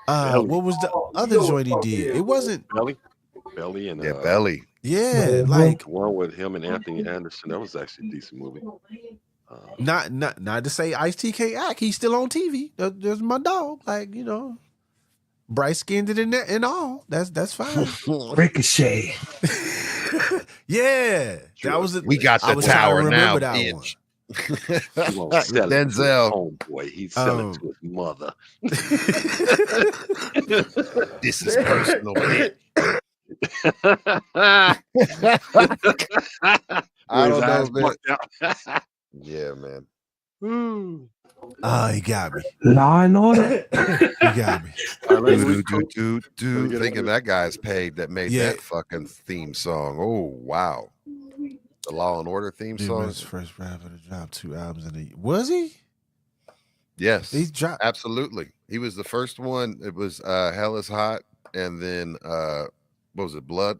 Belly. What was the other joint he did? It wasn't Belly and Belly. Yeah, like one with him and Anthony Anderson. That was actually a decent movie. not to say Ice-T can't act. He's still on TV. There's my dog. Like, bright skinned and all. That's fine. Ricochet. Yeah, that was We got the I was trying to tower now, remember that one. bitch. He won't sell it to his Denzel. homeboy. He's selling it to his mother. This is personal, bitch. I don't know, man. Yeah, man. Oh, he got me. Law and Order. He got me. Thinking that guy's paid that made Yeah. that fucking theme song. Oh, wow. The Law and Order theme Dude song. was the first rapper to drop 2 albums in a Was he? Yes, He dropped. absolutely. He was the first one. It was Hell is Hot, and then what was it, Blood?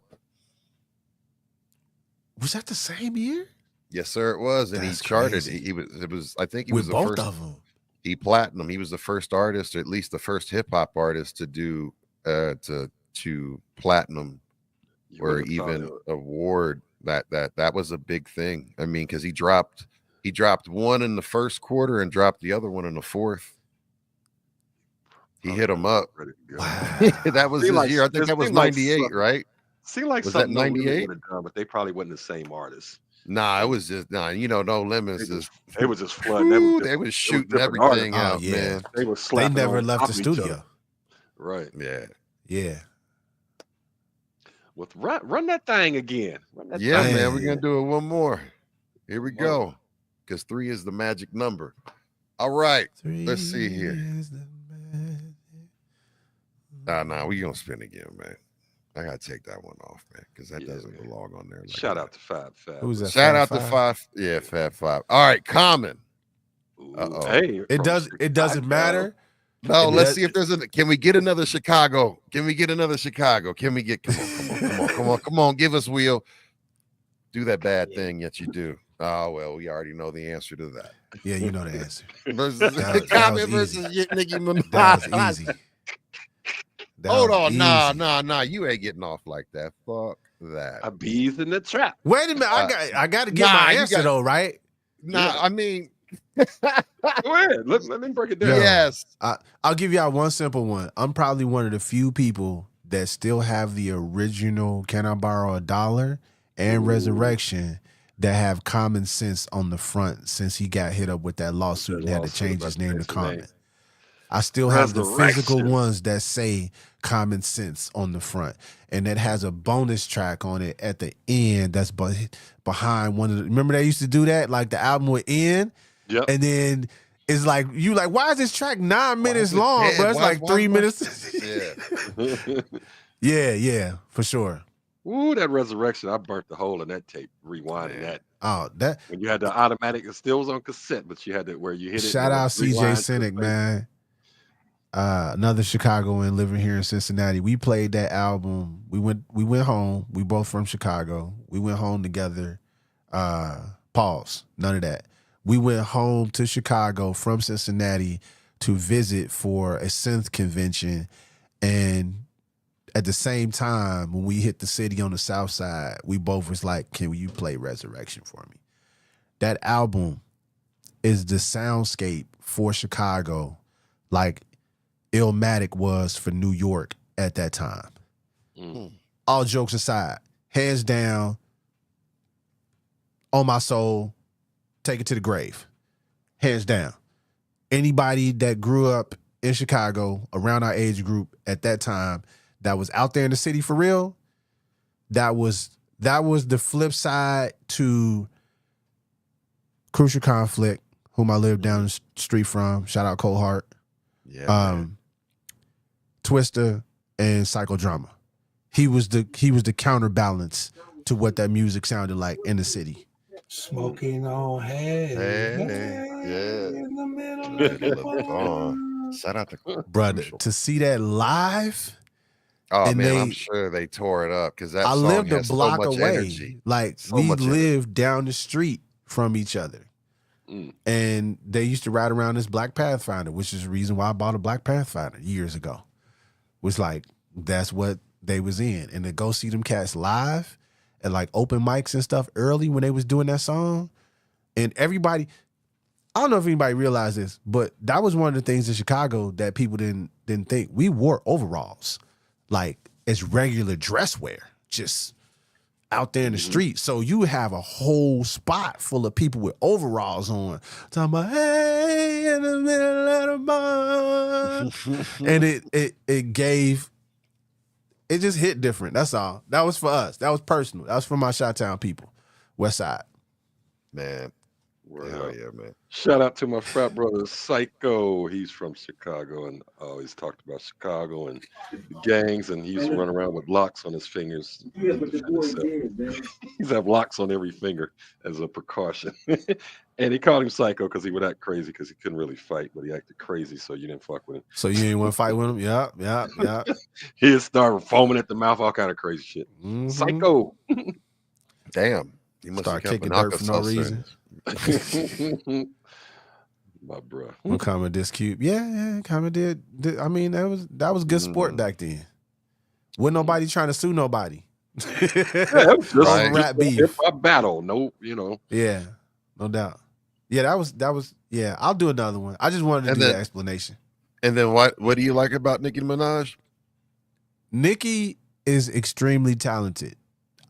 Was that the same year? Yes, sir, it was. And That's he charted. crazy. He was. It was. I think he With was the both first. of them. He platinum. He was the first artist, or at least the first hip hop artist to do to platinum, or even award that was a big thing. I mean, because he dropped one in the first quarter and dropped the other one in the fourth. He hit him up. Wow. That was his year. I think that was 98, right? Seemed like Was that something 98? done, but they probably wasn't the same artist. Nah, it was just No Limits. They was just flooding. They was shooting different everything artists. out, Oh, yeah. man. They were They slapping never on left top the of each other. studio. Right. Yeah. Yeah. With run that thing again. Run that Yeah, thing. man. We're gonna do it one more. Here we go. Because 3 is the magic number. All right. Let's see here. Nah, we gonna spin again, man. I gotta take that one off, man, because that doesn't belong on there. Like Shout that. out to Fab. Who's that? Shout out Fab to Five? 5. Yeah, Fab 5. All right, Common. Uh-oh. Hey, It doesn't matter. No, It let's does- see if there's can we get another Chicago? Can we get another Chicago? Come on, give us Wheel. Do that bad thing that you do. Oh, well, we already know the answer to that. Yeah, you know the answer. Versus That Common was versus easy. Nicki That Minaj. was easy. That Hold was on, nah, easy. you ain't getting off like that. Fuck that. A bee's in the trap. Wait a minute. I got to get my you answer though, right? Nah, I mean, Go ahead. Let me break it down. Yeah. yes. I'll give y'all one simple one. I'm probably one of the few people that still have the original Can I Borrow $1 and Resurrection that have Common Sense on the front since he got hit up with that lawsuit and had to change his name to Common. I still have the physical Resurrection. ones that say Common Sense on the front, and that has a bonus track on it at the end that's behind one of the. Remember they used to do that, like the album would end, Yep. and then it's like why is this track 9 minutes long, dead? bro? It's Why- like why- 3 why- minutes. Yeah. yeah, for sure. Ooh, that Resurrection. I burnt the hole in that tape, rewinding that. Oh, that When you had the automatic, it still was on cassette, but you had it where you hit it. shout and it out would rewind CJ to the Cynic, man. Another Chicagoan living here in Cincinnati. We played that album. We went home. We both from Chicago. We went home together. Pause. None of that. We went home to Chicago from Cincinnati to visit for a synth convention. And at the same time, when we hit the city on the south side, we both was like, can you play Resurrection for me? That album is the soundscape for Chicago, like Illmatic was for New York at that time. All jokes aside, hands down, On My Soul, take it to the grave. Hands down. Anybody that grew up in Chicago around our age group at that time that was out there in the city for real, that was the flip side to Crucial Conflict, whom I lived down the street from. Shout out Cole Hart. Yeah. Man. Twister and Psychodrama. He was the counterbalance to what that music sounded like in the city. Smoking on hay. Yeah. In the middle of Middle the of the farm. Shout out to Brother, to see that live, Oh And man, I'm sure they tore it up because that I song lived a has so block much away. energy. Like So we much energy. lived down the street from each other. And they used to ride around this black Pathfinder, which is the reason why I bought a black Pathfinder years ago. Was like, that's what they was in. And to go see them cats live at like open mics and stuff early when they was doing that song. And everybody, I don't know if anybody realized this, but that was one of the things in Chicago that people didn't think. We wore overalls like as regular dress wear, just out there in the street. So you have a whole spot full of people with overalls on, talking about, hey, in the middle of the bar. And it just hit different. That's all. That was for us. That was personal. That was for my Chi-Town people, West Side. Man. Hell yeah, man. Shout out to my frat brother Psycho. He's from Chicago and always talked about Chicago and the gangs, and he used to run around with locks on his fingers. He's have locks on every finger as a precaution. And he called him Psycho because he would act crazy because he couldn't really fight, but he acted crazy, so you didn't fuck with him. So you didn't want to fight with him? Yeah. He'd start foaming at the mouth, all kind of crazy shit. Psycho. Damn. He must Start have kicking dirt for no reason. My bro. When Common Disc Cube. Yeah, Common did. I mean, that was good sport back then. Wasn't nobody trying to sue nobody. That was just rap beef. hip-hop battle. No, Yeah, no doubt. Yeah, that was yeah, I'll do another one. I just wanted to do the explanation. And then what do you like about Nicki Minaj? Nicki is extremely talented.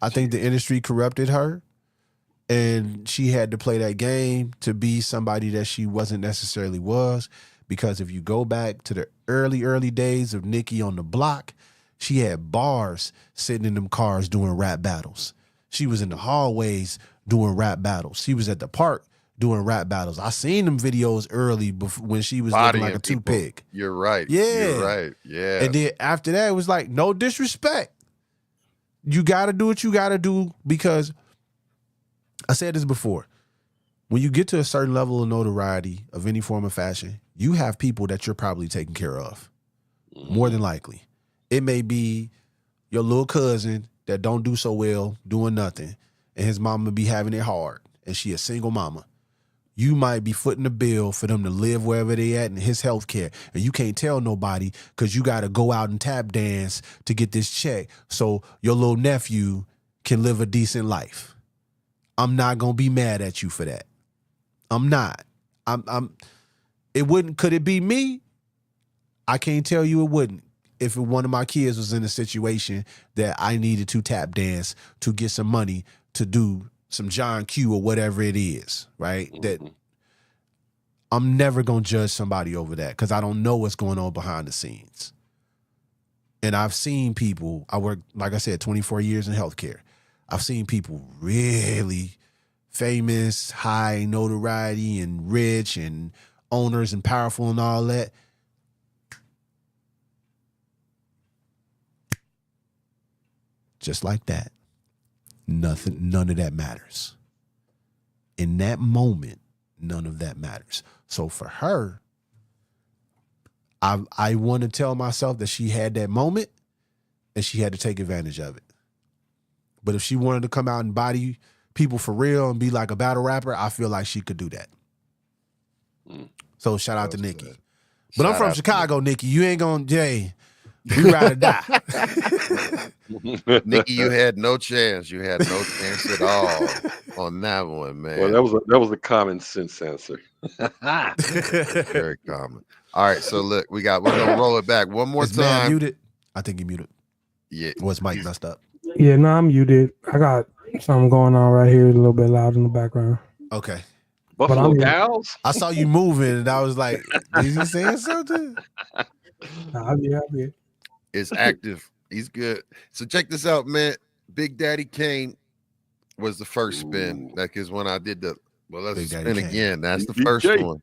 I think the industry corrupted her. And she had to play that game to be somebody that she wasn't necessarily was. Because if you go back to the early days of Nicki on the block, she had bars sitting in them cars doing rap battles. She was in the hallways doing rap battles. She was at the park doing rap battles. I seen them videos early when she was looking like a toothpick. You're right. Yeah. You're right. Yeah. And then after that, it was like, no disrespect. You got to do what you got to do because I said this before. When you get to a certain level of notoriety of any form of fashion, you have people that you're probably taking care of. More than likely. It may be your little cousin that don't do so well doing nothing, and his mama be having it hard, and she a single mama. You might be footing the bill for them to live wherever they at in his health care, and you can't tell nobody because you got to go out and tap dance to get this check so your little nephew can live a decent life. I'm not gonna be mad at you for that. I'm not. It wouldn't. Could it be me? I can't tell you it wouldn't. If one of my kids was in a situation that I needed to tap dance to get some money to do some John Q or whatever it is, right? That I'm never gonna judge somebody over that because I don't know what's going on behind the scenes. And I've seen people. I worked, like I said, 24 years in healthcare. I've seen people really famous, high notoriety and rich and owners and powerful and all that. Just like that. None of that matters. In that moment, none of that matters. So for her, I want to tell myself that she had that moment and she had to take advantage of it. But if she wanted to come out and body people for real and be like a battle rapper, I feel like she could do that. So shout out to Nicki. But I'm from Chicago, Nicki. You ain't gonna, Jay. We ride or die. Nicki, you had no chance. You had no chance at all on that one, man. Well, that was a common sense answer. Very common. All right, so look, we're gonna roll it back one more Is time. Matt muted? I think he muted. Yeah. Was Mike messed up? Yeah, no, I'm muted. I got something going on right here, a little bit loud in the background. Okay. Buffalo Gals? I saw you moving, and I was like, "Is he saying something?" I'll be. It's active. He's good. So check this out, man. Big Daddy Kane was the first spin. That is when I did the. Well, let's Big spin Daddy again. That's the DJ. first one.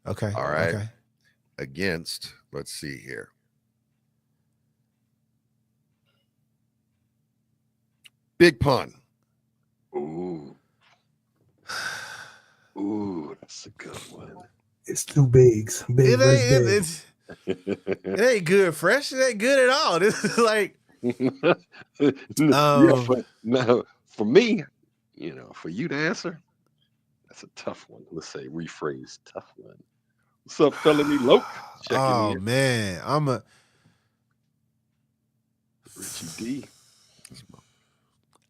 Okay. All right. Okay. Against. Let's see here. Big Pun. Ooh, that's a good one. It's two bigs. Big versus big. It ain't good fresh. It ain't good at all. This is like For me, for you to answer, that's a tough one. Let's say rephrase tough one. What's up, felony Loke? Checking Oh in. man, Richie D.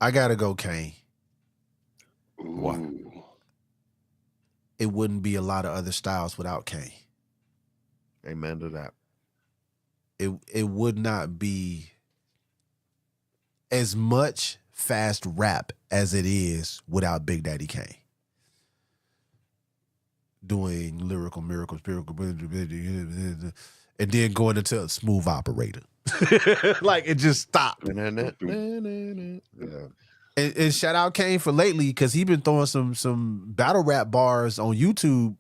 I gotta go, Kane. What? It wouldn't be a lot of other styles without Kane. Amen to that. It would not be as much fast rap as it is without Big Daddy Kane. Doing lyrical miracles, and then going into a smooth operator. Like it just stopped. Yeah. And shout out Kane for lately because he been throwing some battle rap bars on YouTube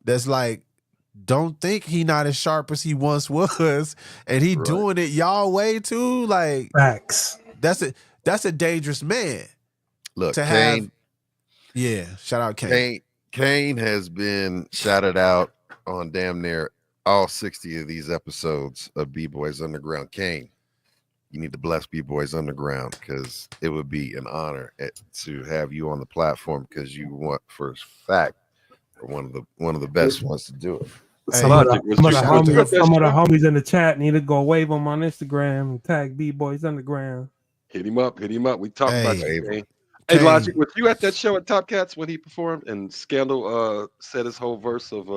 that's like, don't think he not as sharp as he once was, and he doing it y'all way too. Like facts. That's a dangerous man. Look, to Kane. Shout out Kane. Kane has been shouted out on damn near all 60 of these episodes of B-Boys Underground. Kane, you need to bless B-Boys Underground because it would be an honor to have you on the platform because you want, for a fact, are one of the best ones to do it. Some of the homies in the chat need to go wave them on Instagram and tag B-Boys Underground. Hit him up. We talked about you, Kane. Hey, Logic, was you at that show at Top Cats when he performed and Scandal said his whole verse of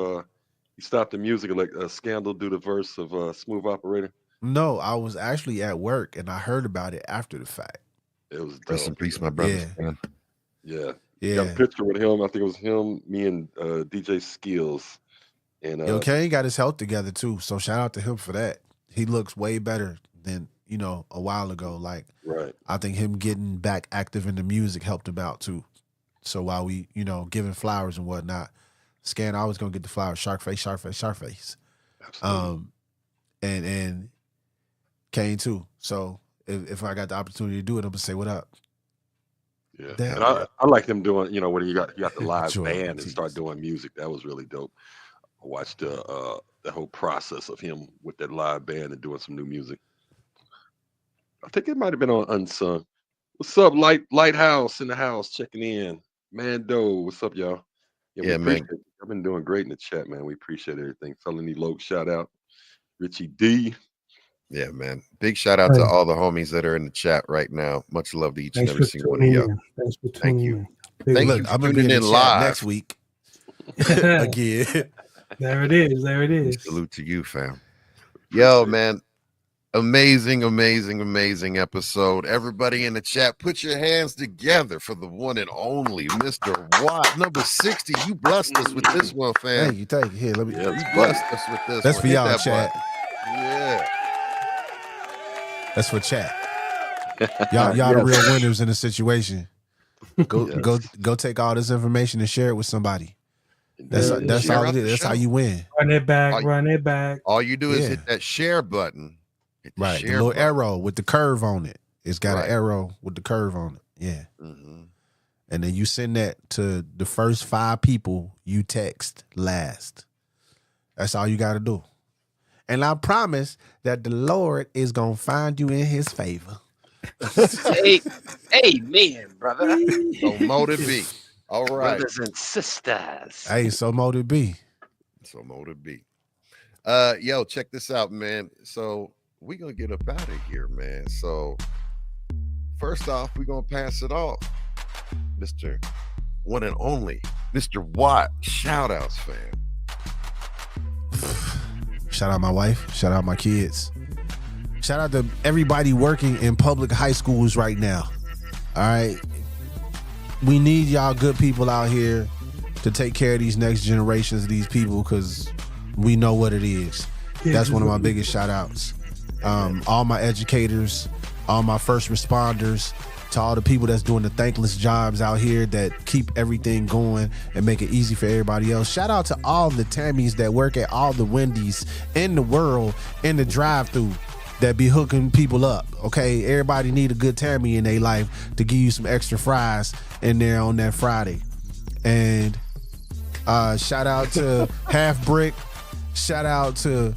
he stopped the music and let Scandal do the verse of Smooth Operator? No, I was actually at work and I heard about it after the fact. It was dope. Rest in peace, my brothers. Yeah. Got a picture with him. I think it was him, me, and DJ Skills. And Kane got his health together too. So shout out to him for that. He looks way better than a while ago. Like, I think him getting back active in the music helped him out too. So while we, giving flowers and whatnot, I was gonna get the flowers. Shark face. Absolutely. And Kane too. So if I got the opportunity to do it, I'm gonna say what up. Yeah, and I like him doing. When you got the live band and start doing music. That was really dope. I watched the whole process of him with that live band and doing some new music. I think it might have been on Unsung. What's up, Lighthouse in the house checking in. Mando, what's up, y'all? Yeah, man. I've been doing great in the chat, man. We appreciate everything. Felony Loke, shout out. Richie D. Yeah, man. Big shout out to all the homies that are in the chat right now. Much love to each and every single one of y'all. Thank you. Thank you for tuning in live next week. Again. There it is. Salute to you, fam. Yo, man. Amazing episode. Everybody in the chat, put your hands together for the one and only Mr. Watt. Number 60. You blessed us with this one, fam. Thank you. Here, let me. You blessed us with this. That's for y'all, chat. Yeah. That's for chat. Y'all the real winners in the situation. Go take all this information and share it with somebody. That's all it is. That's how you win. Run it back. All you do is hit that share button. The little arrow with the curve on it. It's got an arrow with the curve on it. Yeah. Mm-hmm. And then you send that to the first 5 people you text last. That's all you got to do. And I promise that the Lord is going to find you in his favor. Amen, brother. So motive be. All right. Brothers and sisters. Hey, so motive be. Yo, check this out, man. So we're going to get up out of here, man. So first off, we're going to pass it off. Mr. One and Only, Mr. Watt. Shout outs, fam. Shout out my wife. Shout out my kids. Shout out to everybody working in public high schools right now. All right. We need y'all good people out here to take care of these next generations of these people because we know what it is. That's one of my biggest shout outs. All my educators, all my first responders, to all the people that's doing the thankless jobs out here that keep everything going and make it easy for everybody else. Shout out to all the Tammys that work at all the Wendy's in the world in the drive-thru that be hooking people up. Okay, everybody need a good Tammy in their life to give you some extra fries in there on that Friday. And shout out to Half Brick. Shout out to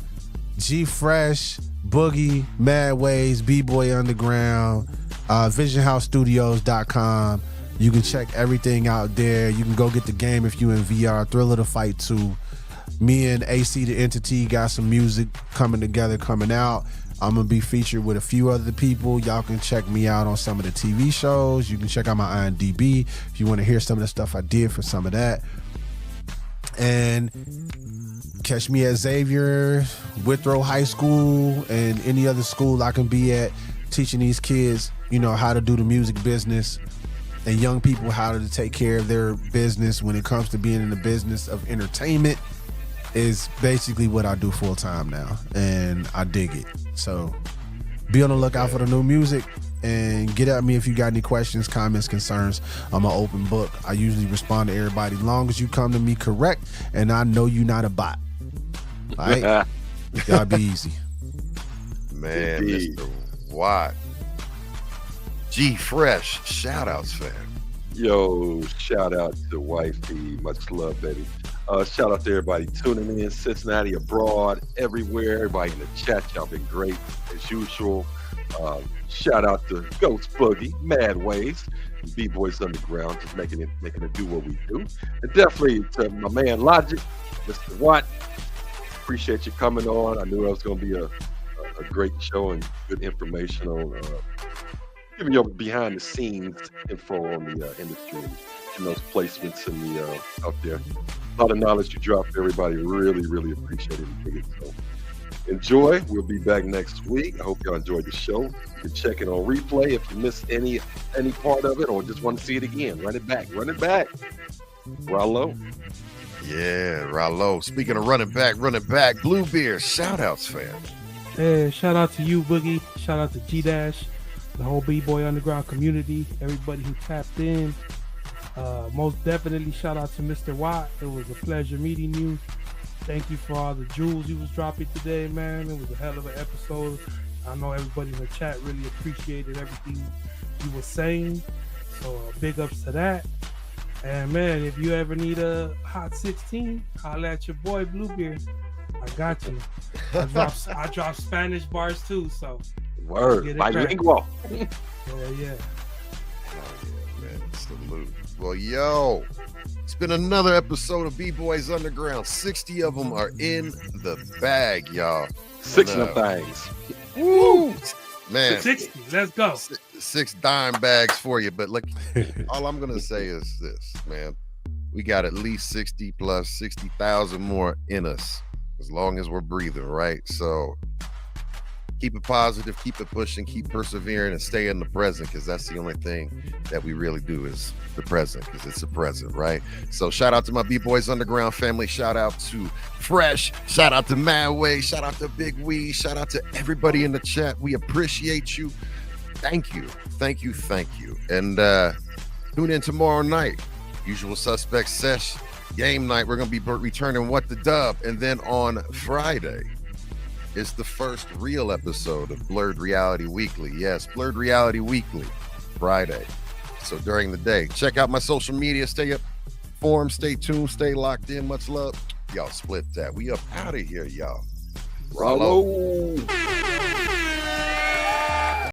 G Fresh, Boogie, Mad Ways, B-Boy Underground, visionhousestudios.com. You can check everything out there. You can go get the game if you in VR. Thriller to Fight 2. Me and AC the Entity got some music coming together, coming out. I'm going to be featured with a few other people. Y'all can check me out on some of the TV shows. You can check out my IMDb if you want to hear some of the stuff I did for some of that. And catch me at Xavier, Withrow High School, and any other school I can be at, teaching these kids, how to do the music business and young people how to take care of their business when it comes to being in the business of entertainment is basically what I do full time now, and I dig it. So be on the lookout for the new music and get at me if you got any questions, comments, concerns. I'm an open book. I usually respond to everybody as long as you come to me correct and I know you're not a bot. All right? Y'all be easy. Man, Mr. Watt. G Fresh, shout outs, fam. Yo, shout out to Wifey. Much love, baby. Shout out to everybody tuning in, Cincinnati, abroad, everywhere. Everybody in the chat, y'all been great as usual. Shout out to Ghost Boogie, Mad Ways, B-Boys Underground, just making it do what we do. And definitely to my man Logic, Mr. Watt. Appreciate you coming on. I knew it was going to be a great show and good information on giving you behind the scenes info on the industry and those placements in the out there. A lot of knowledge you dropped. Everybody really, really appreciate it and dig it. So enjoy. We'll be back next week. I hope y'all enjoyed the show. You can check it on replay if you missed any part of it or just want to see it again. Run it back. Rollo. Yeah, Rollo. Speaking of running back, Bluebeard, shout outs, fam. Hey, shout out to you, Boogie. Shout out to G-Dash, the whole B-Boy Underground community, everybody who tapped in. Most definitely shout out to Mr. Watt. It was a pleasure meeting you. Thank you for all the jewels you was dropping today, man. It was a hell of an episode. I know everybody in the chat really appreciated everything you were saying. So big ups to that. And man, if you ever need a Hot 16, holla at your boy Bluebeard. I got you. I drop Spanish bars too, so word, bilingual. Yeah. Oh, yeah, man. Salute. Well, yo, it's been another episode of B-Boys Underground. 60 of them are in the bag, y'all. 6 of them things. Woo! Man. 60, let's go. 6 dime bags for you. But look, all I'm going to say is this, man. We got at least 60 plus 60,000 more in us as long as we're breathing, right? So keep it positive, keep it pushing, keep persevering, and stay in the present, because that's the only thing that we really do is the present, because it's the present, right? So shout out to my B-Boys Underground family. Shout out to Fresh. Shout out to Mad Way. Shout out to Big Wee. Shout out to everybody in the chat. We appreciate you. Thank you. Thank you. Thank you. And tune in tomorrow night. Usual Suspects Sesh game night. We're going to be returning What the Dub. And then on Friday, it's the first real episode of Blurred Reality Weekly. Yes, Blurred Reality Weekly, Friday. So during the day, check out my social media. Stay up, informed, stay tuned, stay locked in. Much love. Y'all split that. We up out of here, y'all. Rollo.